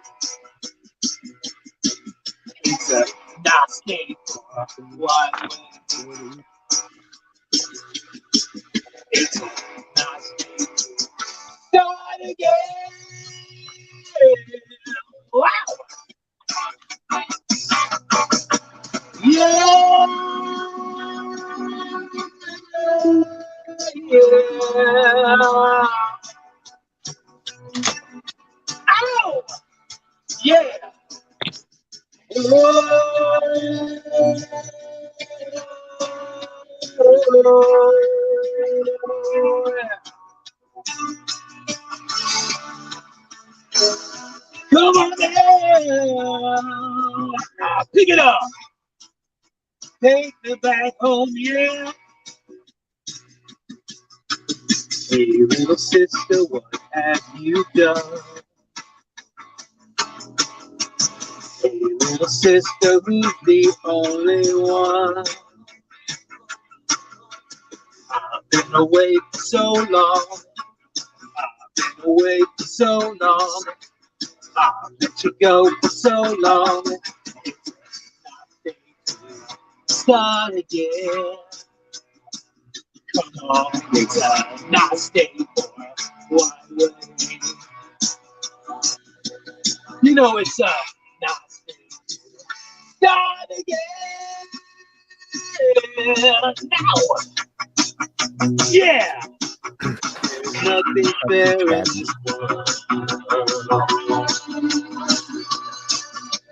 It's a not stay for a while. It's a not stay to start again. Wow. Yeah. Yeah. Ow. Yeah. Come on down. Now pick it up. Take me back home, yeah. Hey, little sister, what have you done? Hey, little sister, who's the only one? I've been away for so long. I've been away for so long. I've let you go for so long. Start again. Come on, it's a nice day for one way. You know it's a nice day to start again. Now, yeah. There's nothing fair in this world.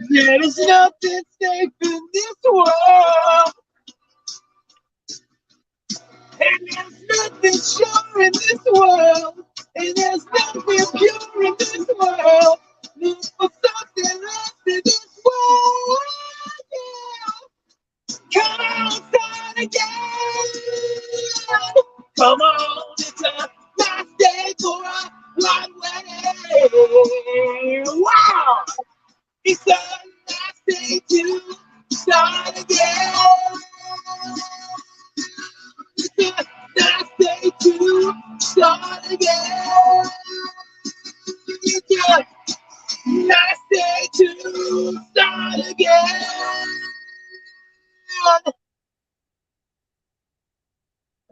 There is nothing safe in this world. And there's nothing sure in this world. And there's nothing pure in this world. Look for something else in this world. Yeah. Come on, start again. Come on, it's a nice day for a one way. Wow! It's a nice day to start again. It's a nice day to start again. It's a nice day to start again.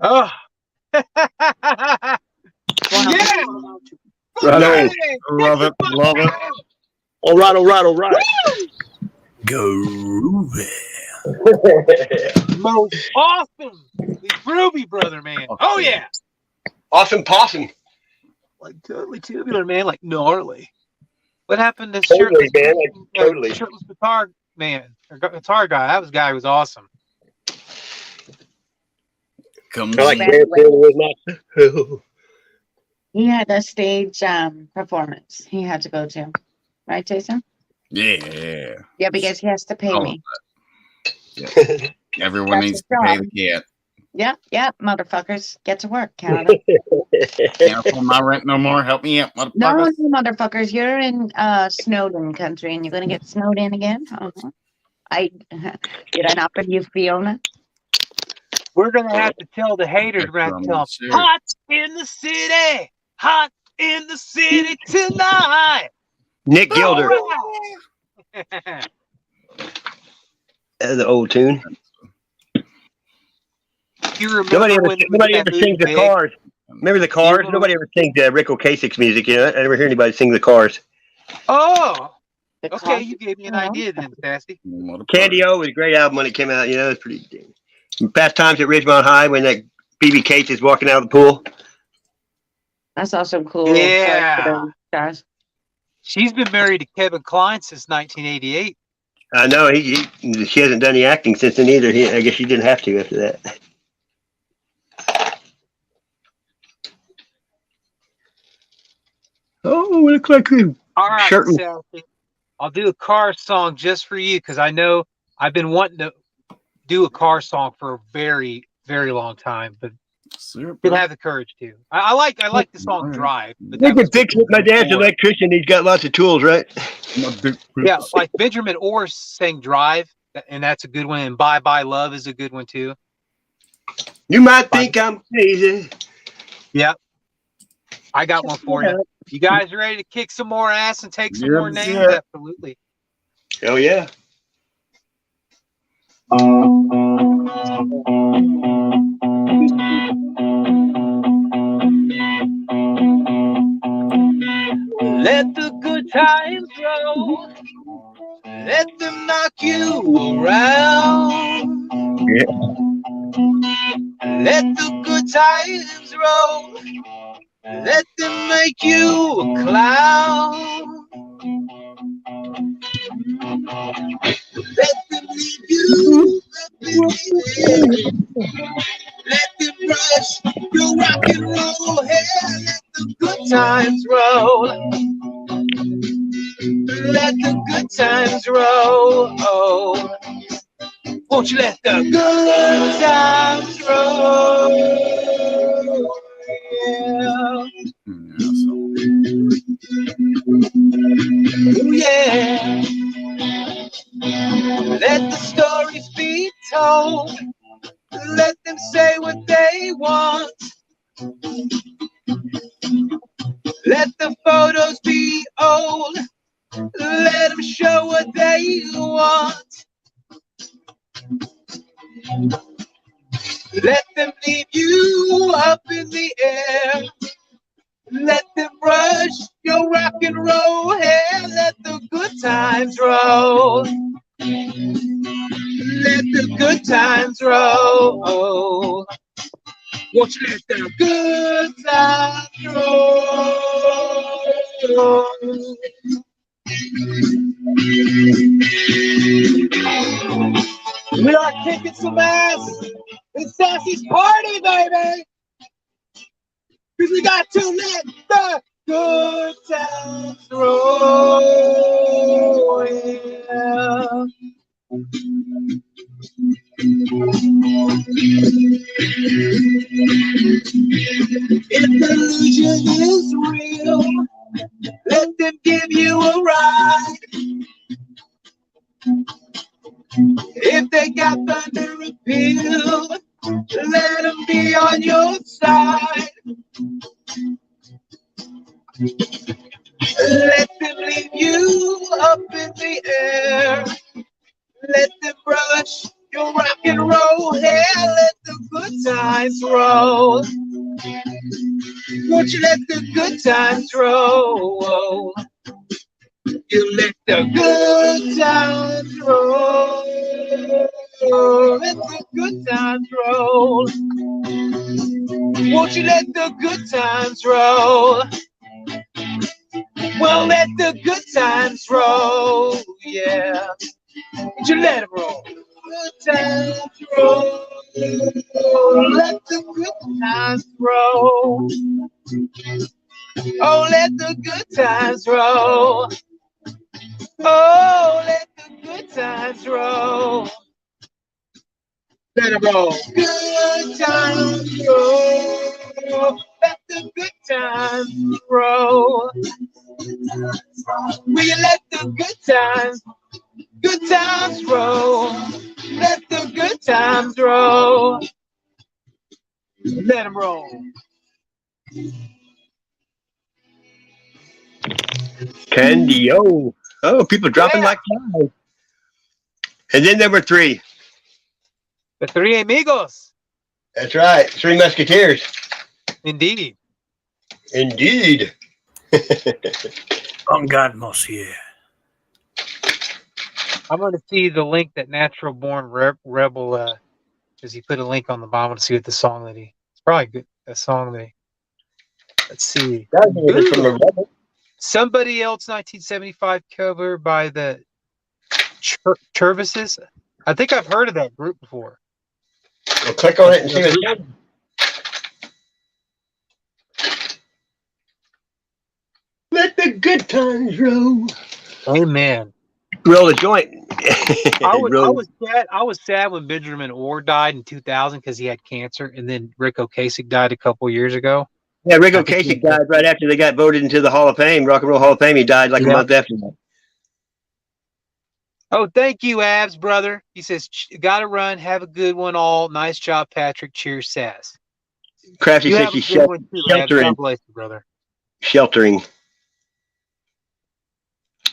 Oh. Yeah! Right on. Love it. Love it. All right, all right, all right. Groovy. Most awesome, the Groovy Brother, man. Oh yeah, Awesome possum. like totally tubular, man, like gnarly. What happened to Totally, shirtless, man. Like, totally. shirtless guitar man or guitar guy? That guy was awesome. Comes I like Bad dancing way. with my. He had a stage performance he had to go to. Right, Jason? Yeah. Yeah, because he has to pay Oh. me. Everyone That's needs his to pay job. the cat. Yep, motherfuckers. Get to work, Canada. Can't afford my rent no more. Help me out, No, motherfucker. you motherfuckers. You're in Snowden country and you're going to get snowed in again? Uh-huh. Did I not bring you Fiona? We're gonna have to tell the haters. We're gonna have to tell them, hot in the city, hot in the city tonight. Nick Gilder. All right. The old tune. You remember Nobody ever, when nobody that ever movie sings the Big? Cars. Remember the Cars? remember- Nobody ever sings Rick Ocasek's music. You know, I never hear anybody sing the Cars. Oh, The okay. car- You gave me an Oh. idea then, Sassy. Candy O was a great album when it came out. You know, it's pretty. Past Times at Ridgemont High when that BB Cates is walking out of the pool. That's also cool. Yeah. Guys. She's been married to Kevin Kline since 1988. I know she hasn't done the acting since then either. I guess she didn't have to after that. Oh, it looks like him. All right, Sure. Sassy. I'll do a car song just for you because I know I've been wanting to do a car song for a very, very long time, but didn't have the courage to. I like the song Drive. But They that was can fix it. My dad's an before. electrician. He's got lots of tools, right? Yeah, like Benjamin Orr sang Drive, and that's a good one. And Bye Bye Love is a good one too. You might think I'm crazy. Yep. I got one for you. You guys ready to kick some more ass and take some more names? Yeah. Absolutely. Oh yeah. Let the good times roll. Let them knock you around. Let the good times roll. Let them make you a clown. Let them leave you. Let them brush your rock and roll hair. Let the good times roll. Let let the good times roll. Oh, won't you let the good times roll? Yeah. Let the stories be told. Let them say what they want. Let the photos be old. Let them show what they want. Let them leave you up in the air. Let them brush your rock and roll hair. Let the good times roll. Let the good times roll. Won't you let the good times roll? We are kicking some ass in Sassy's party, baby. Cause we got to let the good times roll. Yeah. If illusion is real, let them give you a ride. If they got thunder appeal, let them be on your side. Let them leave you up in the air. Let them brush your rock and roll hair. Let the good times roll. Won't you let the good times roll? You let the good times roll. Let the good times roll. Won't you let the good times roll? Well, let the good times roll. Yeah. Won't you let them roll? Good times roll. Let the good times roll. Oh, let the good times roll. Oh, let the good times roll. Let them roll. Good times roll. Let the good times roll. Will you let the good times roll? Let the good times roll. Let them roll. Candy-o. Oh, people dropping like flies. And then there were three. The Three Amigos. That's right. Three Musketeers. Indeed. Indeed. On God, Monsieur. I'm going to see the link that Natural Born Rebel, because he put a link on the bottom to see what the song that he. It's probably good. A song that he. Let's see. From a rebel. Somebody Else 1975 cover by the Chervises. I think I've heard of that group before. Well, click on it and see what's happening. Let the good times roll. Amen. Roll a joint. I was sad when Benjamin Orr died in 2000 because he had cancer, and then Rick Ocasek died a couple years ago. Yeah, Rick Ocasek died right after they got voted into the Hall of Fame, Rock and Roll Hall of Fame. He died like a month after that. Oh, thank you, Abs, brother. He says, gotta run. Have a good one, all. Nice job, Patrick. Cheers, Sass. Crafty You says have a she's good one too, Abs. sheltering. God bless you, brother. Sheltering.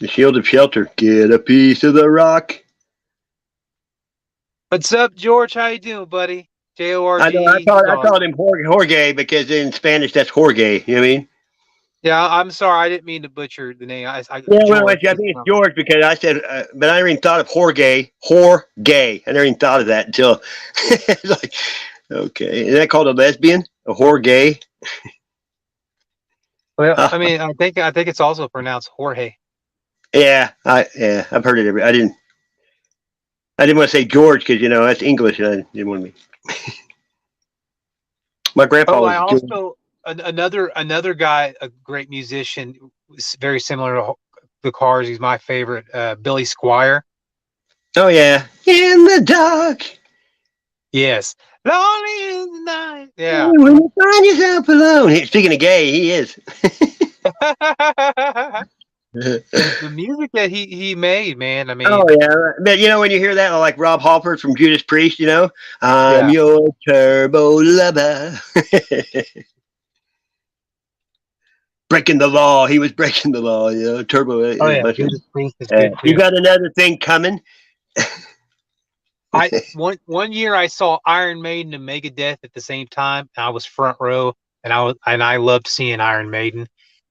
The shield of shelter. Get a piece of the rock. What's up, George? How you doing, buddy? Jorg. I know. I called him Jorge because in Spanish that's Jorge. You know what I mean? Yeah, I'm sorry. I didn't mean to butcher the name. I think it's George because I said, but I never even thought of Jorge. Jorge. I never even thought of that until it's like, okay, is that called a lesbian? A Jorge? Well, I mean, I think it's also pronounced Jorge. Yeah, I've heard it. I didn't want to say George because that's English. And I didn't want to be. My grandpa was. I also another guy, a great musician, very similar to the Cars. He's my favorite. Billy Squire. Oh yeah, in the dark. Yes. Lonely in the night. Yeah. When you find yourself alone. Speaking of gay, he is. The music that he made, man. I mean, Oh yeah, but you know when you hear that, like Rob Halford from Judas Priest, you know, I'm Yeah. your turbo lover. Breaking the law. He was breaking the law, you know. Turbo. Oh yeah, Judas Priest is good too. You got another thing coming? One year I saw Iron Maiden and Megadeth at the same time. And I was front row, and I loved seeing Iron Maiden.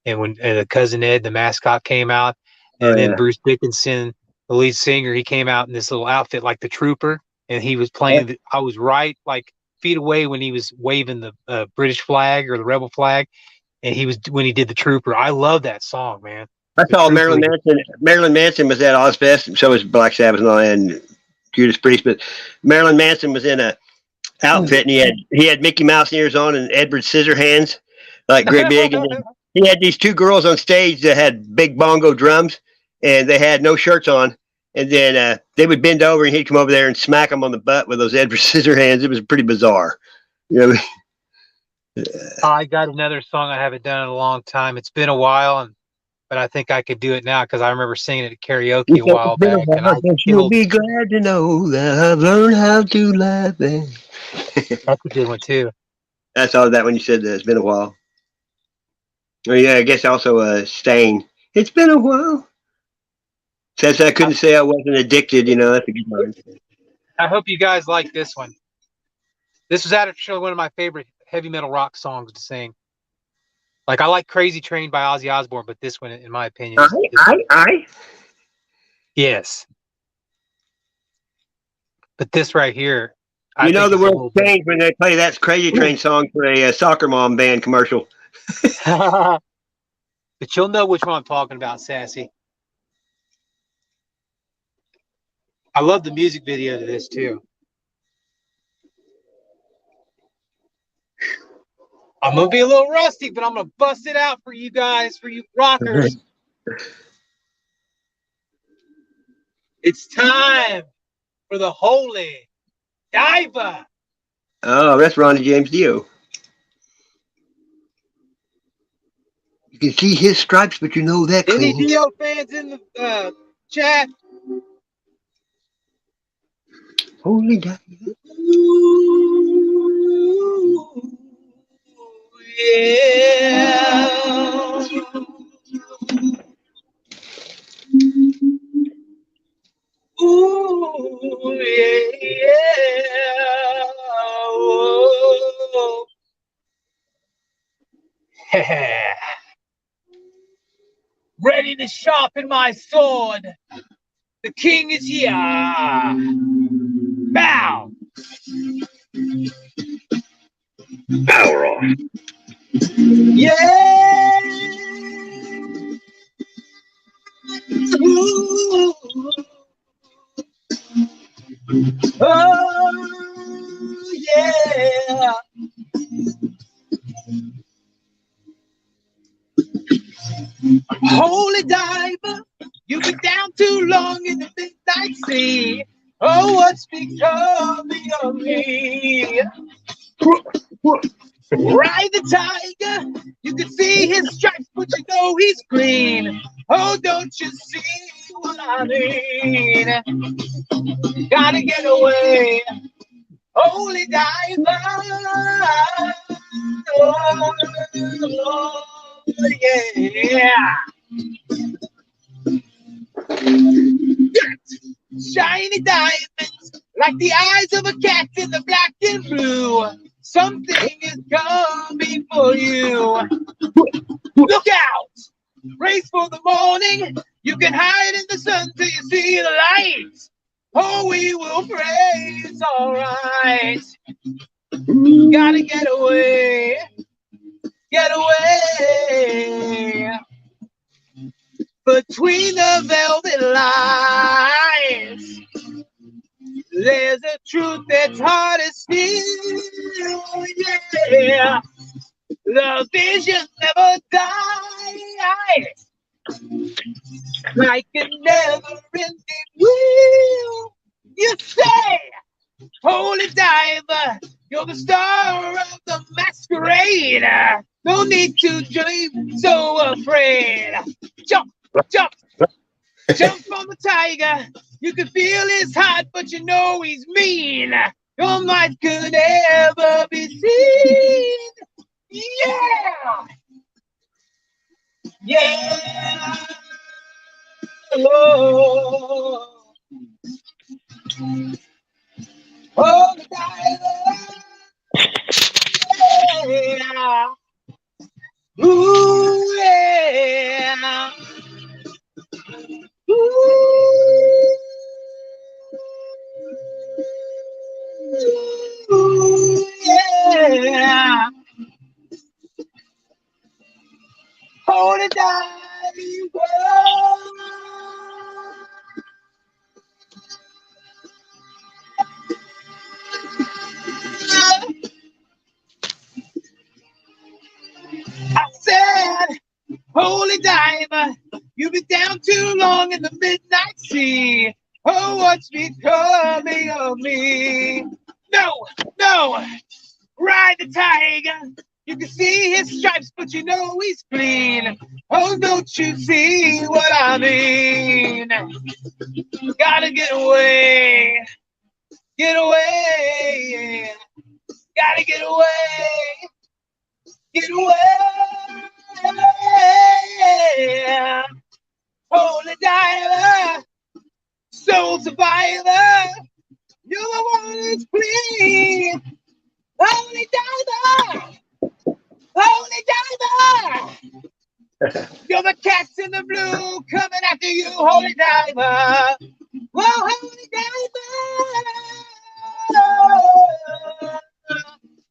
And when the Cousin Ed, the mascot, came out, and then Bruce Dickinson, the lead singer, he came out in this little outfit like the Trooper, and he was playing. I was right like feet away when he was waving the British flag or the Rebel flag, and when he did the Trooper. I love that song, man. I saw Marilyn Manson. Marilyn Manson was at Ozfest, and so was Black Sabbath and all that, and Judas Priest. But Marilyn Manson was in a outfit, and he had Mickey Mouse ears on and Edward Scissorhands, like great big. And then he had these two girls on stage that had big bongo drums, and they had no shirts on. And then they would bend over, and he'd come over there and smack them on the butt with those Edward Scissorhands. It was pretty bizarre. You know what I mean? I got another song I haven't done in a long time. It's been a while, but I think I could do it now because I remember singing it at karaoke a while back. And you'll be glad to know that I've learned how to laugh. That's a good one too. I saw that when you said that. It's been a while. Oh yeah, I guess also Stain. It's been a while. Since I couldn't say I wasn't addicted, you know, that's a good one. I hope you guys like this one. This was actually one of my favorite heavy metal rock songs to sing. Like I like Crazy Train by Ozzy Osbourne, but this one, in my opinion, yes. But this right here, you know the world changed when they play that Crazy Train song for a soccer mom band commercial. But you'll know which one I'm talking about, Sassy. I love the music video to this too. I'm gonna be a little rusty, but I'm gonna bust it out for you guys, for you rockers. It's time for the Holy Diver. Oh, that's Ronnie James Dio. You can see his stripes, but you know that. Any Dio fans in the chat? Holy Diver. Yeah. Ooh, yeah. Whoa. Ready to sharpen my sword. The king is here. Bow. Power off. Yeah. Ooh. Oh, yeah. Holy diver, you've been down too long in the midnight sea. Oh, what's becoming of me? Ride the tiger, you can see his stripes, but you know he's green. Oh, don't you see what I mean? Gotta get away, holy diver. Oh, yeah. Shiny diamonds, like the eyes of a cat in the black and blue. Something is coming for you. Look out! Race for the morning. You can hide in the sun till you see the light. Oh, we will pray. It's all right. Gotta get away. Get away. Between the velvet lines, there's a truth that's hard to see. Yeah, the vision never dies. like a never-ending wheel. You say, holy diver, you're the star of the masquerade. No need to dream, so afraid. Jump, jump, jump on the tiger. You can feel his heart, but you know he's mean. Your might could ever be seen. Yeah! Yeah! Oh, oh, the diver. Yeah. Ooh, yeah. Ooh, yeah. Hold it down. I said, holy diver, you've been down too long in the midnight sea. Oh, what's becoming of me? No, no, ride the tiger. You can see his stripes, but you know he's clean. Oh, don't you see what I mean? Gotta get away, get away. Gotta get away, get away. Holy diver, soul survivor, you're the one who's clean. Holy diver, holy diver, you're the cats in the blue coming after you, holy diver. Whoa, holy diver.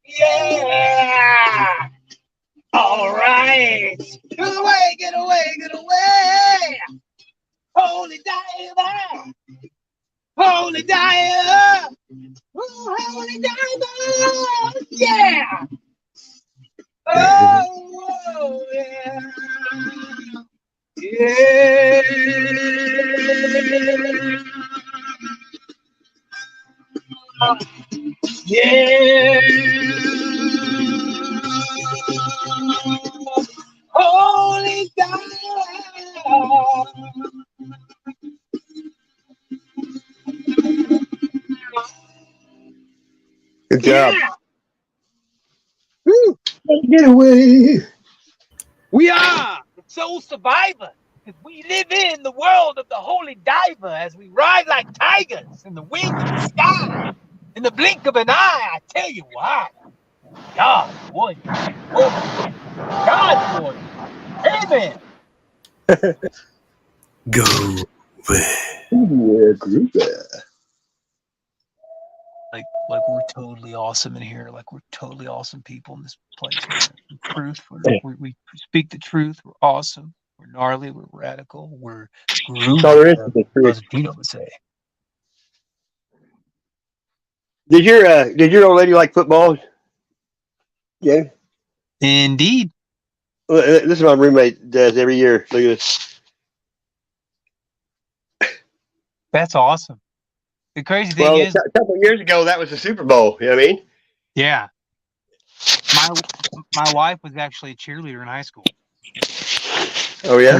Yeah. All right. Get away, get away, get away. Holy diver. Holy diver. Ooh, holy diver. Yeah. Oh, yeah. Yeah. Yeah. Holy God. Good job. Yeah. Woo. Get away. We are the soul survivor. We live in the world of the holy diver as we ride like tigers in the wings of the sky. In the blink of an eye, I tell you why. God won. God won. Amen. Go. Yeah, Groove. Like we're totally awesome in here. Like we're totally awesome people in this place. Man. Truth. We speak the truth. We're awesome. We're gnarly. We're radical. We're groovy. So there is the truth. As Dino would say. Did your old lady like football? Yeah. Indeed. Well, this is what my roommate does every year. Look at this. That's awesome. The crazy thing is, a couple of years ago, that was the Super Bowl. You know what I mean? yeah. My wife was actually a cheerleader in high school. Oh yeah.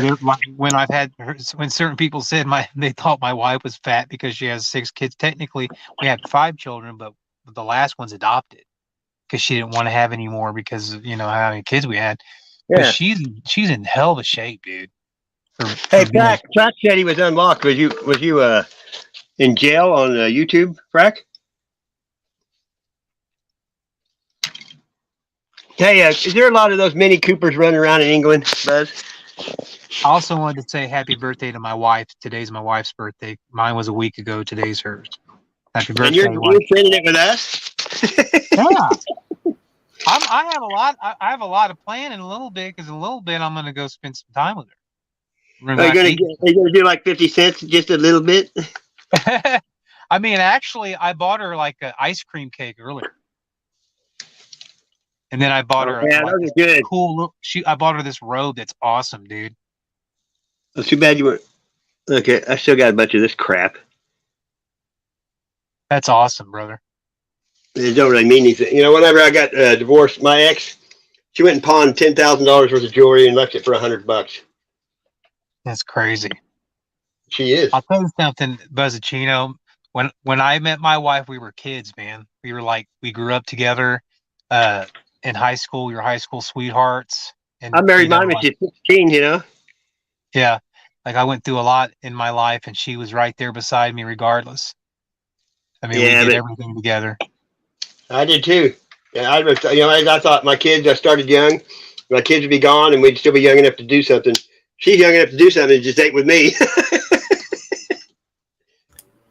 When certain people said they thought my wife was fat because she has 6 kids. Technically, we had 5 children, but the last one's adopted because she didn't want to have any more because of, how many kids we had. Yeah. But she's in hell of a shape, dude. Hey, Frack said he was unlocked. Was you in jail on YouTube, Frack? Hey, is there a lot of those Mini Coopers running around in England, Buzz? I also wanted to say happy birthday to my wife. Today's my wife's birthday. Mine was a week ago. Today's hers. Happy birthday, and you're spending it with us? Yeah. I have a lot of planning in a little bit because in a little bit I'm going to go spend some time with her. Are you gonna do like 50 cents, just a little bit? I mean, actually, I bought her like an ice cream cake earlier, and then I bought her. Yeah, like, those are good. Cool. I bought her this robe that's awesome, dude. It's too bad you weren't. Okay, I still got a bunch of this crap. That's awesome, brother. It don't really mean anything. You know, whenever I got divorced, my ex, she went and pawned $10,000 worth of jewelry and left it for $100. That's crazy. She is. I'll tell you something, Buzzacino. When I met my wife, we were kids, man. We were like, we grew up together in high school. We were high school sweethearts. And I married mine when she was 16, you know? Yeah. Like I went through a lot in my life and she was right there beside me regardless. I mean, Yeah, we did but- everything together. I did too. Yeah, I thought my kids, I started young. My kids would be gone and we'd still be young enough to do something. She's young enough to do something and just ain't with me.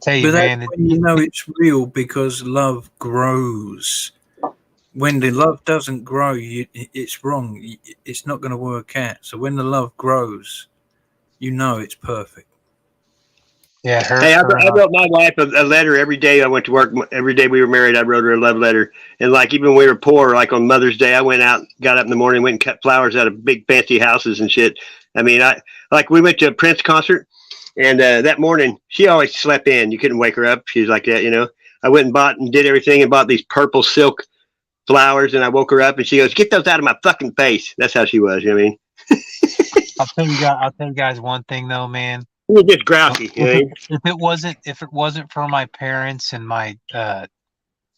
Tell you, But man, that's when you know it's real because love grows. When the love doesn't grow, it's wrong. It's not going to work out. So when the love grows, you know it's perfect. yeah, Hey, I wrote my wife a letter every day I went to work. Every day we were married, I wrote her a love letter. And like even when we were poor, like on Mother's Day, I went out, got up in the morning, went and cut flowers out of big fancy houses and shit. I mean, we went to a Prince concert, and that morning she always slept in. You couldn't wake her up. She was like that, you know. I went and bought and did everything and bought these purple silk flowers, and I woke her up and she goes, "Get those out of my fucking face." That's how she was. You know what I mean? I'll tell you guys one thing though, man. She was just grouchy. You know? If it wasn't for my parents and my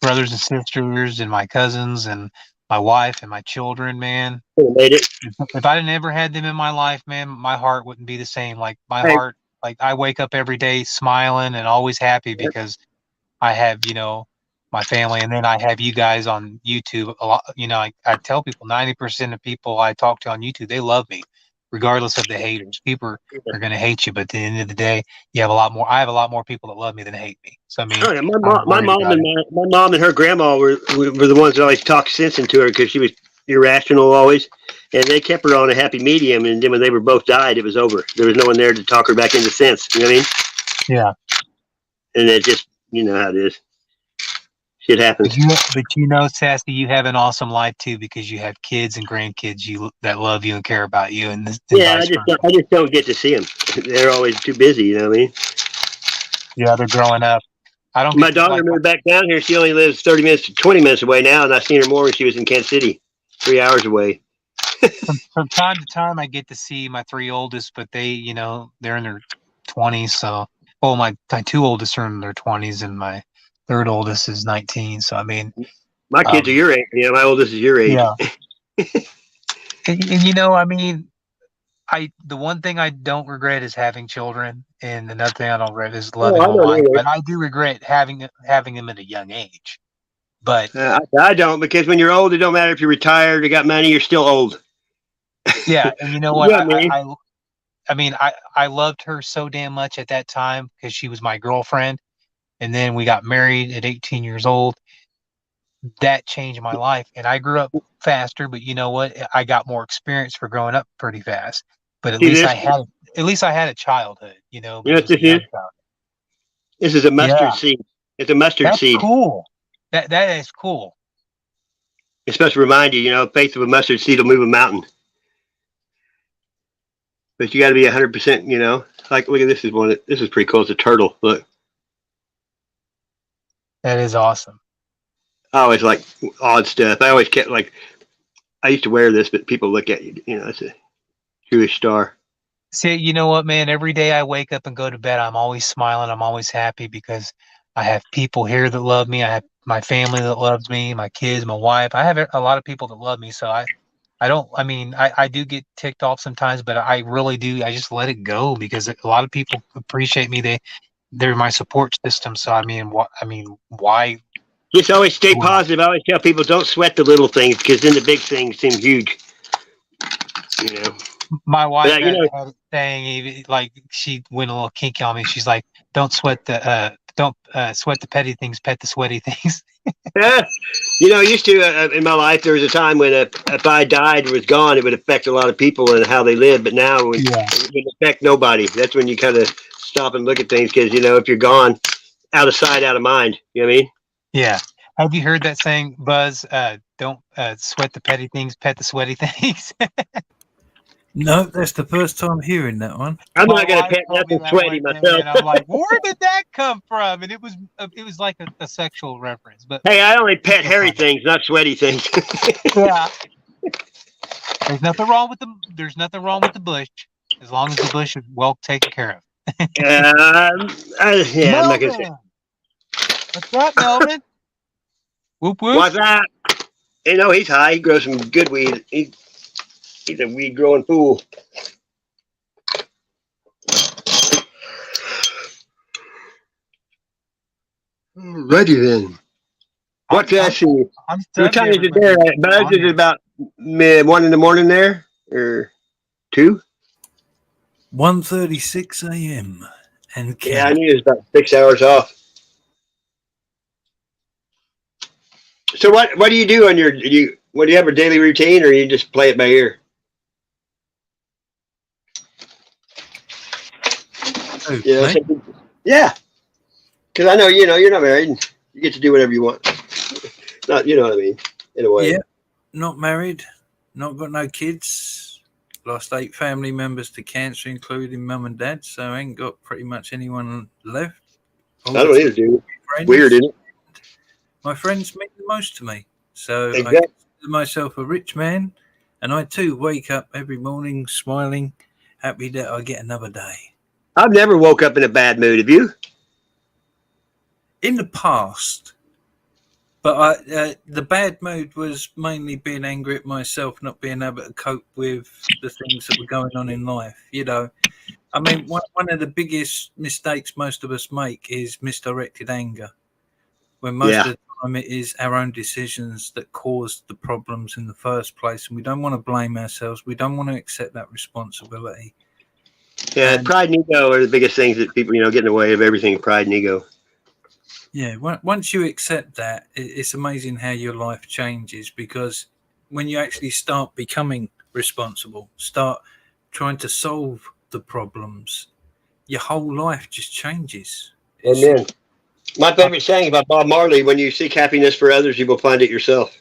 brothers and sisters and my cousins and my wife and my children, man, Made it. if I didn't ever had them in my life, man, my heart wouldn't be the same. Like my Hey. heart, like I wake up every day smiling and always happy because I have, you know, my family, and then I have you guys on YouTube a lot. You know, I tell people 90% of people I talk to on YouTube, they love me, regardless of the haters. People are going to hate you, but at the end of the day, you have a lot more. I have a lot more people that love me than hate me. So I mean, Oh, yeah, my I'm mom worried and about my mom and her grandma were the ones that always talked sense into her because she was irrational always, and they kept her on a happy medium. And then when they were both died, it was over. There was no one there to talk her back into sense. You know what I mean? Yeah. And it just, you know how it is. Shit happens. But you know, Sassy, you have an awesome life too because you have kids and grandkids that love you and care about you. And Yeah, vice I just don't get to see them. They're always too busy. You know what I mean? Yeah, they're growing up. I don't. My daughter moved back down here. She only lives 30 minutes to 20 minutes away now, and I've seen her more when she was in Kansas City, 3 hours away. From time to time, I get to see my three oldest, but they, you know, they're in their 20s. So, well, my two oldest are in their 20s, and my third oldest is 19. So, I mean, My kids are your age. Yeah, my oldest is your age. Yeah. and you know, I mean, the one thing I don't regret is having children, and another thing I don't regret is loving I my don't wife. either. But I do regret having them at a young age. But I don't, because when you're old, it don't matter if you're retired or got money, you're still old. yeah, and you know what? Yeah, man. I mean, I loved her so damn much at that time because she was my girlfriend. And then we got married at 18 years old. That changed my life. And I grew up faster, but you know what? I got more experience for growing up pretty fast. But at least I had a childhood, you know. You know what this is? This is a mustard seed. It's a mustard seed. Cool. That is cool. It's supposed to remind you, you know, faith of a mustard seed will move a mountain. But you got to be 100%, you know. Like, look at this is one. This is pretty cool. It's a turtle. Look. That is awesome. I always like odd stuff. I always kept like, I used to wear this, but people look at you, you know, it's a Jewish star. See, you know what, man? Every day I wake up and go to bed, I'm always smiling. I'm always happy because I have people here that love me. I have my family that loves me, my kids, my wife. I have a lot of people that love me. So I do get ticked off sometimes, but I really do. I just let it go because a lot of people appreciate me. They're my support system. So why? Just always stay positive. I always tell people don't sweat the little things because then the big things seem huge. You know. My wife But, had a saying, like she went a little kinky on me. She's like, "Don't sweat the petty things, pet the sweaty things." You know, used to in my life there was a time when if I died or was gone, it would affect a lot of people and how they live. But now it would affect nobody. That's when you kind of stop and look at things because you know if you're gone, out of sight, out of mind. You know what I mean? Yeah. Have you heard that saying, Buzz? Don't sweat the petty things, pet the sweaty things. No, that's the first time hearing that one. I'm My not gonna wife pet told me nothing that sweaty one day, myself. and I'm like, where did that come from? And it was like a sexual reference, but Hey, I only pet so hairy funny. things, not sweaty things. Yeah. There's nothing wrong with the bush, as long as the bush is well taken care of. Yeah, I'm not gonna say. Melvin, what's up, Melvin? Whoop whoop. What's that? You know, he's high. He grows some good weed. He's a weed growing fool. Alrighty then. What did I see? What time is it there? Buzz, is it about 1 in the morning there? Or 2? 1:36 a.m. and Yeah, I knew it was about 6 hours off. So what do you do on your do you have a daily routine, or you just play it by ear? Okay. Yeah, because I know you're not married. And you get to do whatever you want. Not, you know what I mean, in a way. Yeah, not married, not got no kids. Lost 8 family members to cancer, including mum and dad. So I ain't got pretty much anyone left. I don't either, dude. Weird, isn't it? My friends mean the most to me. So Exactly. I consider myself a rich man, and I too wake up every morning smiling, happy that I get another day. I've never woke up in a bad mood. Have you? In the past, but the bad mood was mainly being angry at myself, not being able to cope with the things that were going on in life. You know, I mean, one of the biggest mistakes most of us make is misdirected anger, when most of the time it is our own decisions that caused the problems in the first place, and we don't want to blame ourselves. We don't want to accept that responsibility. Yeah, pride and ego are the biggest things that people, get in the way of everything. Pride and ego. Yeah, once you accept that, it's amazing how your life changes, because when you actually start becoming responsible, start trying to solve the problems, your whole life just changes. Amen. My favorite saying about Bob Marley: "When you seek happiness for others, you will find it yourself."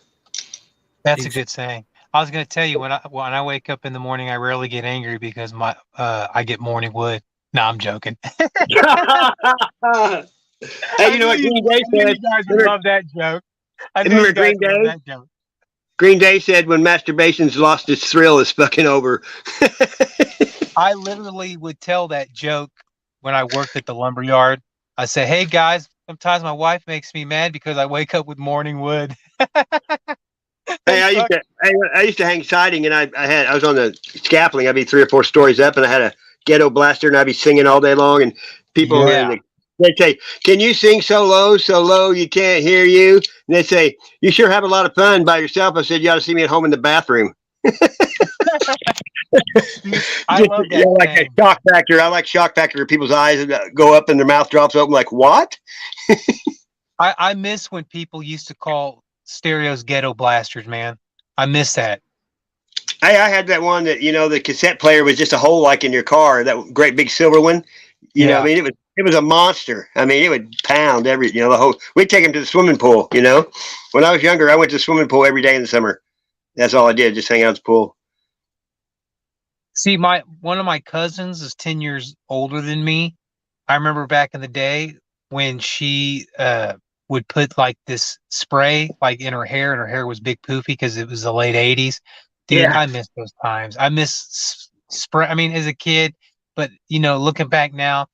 That's a good saying. I was going to tell you, when I wake up in the morning, I rarely get angry because I get morning wood. No, I'm joking. Hey, you know what Green Day said? You guys would love that joke. I knew Remember you guys Green would love Day? that joke. Green Day said, "When masturbation's lost its thrill, it's fucking over." I literally would tell that joke when I worked at the lumber yard. I say, "Hey guys, sometimes my wife makes me mad because I wake up with morning wood." Hey, I used to hang siding, and I was on the scaffolding. I'd be 3 or 4 stories up, and I had a ghetto blaster, and I'd be singing all day long. And people they'd say, "Can you sing so low you can't hear you?" And they'd say, "You sure have a lot of fun by yourself." I said, "You ought to see me at home in the bathroom." I love that. Like a shock factor. I like shock factor where people's eyes go up and their mouth drops open. Like, what? I miss when people used to call stereos ghetto blasters, man. I miss that. I had that one that, the cassette player was just a hole like in your car, that great big silver one. You know, I mean, it was a monster. I mean, it would pound the whole. We'd take him to the swimming pool. When I was younger, I went to the swimming pool every day in the summer. That's all I did, just hang out at the pool. See, one of my cousins is 10 years older than me. I remember back in the day when she would put like this spray like in her hair, and her hair was big poofy because it was the late 80s. Dude, yeah. I miss those times. I miss spray. I mean, as a kid, but looking back now,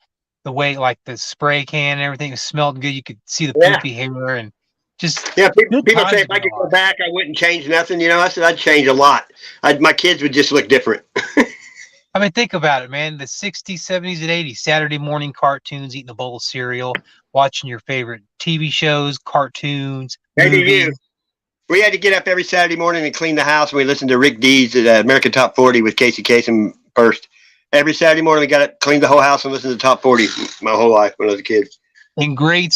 the way like the spray can and everything smelled good. You could see the poofy hair and just people say if I could go back, I wouldn't change nothing. I said I'd change a lot. My kids would just look different. I mean, think about it, man. The 60s, 70s, and 80s, Saturday morning cartoons, eating a bowl of cereal, watching your favorite TV shows, cartoons. Maybe you. We had to get up every Saturday morning and clean the house, and we listened to Rick Dees at American Top 40 with Casey Kasem first. Every Saturday morning, we got up, cleaned the whole house, and listened to Top 40 my whole life when I was a kid. In grade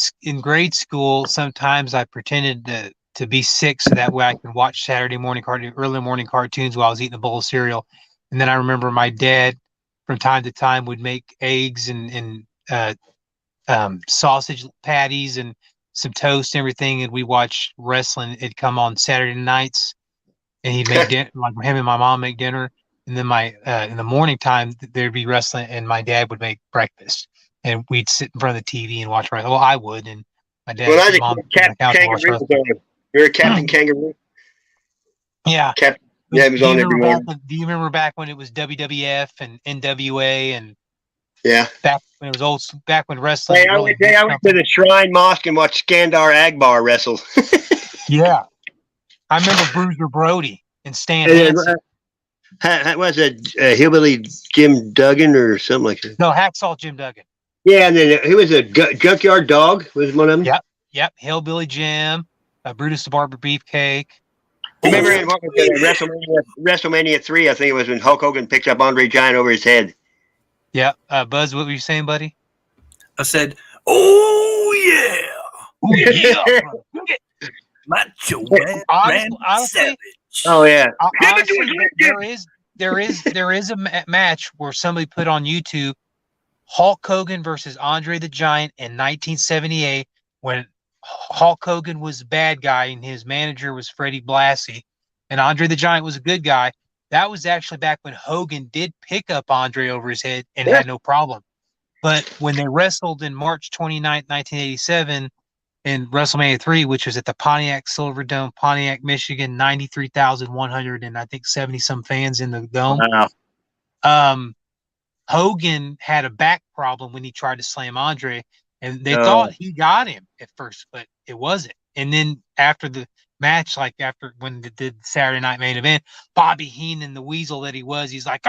school, sometimes I pretended to be sick so that way I could watch early morning cartoons while I was eating a bowl of cereal. And then I remember my dad, from time to time, would make eggs and sausage patties and some toast and everything, and we watch wrestling. It'd come on Saturday nights, and he'd make dinner, like him and my mom make dinner. and then my in the morning time there'd be wrestling, and my dad would make breakfast, and we'd sit in front of the TV and watch wrestling. Well, I would, and my dad, When I was mom, a Captain Kangaroo was on. You're a Captain Kangaroo. Yeah. Captain. Yeah, it was on every morning. Do you remember back when it was WWF and NWA and yeah, back when it was old, back when wrestling? Hey, I went to the Shrine Mosque and watched Skandar Akbar wrestle. Yeah, I remember Bruiser Brody and Stan Hansen. Was it Hillbilly Jim Duggan or something like that? No, Hacksaw Jim Duggan. Yeah, and then who was a Junkyard Dog? Was one of them? Yep. Hillbilly Jim, Brutus the Barber Beefcake. Remember in what was it, WrestleMania 3? I think it was when Hulk Hogan picked up Andre Giant over his head. Yeah, Buzz, what were you saying, buddy? I said, "Oh yeah, oh yeah, Macho Man, honestly, Savage." Oh yeah. Honestly, there is a match where somebody put on YouTube Hulk Hogan versus Andre the Giant in 1978 when Hulk Hogan was the bad guy and his manager was Freddie Blassie, and Andre the Giant was a good guy. That was actually back when Hogan did pick up Andre over his head and had no problem. But when they wrestled in March 29th, 1987 in WrestleMania 3, which was at the Pontiac Silverdome, Pontiac, Michigan, 93,100 and I think 70-some fans in the dome. Wow. Hogan had a back problem when he tried to slam Andre, and they thought he got him at first, but it wasn't. And then after the match, like after when they did the Saturday Night Main Event, Bobby Heenan, the weasel that he was, he's like,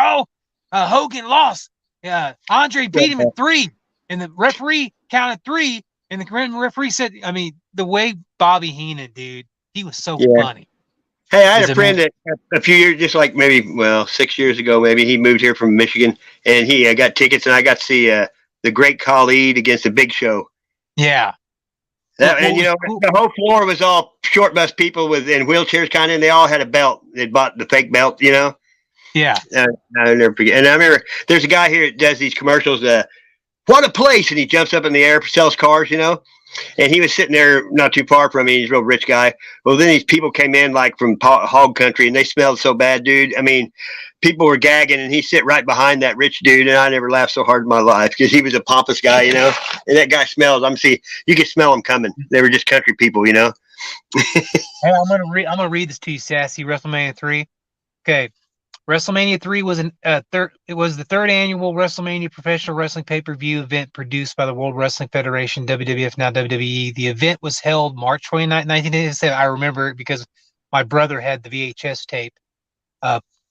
Hogan lost. Andre beat him in 3, and the referee counted 3, and the referee said, I mean, the way Bobby Heenan, dude, he was so funny. Hey, I had a friend that a few years, just like maybe 6 years ago, maybe he moved here from Michigan, and he got tickets, and I got to see the Great Khali against the Big Show. Yeah. And the whole floor was all short bus people in wheelchairs, kind of, and they all had a belt. They bought the fake belt, Yeah. I'll never forget. And I remember there's a guy here that does these commercials. What a place! And he jumps up in the air, sells cars, And he was sitting there not too far from me. He's a real rich guy. Well, then these people came in like from hog country, and they smelled so bad, dude. I mean, people were gagging, and he sit right behind that rich dude, and I never laughed so hard in my life because he was a pompous guy, And that guy smells. You can smell them coming. They were just country people, Hey, I'm gonna read this to you, Sassy. WrestleMania 3. Okay. WrestleMania 3 was it was the 3rd annual WrestleMania professional wrestling pay-per-view event produced by the World Wrestling Federation, WWF, now WWE. The event was held March 29, 1987. I remember it because my brother had the VHS tape.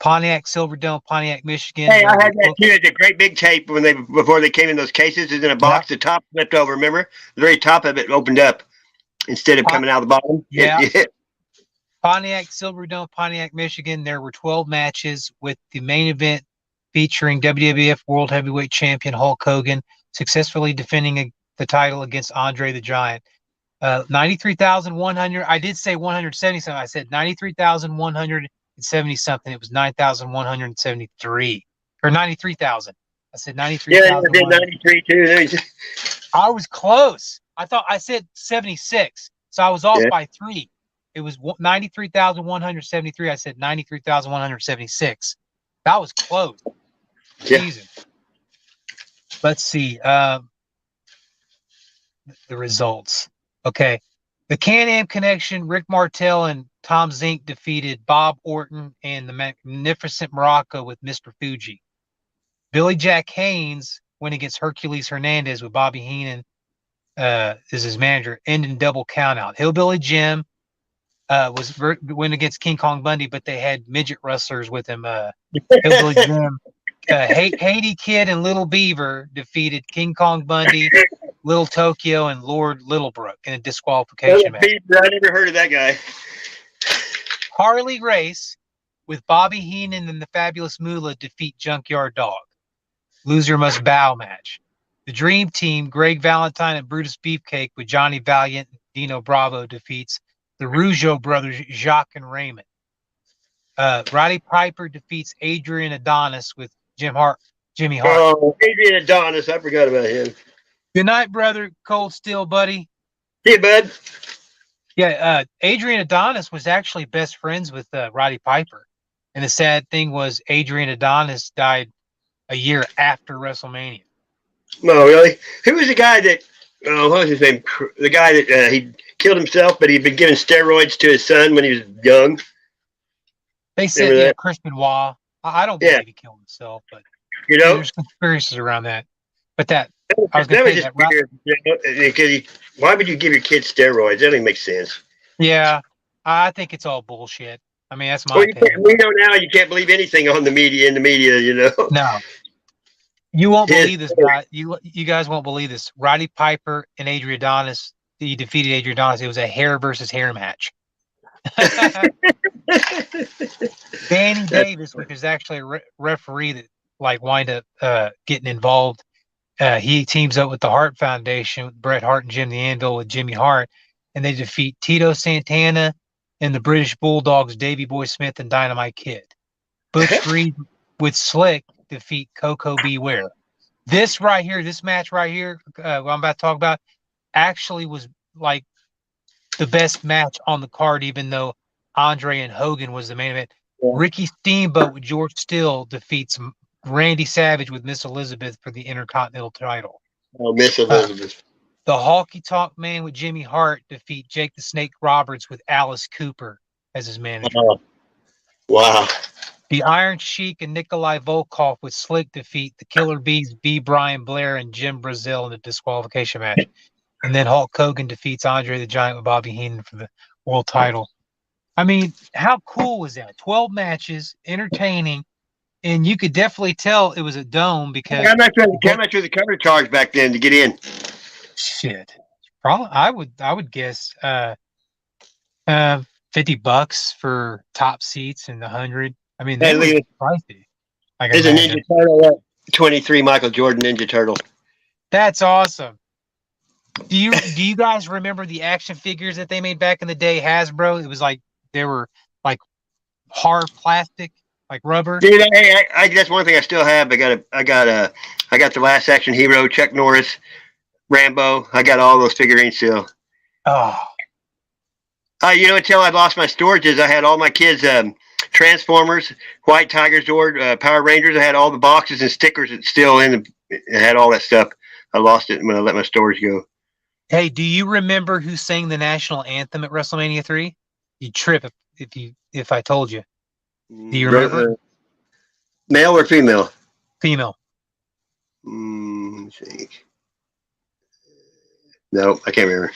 Pontiac Silverdome, Pontiac, Michigan. Hey, I had that too. It's a great big tape before they came in those cases. It's in a box. The top flipped over. Remember, the very top of it opened up instead of coming out the bottom. Yeah. Pontiac Silverdome, Pontiac, Michigan. There were 12 matches, with the main event featuring WWF World Heavyweight Champion Hulk Hogan successfully defending the title against Andre the Giant. 93,100. I did say 170 something. I said 93,170 something. It was 9,173 or 93,000. I said 93,000. Yeah, I did 93 too. I was close. I said 76, so I was off by 3. It was 93,173. I said 93,176. That was close. Yeah. Jesus. Let's see. The results. Okay. The Can-Am Connection, Rick Martel and Tom Zink defeated Bob Orton and the Magnificent Morocco with Mr. Fuji. Billy Jack Haynes went against Hercules Hernandez with Bobby Heenan as his manager, ending double countout. Hillbilly Jim went against King Kong Bundy, but they had midget wrestlers with him. Hillbilly Jim, Haiti Kid, and Little Beaver defeated King Kong Bundy, Little Tokyo, and Lord Littlebrook in a disqualification match. Beaver, I never heard of that guy. Harley Race with Bobby Heenan and the Fabulous Moolah defeat Junkyard Dog. Loser must bow match. The Dream Team, Greg Valentine and Brutus Beefcake with Johnny Valiant and Dino Bravo defeats the Rougeau brothers, Jacques and Raymond. Roddy Piper defeats Adrian Adonis with Jimmy Hart. Oh, Adrian Adonis. I forgot about him. Good night, brother. Cold Steel, buddy. See you, bud. Yeah, Adrian Adonis was actually best friends with Roddy Piper. And the sad thing was Adrian Adonis died a year after WrestleMania. No, really? Who was the guy that? What was his name? The guy that he killed himself, but he'd been giving steroids to his son when he was young. They said Chris Benoit. I don't believe he killed himself, but there's conspiracies around that. But that I was going to say that. Why would you give your kids steroids? That doesn't make sense. Yeah, I think it's all bullshit. I mean, that's my opinion. We know now you can't believe anything on the media. No. You won't believe this, guy. You guys won't believe this. Roddy Piper and Adrian Adonis. He defeated Adrian Adonis. It was a hair versus hair match. Danny Davis, which is actually a referee that wind up getting involved. He teams up with the Hart Foundation, with Bret Hart and Jim the Anvil with Jimmy Hart, and they defeat Tito Santana and the British Bulldogs, Davey Boy Smith and Dynamite Kid. Butch Reed with Slick defeat Coco Beware. This match right here, what I'm about to talk about, actually was like the best match on the card, even though Andre and Hogan was the main event. Yeah. Ricky Steamboat with George Still defeats Randy Savage with Miss Elizabeth for the Intercontinental title. Oh, Miss Elizabeth. The Honky Tonk Man with Jimmy Hart defeat Jake the Snake Roberts with Alice Cooper as his manager. Wow. The Iron Sheik and Nikolai Volkov with Slick defeat the Killer Bees, B. Brian Blair and Jim Brazil in the disqualification match. And then Hulk Hogan defeats Andre the Giant with Bobby Heenan for the world title. I mean, how cool was that? 12 matches, entertaining, and you could definitely tell it was a dome because how much was the cover charge back then to get in? Shit, probably I would guess $50 for top seats and $100. I mean, that was pricey. There's a Ninja Turtle, 23 Michael Jordan Ninja Turtle. That's awesome. Do you guys remember the action figures that they made back in the day, Hasbro? It was like they were like hard plastic, like rubber. Dude, I that's one thing I still have. I got the Last Action Hero, Chuck Norris, Rambo. I got all those figurines still. Oh. Until I lost my storages, I had all my kids' Transformers, White Tiger Zord, Power Rangers. I had all the boxes and stickers that's still in. It had all that stuff. I lost it when I let my storage go. Hey, do you remember who sang the national anthem at WrestleMania 3? You'd trip if I told you. Do you remember? Male or female? Female. Let's think. No, I can't remember.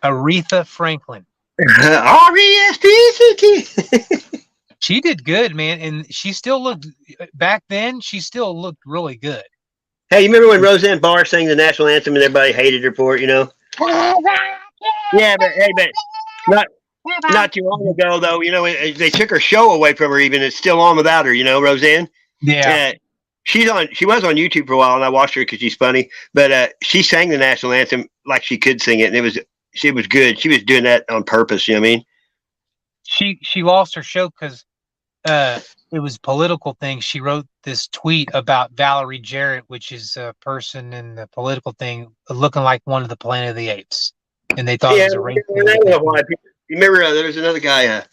Aretha Franklin. R-E-S-P-C-T. She did good, man, and she still looked back then. She still looked really good. Hey, you remember when Roseanne Barr sang the national anthem and everybody hated her for it? Yeah, but not too long ago though. They took her show away from her. Even it's still on without her. Roseanne. Yeah. She was on YouTube for a while, and I watched her because she's funny. But she sang the national anthem like she could sing it, and she was good. She was doing that on purpose. You know what I mean? She lost her show because it was political things. She wrote this tweet about Valerie Jarrett, which is a person in the political thing looking like one of the Planet of the Apes, and they thought it was a race. You remember there was another guy.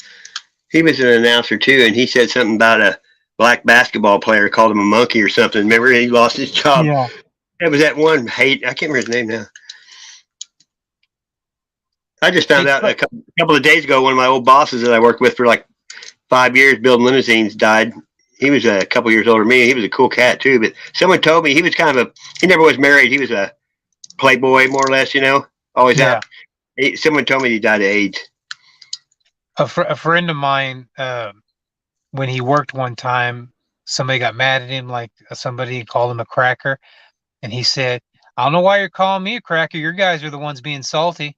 He was an announcer too, and he said something about a black basketball player, called him a monkey or something. Remember, he lost his job. Yeah, it was that one. I can't remember his name now. I just found out a couple of days ago. One of my old bosses that I worked with for like 5 years building limousines died. He was a couple years older than me. He was a cool cat too. But someone told me he was he never was married. He was a playboy, more or less. Always out. Someone told me he died of AIDS. A friend of mine, when he worked one time, somebody got mad at him, like somebody called him a cracker, and he said, "I don't know why you're calling me a cracker. Your guys are the ones being salty."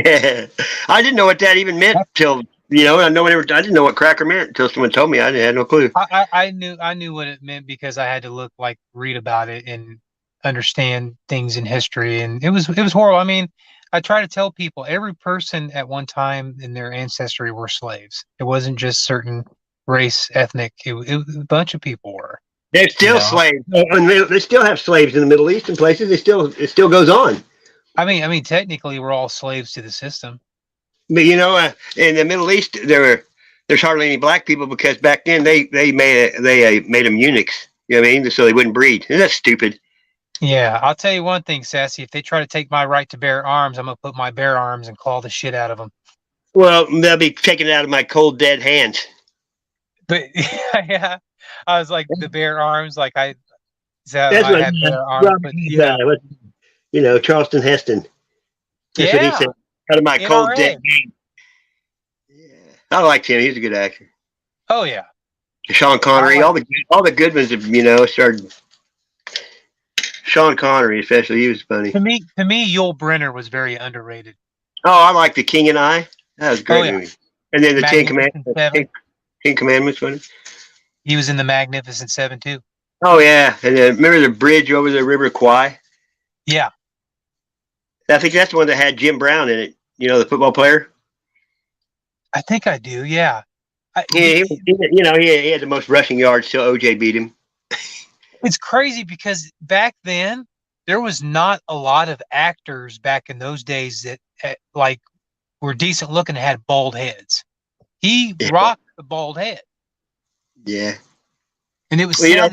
Yeah, I didn't know what that even meant till I didn't know what cracker meant until someone told me. I had no clue. I knew what it meant because I had to read about it and understand things in history, and it was horrible. I mean, I try to tell people every person at one time in their ancestry were slaves. It wasn't just certain race, ethnic. A bunch of people were. They're still slaves. They still have slaves in the Middle East and places. It still goes on. I mean, technically, we're all slaves to the system. But in the Middle East, they there's hardly any black people because back then they made them eunuchs. You know what I mean? So they wouldn't breed. Isn't that stupid? Yeah, I'll tell you one thing, Sassy. If they try to take my right to bear arms, I'm gonna put my bare arms and claw the shit out of them. Well, they'll be taking it out of my cold, dead hands. But yeah, I was like the bare arms, like I That's I what had bare arms, but yeah, Charleston Heston. That's what he said. Out of my cold, NRA. dead hands. Yeah. I liked him. He's a good actor. Oh yeah, Sean Connery, all the good ones have, started. Sean Connery, especially, he was funny. To me, Yul Brynner was very underrated. Oh, I like The King and I. That was a great Oh, yeah. movie. And then the Ten Magnificent Commandments. Seven. Ten Commandments, wasn't it? He was in the Magnificent Seven too. Oh yeah, and remember the bridge over the River Kwai? Yeah, I think that's the one that had Jim Brown in it. You know, the football player. I think I do. Yeah, He had the most rushing yards till OJ beat him. it's crazy because back then there was not a lot of actors back in those days that like were decent looking and had bald heads. He rocked the bald head. Yeah. And it was there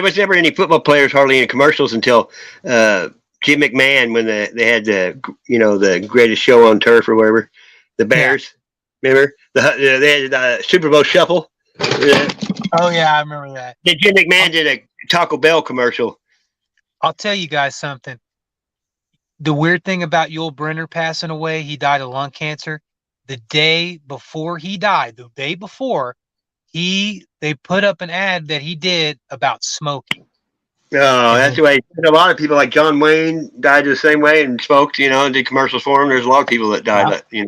was never any football players hardly in commercials until Jim McMahon when they had the greatest show on turf or whatever, the Bears. Yeah. Remember they had the Super Bowl Shuffle. Oh yeah, I remember that. Jim McMahon did a Taco Bell commercial. I'll tell you guys something. The weird thing about Yul Brynner passing away, he died of lung cancer. The day before he died, they put up an ad that he did about smoking. Oh, that's the way. A lot of people like John Wayne died the same way and smoked, and did commercials for him. There's a lot of people that died. Yeah.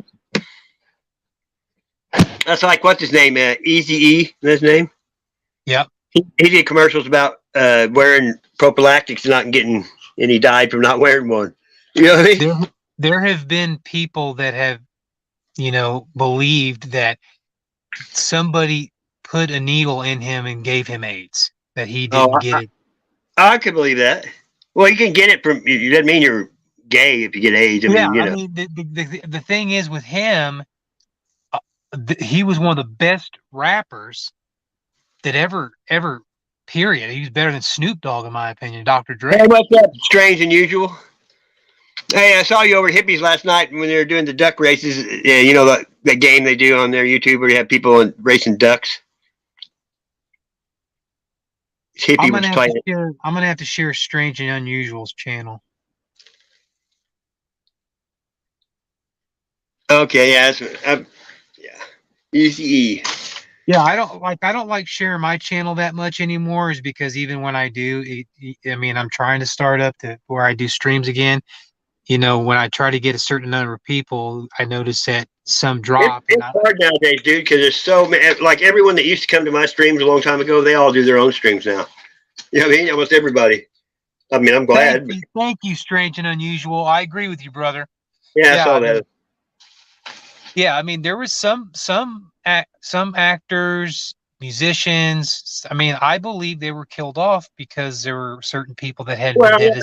That's like, what's his name? Eazy-E, that's his name? Yep. He did commercials about wearing prophylactics and he died from not wearing one. You know what I mean? There have been people that have, believed that somebody put a needle in him and gave him AIDS, that he didn't get it. I could believe that. Well, you can get it from, it doesn't mean you're gay if you get AIDS. The thing is with him, he was one of the best rappers that ever, period. He was better than Snoop Dogg, in my opinion, Dr. Dre. Hey, what's up? Strange and Usual. Hey, I saw you over at Hippies last night when they were doing the duck races. Yeah, that game they do on their YouTube where you have people racing ducks. Hippie was playing. I'm gonna have to share Strange and Unusual's channel. Okay, yeah, Easy. Yeah, I don't like sharing my channel that much anymore, is because even when I do, I'm trying to start up to where I do streams again. When I try to get a certain number of people, I notice that some drop. It's hard nowadays, dude, because there's so many. Like everyone that used to come to my streams a long time ago, they all do their own streams now. You know what I mean? Almost everybody. I'm glad. Thank you, Strange and Unusual. I agree with you, brother. Yeah, I saw that. Yeah, there was some actors, musicians. I believe they were killed off because there were certain people that had been dead.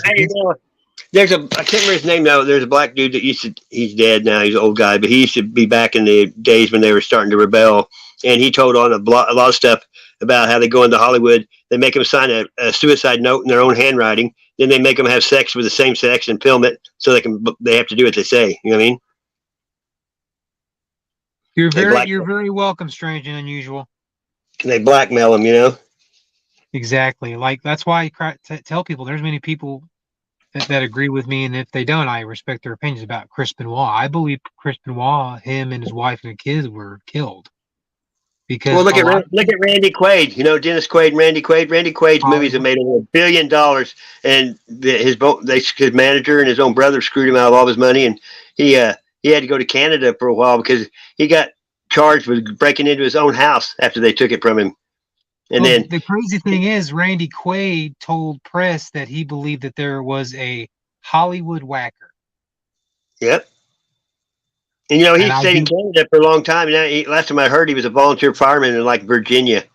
I can't remember his name now. There's a black dude that he's dead now. He's an old guy, but he used to be back in the days when they were starting to rebel. And he told on a lot of stuff about how they go into Hollywood. They make them sign a suicide note in their own handwriting. Then they make them have sex with the same sex and film it so they have to do what they say. You know what I mean? You're very welcome, Strange and Unusual. They blackmail them, Exactly. Like, that's why I tell people there's many people that agree with me, and if they don't, I respect their opinions about Chris Benoit. I believe Chris Benoit, him and his wife and kids were killed. Because look at Randy Quaid. Dennis Quaid and Randy Quaid. Randy Quaid's movies have made over $1 billion, and his manager and his own brother screwed him out of all of his money, and he had to go to Canada for a while because he got charged with breaking into his own house after they took it from him. And then the crazy thing is, Randy Quaid told press that he believed that there was a Hollywood whacker. Yep. And he stayed in Canada for a long time. And last time I heard, he was a volunteer fireman in Virginia.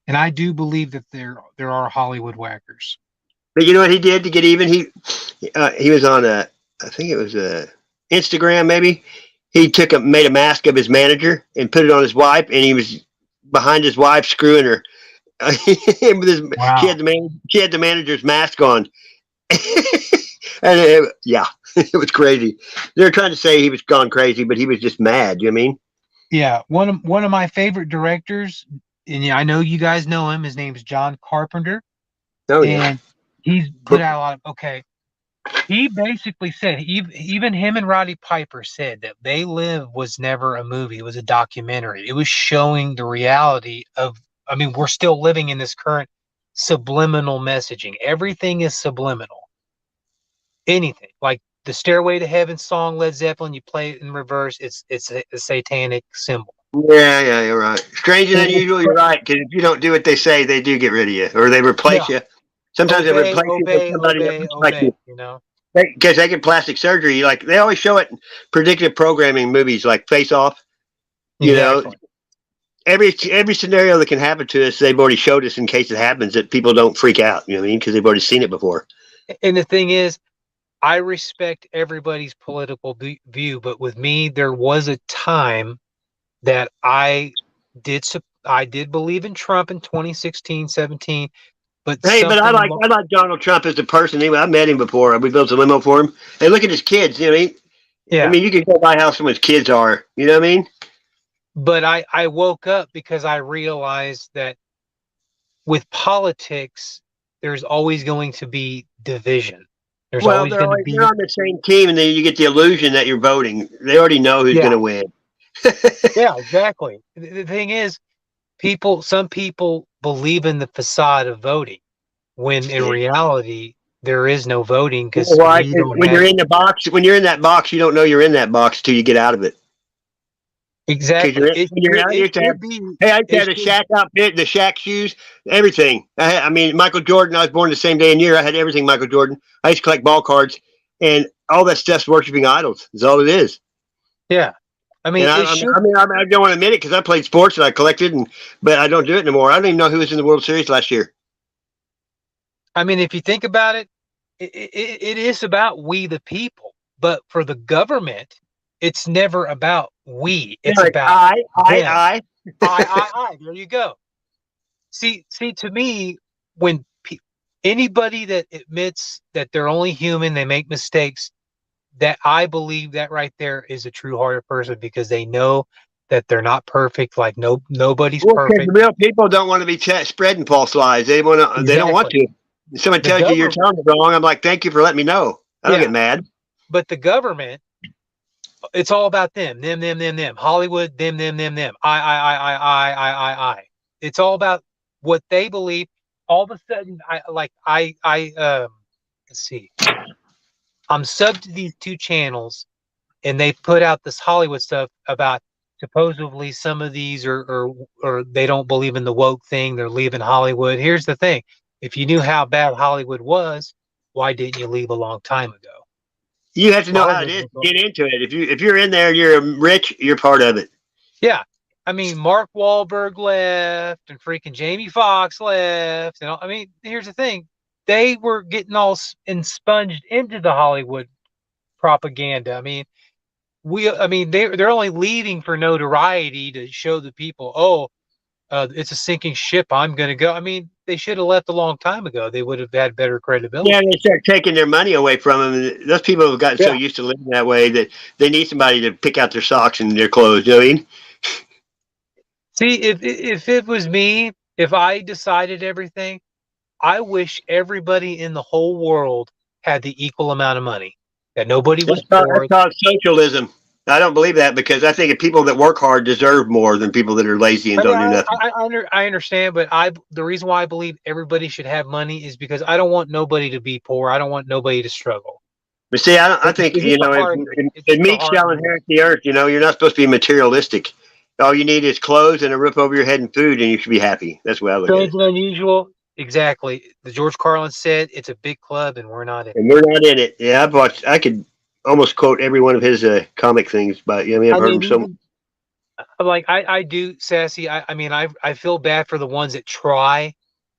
And I do believe that there are Hollywood whackers. But you know what he did to get even? He was on I think it was Instagram maybe. he made a mask of his manager and put it on his wife, and he was behind his wife screwing her. With his, Wow. she had the manager's mask on. And it was crazy. They're trying to say he was gone crazy, but he was just mad. You know what I mean? Yeah, one of my favorite directors, and I know you guys know him. His name's John Carpenter. Oh yeah. And he's put out a lot of He basically said even him and Roddy Piper said that They Live was never a movie; it was a documentary. It was showing the reality of. I mean, we're still living in this current subliminal messaging. Everything is subliminal. Anything like the Stairway to Heaven song, Led Zeppelin, you play it in reverse, it's a satanic symbol. Yeah, you're right. Strange and unusual, you're right. Because if you don't do what they say, they do get rid of you, or they replace you. Sometimes they replace you with somebody that looks like you. You know, because they get plastic surgery. Like they always show it in predictive programming movies, like Face Off. You know, every scenario that can happen to us, they've already showed us in case it happens, that people don't freak out. You know what I mean? Because they've already seen it before. And the thing is, I respect everybody's political view, but with me, there was a time that I did believe in Trump in 2016, 17. But hey, but I like Donald Trump as a person. Anyway, I met him before. We built a limo for him. Hey, look at his kids. You know what I mean? Yeah. I mean, you can go by how someone's kids are. You know what I mean? But I woke up because I realized that with politics, there's always going to be division. There's always going to be. You're on the same team, and then you get the illusion that you're voting. They already know who's going to win. Yeah, exactly. The thing is, some people believe in the facade of voting, when in reality there is no voting because when you're in the box, when you're in that box, you don't know you're in that box till you get out of it. Exactly. Hey, I used to have the Shaq outfit, the Shaq shoes, everything. I mean, Michael Jordan. I was born the same day and year. I had everything Michael Jordan. I used to collect ball cards, and all that stuff's worshiping idols. Is all it is. Yeah. I mean, I don't want to admit it because I played sports and I collected, but I don't do it anymore. I don't even know who was in the World Series last year. I mean, if you think about it, it is about we the people. But for the government, it's never about we. It's about I. There you go. See. To me, when anybody that admits that they're only human, they make mistakes. That I believe that right there is a true-hearted person because they know that they're not perfect. Like nobody's perfect. Real people don't want to be spreading false lies. They want to. They don't want to. If someone tells you you're telling it wrong, I'm like, thank you for letting me know. I don't get mad. But the government, it's all about them. Hollywood, them. I. It's all about what they believe. All of a sudden, let's see. I'm subbed to these two channels, and they put out this Hollywood stuff about supposedly some of these or they don't believe in the woke thing. They're leaving Hollywood. Here's the thing: if you knew how bad Hollywood was, why didn't you leave a long time ago? You have to know how it is to get into it. If you're in there, you're rich. You're part of it. Yeah, I mean, Mark Wahlberg left, and freaking Jamie Foxx left. I mean, here's the thing. They were getting all expunged into the Hollywood propaganda. I mean, they're only leaving for notoriety to show the people, it's a sinking ship. I'm going to go. I mean, they should have left a long time ago. They would have had better credibility. Yeah, they start taking their money away from them. Those people have gotten so used to living that way that they need somebody to pick out their socks and their clothes. You know what I mean? See, if it was me, if I decided everything, I wish everybody in the whole world had the equal amount of money. That nobody was poor. That's called socialism. I don't believe that because I think people that work hard deserve more than people that are lazy and don't do nothing. I understand, but the reason why I believe everybody should have money is because I don't want nobody to be poor. I don't want nobody to struggle. But see, I think if meek shall inherit the earth, you're not supposed to be materialistic. All you need is clothes and a roof over your head and food, and you should be happy. That's what I look at. Strange and unusual. Exactly. The George Carlin said it's a big club, and we're not in it. And we're not in it. Yeah, I could almost quote every one of his comic things, but I've heard him so much. Like I do, Sassy. I feel bad for the ones that try,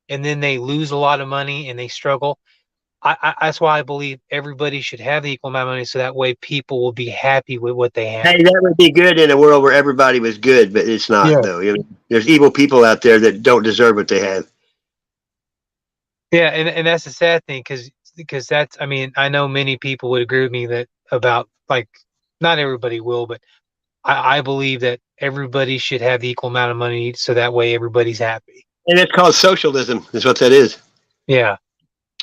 and then they lose a lot of money and they struggle. That's why I believe everybody should have the equal amount of money, so that way people will be happy with what they have. Hey, that would be good in a world where everybody was good, but it's not, Yeah. though. There's evil people out there that don't deserve what they have. Yeah, and that's the sad thing, because that's, I mean, I know many people would agree with me that about, like, not everybody will, but I believe that everybody should have the equal amount of money, so that way everybody's happy. And it's called socialism, is what that is. Yeah.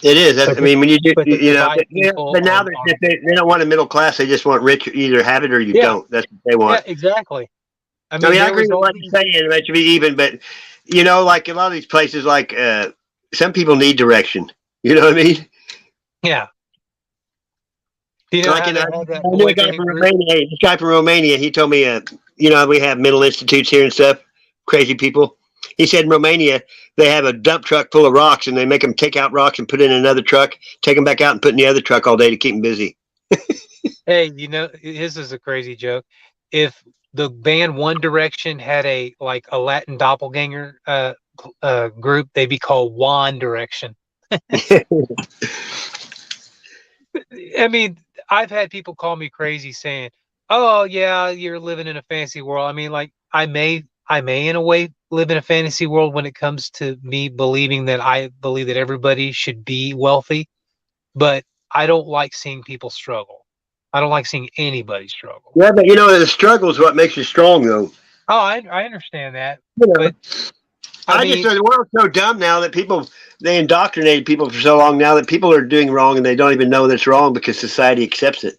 It is. I mean, when you do, but you know, divide people but now on- they don't want a middle class. They just want rich. You either have it or you don't. That's what they want. Yeah, exactly. I mean, I agree with what you're saying. That should be even, but you know, like a lot of these places, like some people need direction. You know what I mean? Yeah. You know, Like how in, they I had that knew a guy boy from band group? Romania. This guy from Romania, he told me, you know, we have mental institutes here and stuff. Crazy people. He said in Romania they have a dump truck full of rocks, and they make them take out rocks and put in another truck, take them back out, and put in the other truck all day to keep them busy. Hey, you know, this is a crazy joke. If the band One Direction had a Latin doppelganger group, they'd be called One Direction. I mean, I've had people call me crazy saying, "Oh yeah, you're living in a fantasy world." I mean, like I may in a way live in a fantasy world when it comes to me believing that I believe that everybody should be wealthy, but I don't like seeing people struggle. I don't like seeing anybody struggle. Yeah, but you know, the struggle is what makes you strong, though. Oh, I understand that, You know, but I mean, just the world's so dumb now that they indoctrinated people for so long now that people are doing wrong and they don't even know that's wrong because society accepts it.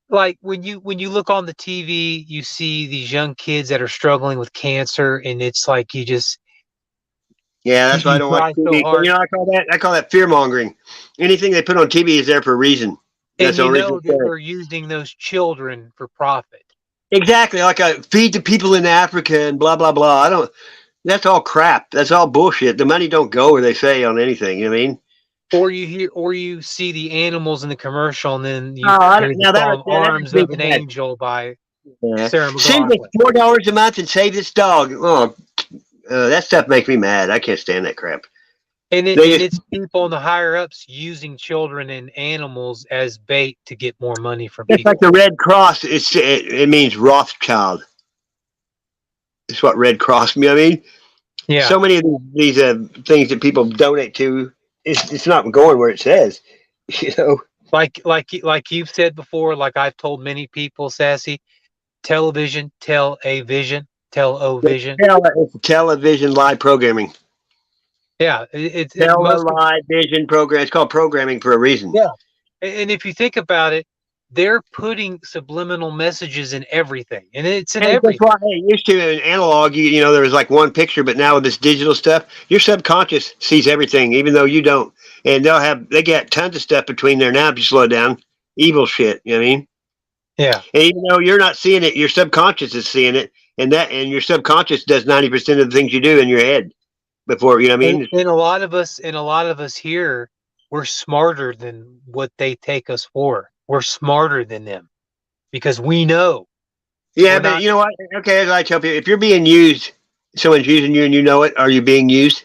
like when you look on the TV, you see these young kids that are struggling with cancer, and it's like you just Yeah, that's why I you don't try watch so TV. hard. You know, I call that fear mongering. Anything they put on TV is there for a reason. And That's the you only know reason. that they're using those children for profit. Exactly, like feed the people in Africa and blah blah blah. I don't. That's all crap. That's all bullshit. The money don't go where they say on anything. You know what I mean? Or you see the animals in the commercial, and then you Oh, I hear don't- the now that song would- that "Arms would of be an bad. Angel" by Yeah. Sarah Send us McLachlan. $4 a month and save this dog. Oh, that stuff makes me mad. I can't stand that crap. And They just- it's people in the higher ups using children and animals as bait to get more money from It's people. like the Red Cross. It means Rothschild. It's what Red Cross means. I mean, Yeah. so many of these things that people donate to, it's not going where it says. You know, Like you've said before, like I've told many people, Sassy, television, tell a vision, tell o vision. It's television live programming. Yeah, it's Live vision program. It's called programming for a reason. Yeah, and if you think about it, they're putting subliminal messages in everything, and it's in Hey, everything. that's why, hey, used to in analog, you know, there was like one picture, but now with this digital stuff, your subconscious sees everything, even though you don't. And they got tons of stuff between there now if you slow it down. Evil shit, you know what I mean? Yeah. And even though you're not seeing it, your subconscious is seeing it, and your subconscious does 90% of the things you do in your head before, you know what I mean? And a lot of us here, we're smarter than what they take us for. We're smarter than them because we know. Yeah, We're but not- you know what? Okay, as I tell people, if you're being used, someone's using you and you know it, are you being used?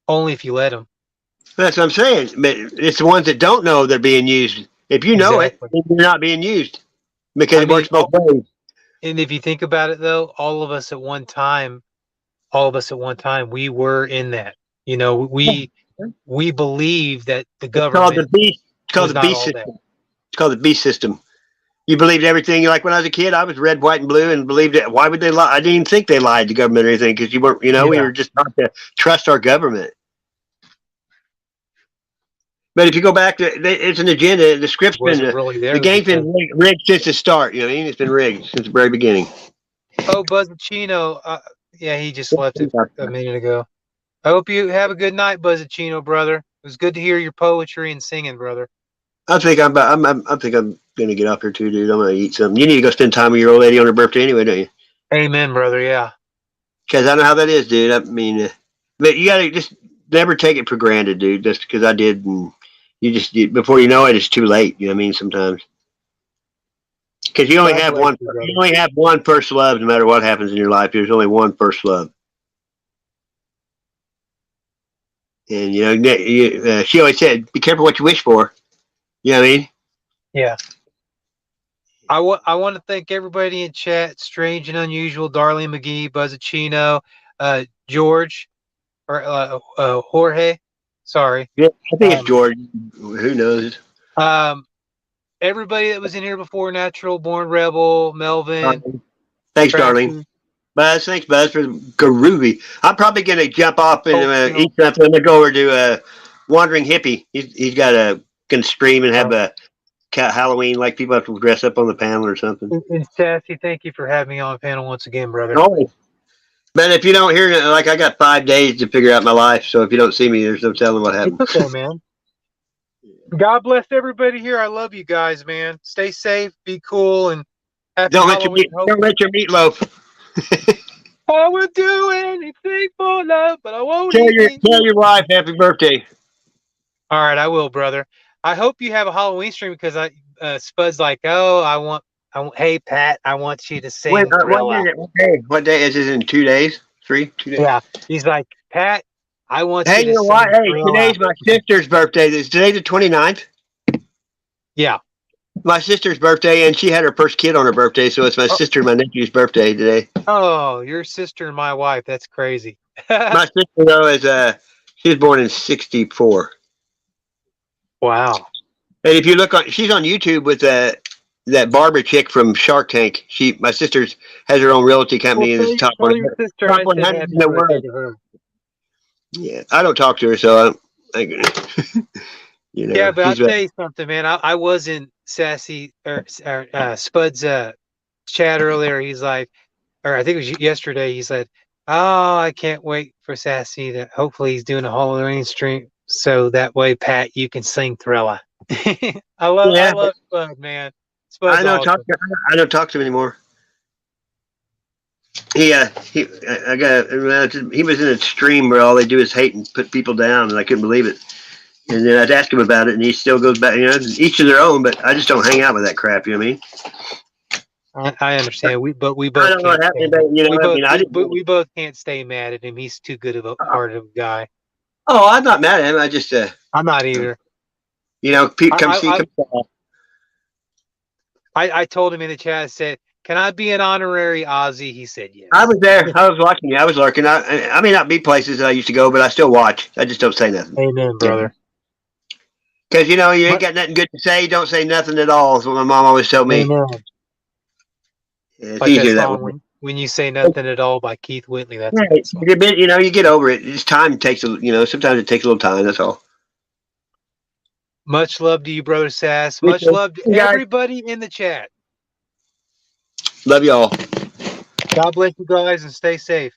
Only if you let them. That's what I'm saying. But it's the ones that don't know they're being used. If you know Exactly. it, then you're not being used because it works both ways. And if you think about it, though, all of us at one time, we were in that. You know, we believe that the It's called government. the beast. It's called was the not beast all system. that. It's called the beast system. You believed everything. Like when I was a kid, I was red, white, and blue, and believed it. Why would they lie? I didn't even think they lied to government or anything because you weren't. You know, we Yeah. were just not to trust our government. But if you go back to, it's an agenda. The script's been, Wasn't really there the game's been because- rigged since the start. You know what I mean? It's been rigged since the very beginning. Oh, Buzzacino. Yeah, he just left it a minute ago. I hope you have a good night, Buzzacino, brother. It was good to hear your poetry and singing, brother. I think I'm gonna get up here too, dude. I'm gonna eat something. You need to go spend time with your old lady on her birthday anyway, don't you? Amen, brother. Yeah. Because I know how that is, dude. I mean, but you gotta just never take it for granted, dude. Just because I did, and before you know it, it's too late. You know what I mean? Sometimes. Because you only God have bless one. you, brother. You only have one first love, no matter what happens in your life. There's only one first love. And she always said, "Be careful what you wish for." You know what I mean? Yeah. I want to thank everybody in chat, Strange and Unusual, Darlene McGee, Buzzacino, George, or Jorge. Sorry. Yeah, I think it's George. Who knows? Everybody that was in here before, Natural Born Rebel, Melvin. Thanks, Crafty. darling. Buzz, thanks, Buzz, for groovy. I'm probably going to jump off and eat something. I'm going to go over to Wandering Hippie. He's got can stream and have a Halloween, like people have to dress up on the panel or something. And Sassy, thank you for having me on panel once again, brother. Always. But if you don't hear it, like I got 5 days to figure out my life, so if you don't see me, there's no telling what happened. It's okay, man. God bless everybody here. I love you guys, man. Stay safe, be cool, and happy Don't let Halloween. don't let your meatloaf. I would do anything for love, but I won't. Tell your wife happy birthday. All right, I will, brother. I hope you have a Halloween stream because Spud's like, oh, I want. Hey, Pat, I want you to sing. Wait, what day is it? In 2 days? 2 days? Yeah, he's like, Pat, I want Hey, you to you know sing. what? Hey, Thriller. today's my sister's birthday. Is today the 29th? Yeah. My sister's birthday, and she had her first kid on her birthday, so it's my sister and my nephew's birthday today. Oh, your sister and my wife. That's crazy. My sister, though, she was born in 1964. Wow. And if you look she's on YouTube with that Barbara chick from Shark Tank. My sister has her own realty company and is top 100 in the world. Yeah, I don't talk to her, so Yeah, but I'll tell you something, man. I was in Sassy or Spud's chat earlier. He's like, or I think it was yesterday. He said, "Oh, I can't wait for Sassy to. Hopefully, he's doing a Halloween stream, so that way, Pat, you can sing Thriller." I love Spud, man. Spud's I don't talk to him anymore. He was in a stream where all they do is hate and put people down, and I couldn't believe it. And then I'd ask him about it, and he still goes back. Each to their own, but I just don't hang out with that crap. You know what I mean? I understand. We both. I don't know what happened, but we both can't stay mad at him. He's too good of a hearted guy. Oh, I'm not mad at him. I just I'm not either. I told him in the chat. I said, "Can I be an honorary Aussie?" He said, "Yes." I was there. I was watching you. I was lurking. I may not be places that I used to go, but I still watch. I just don't say nothing. Amen, brother. Because you ain't got nothing good to say. Don't say nothing at all. Is what my mom always told me. Amen. It's Like easier that that song, way. When you say nothing at all by Keith Whitley. That's Right. You get over it. It's time takes sometimes it takes a little time. That's all. much love to you, brother Sass. Me Much too. love to Yeah. everybody in the chat. Love y'all. God bless you guys and stay safe.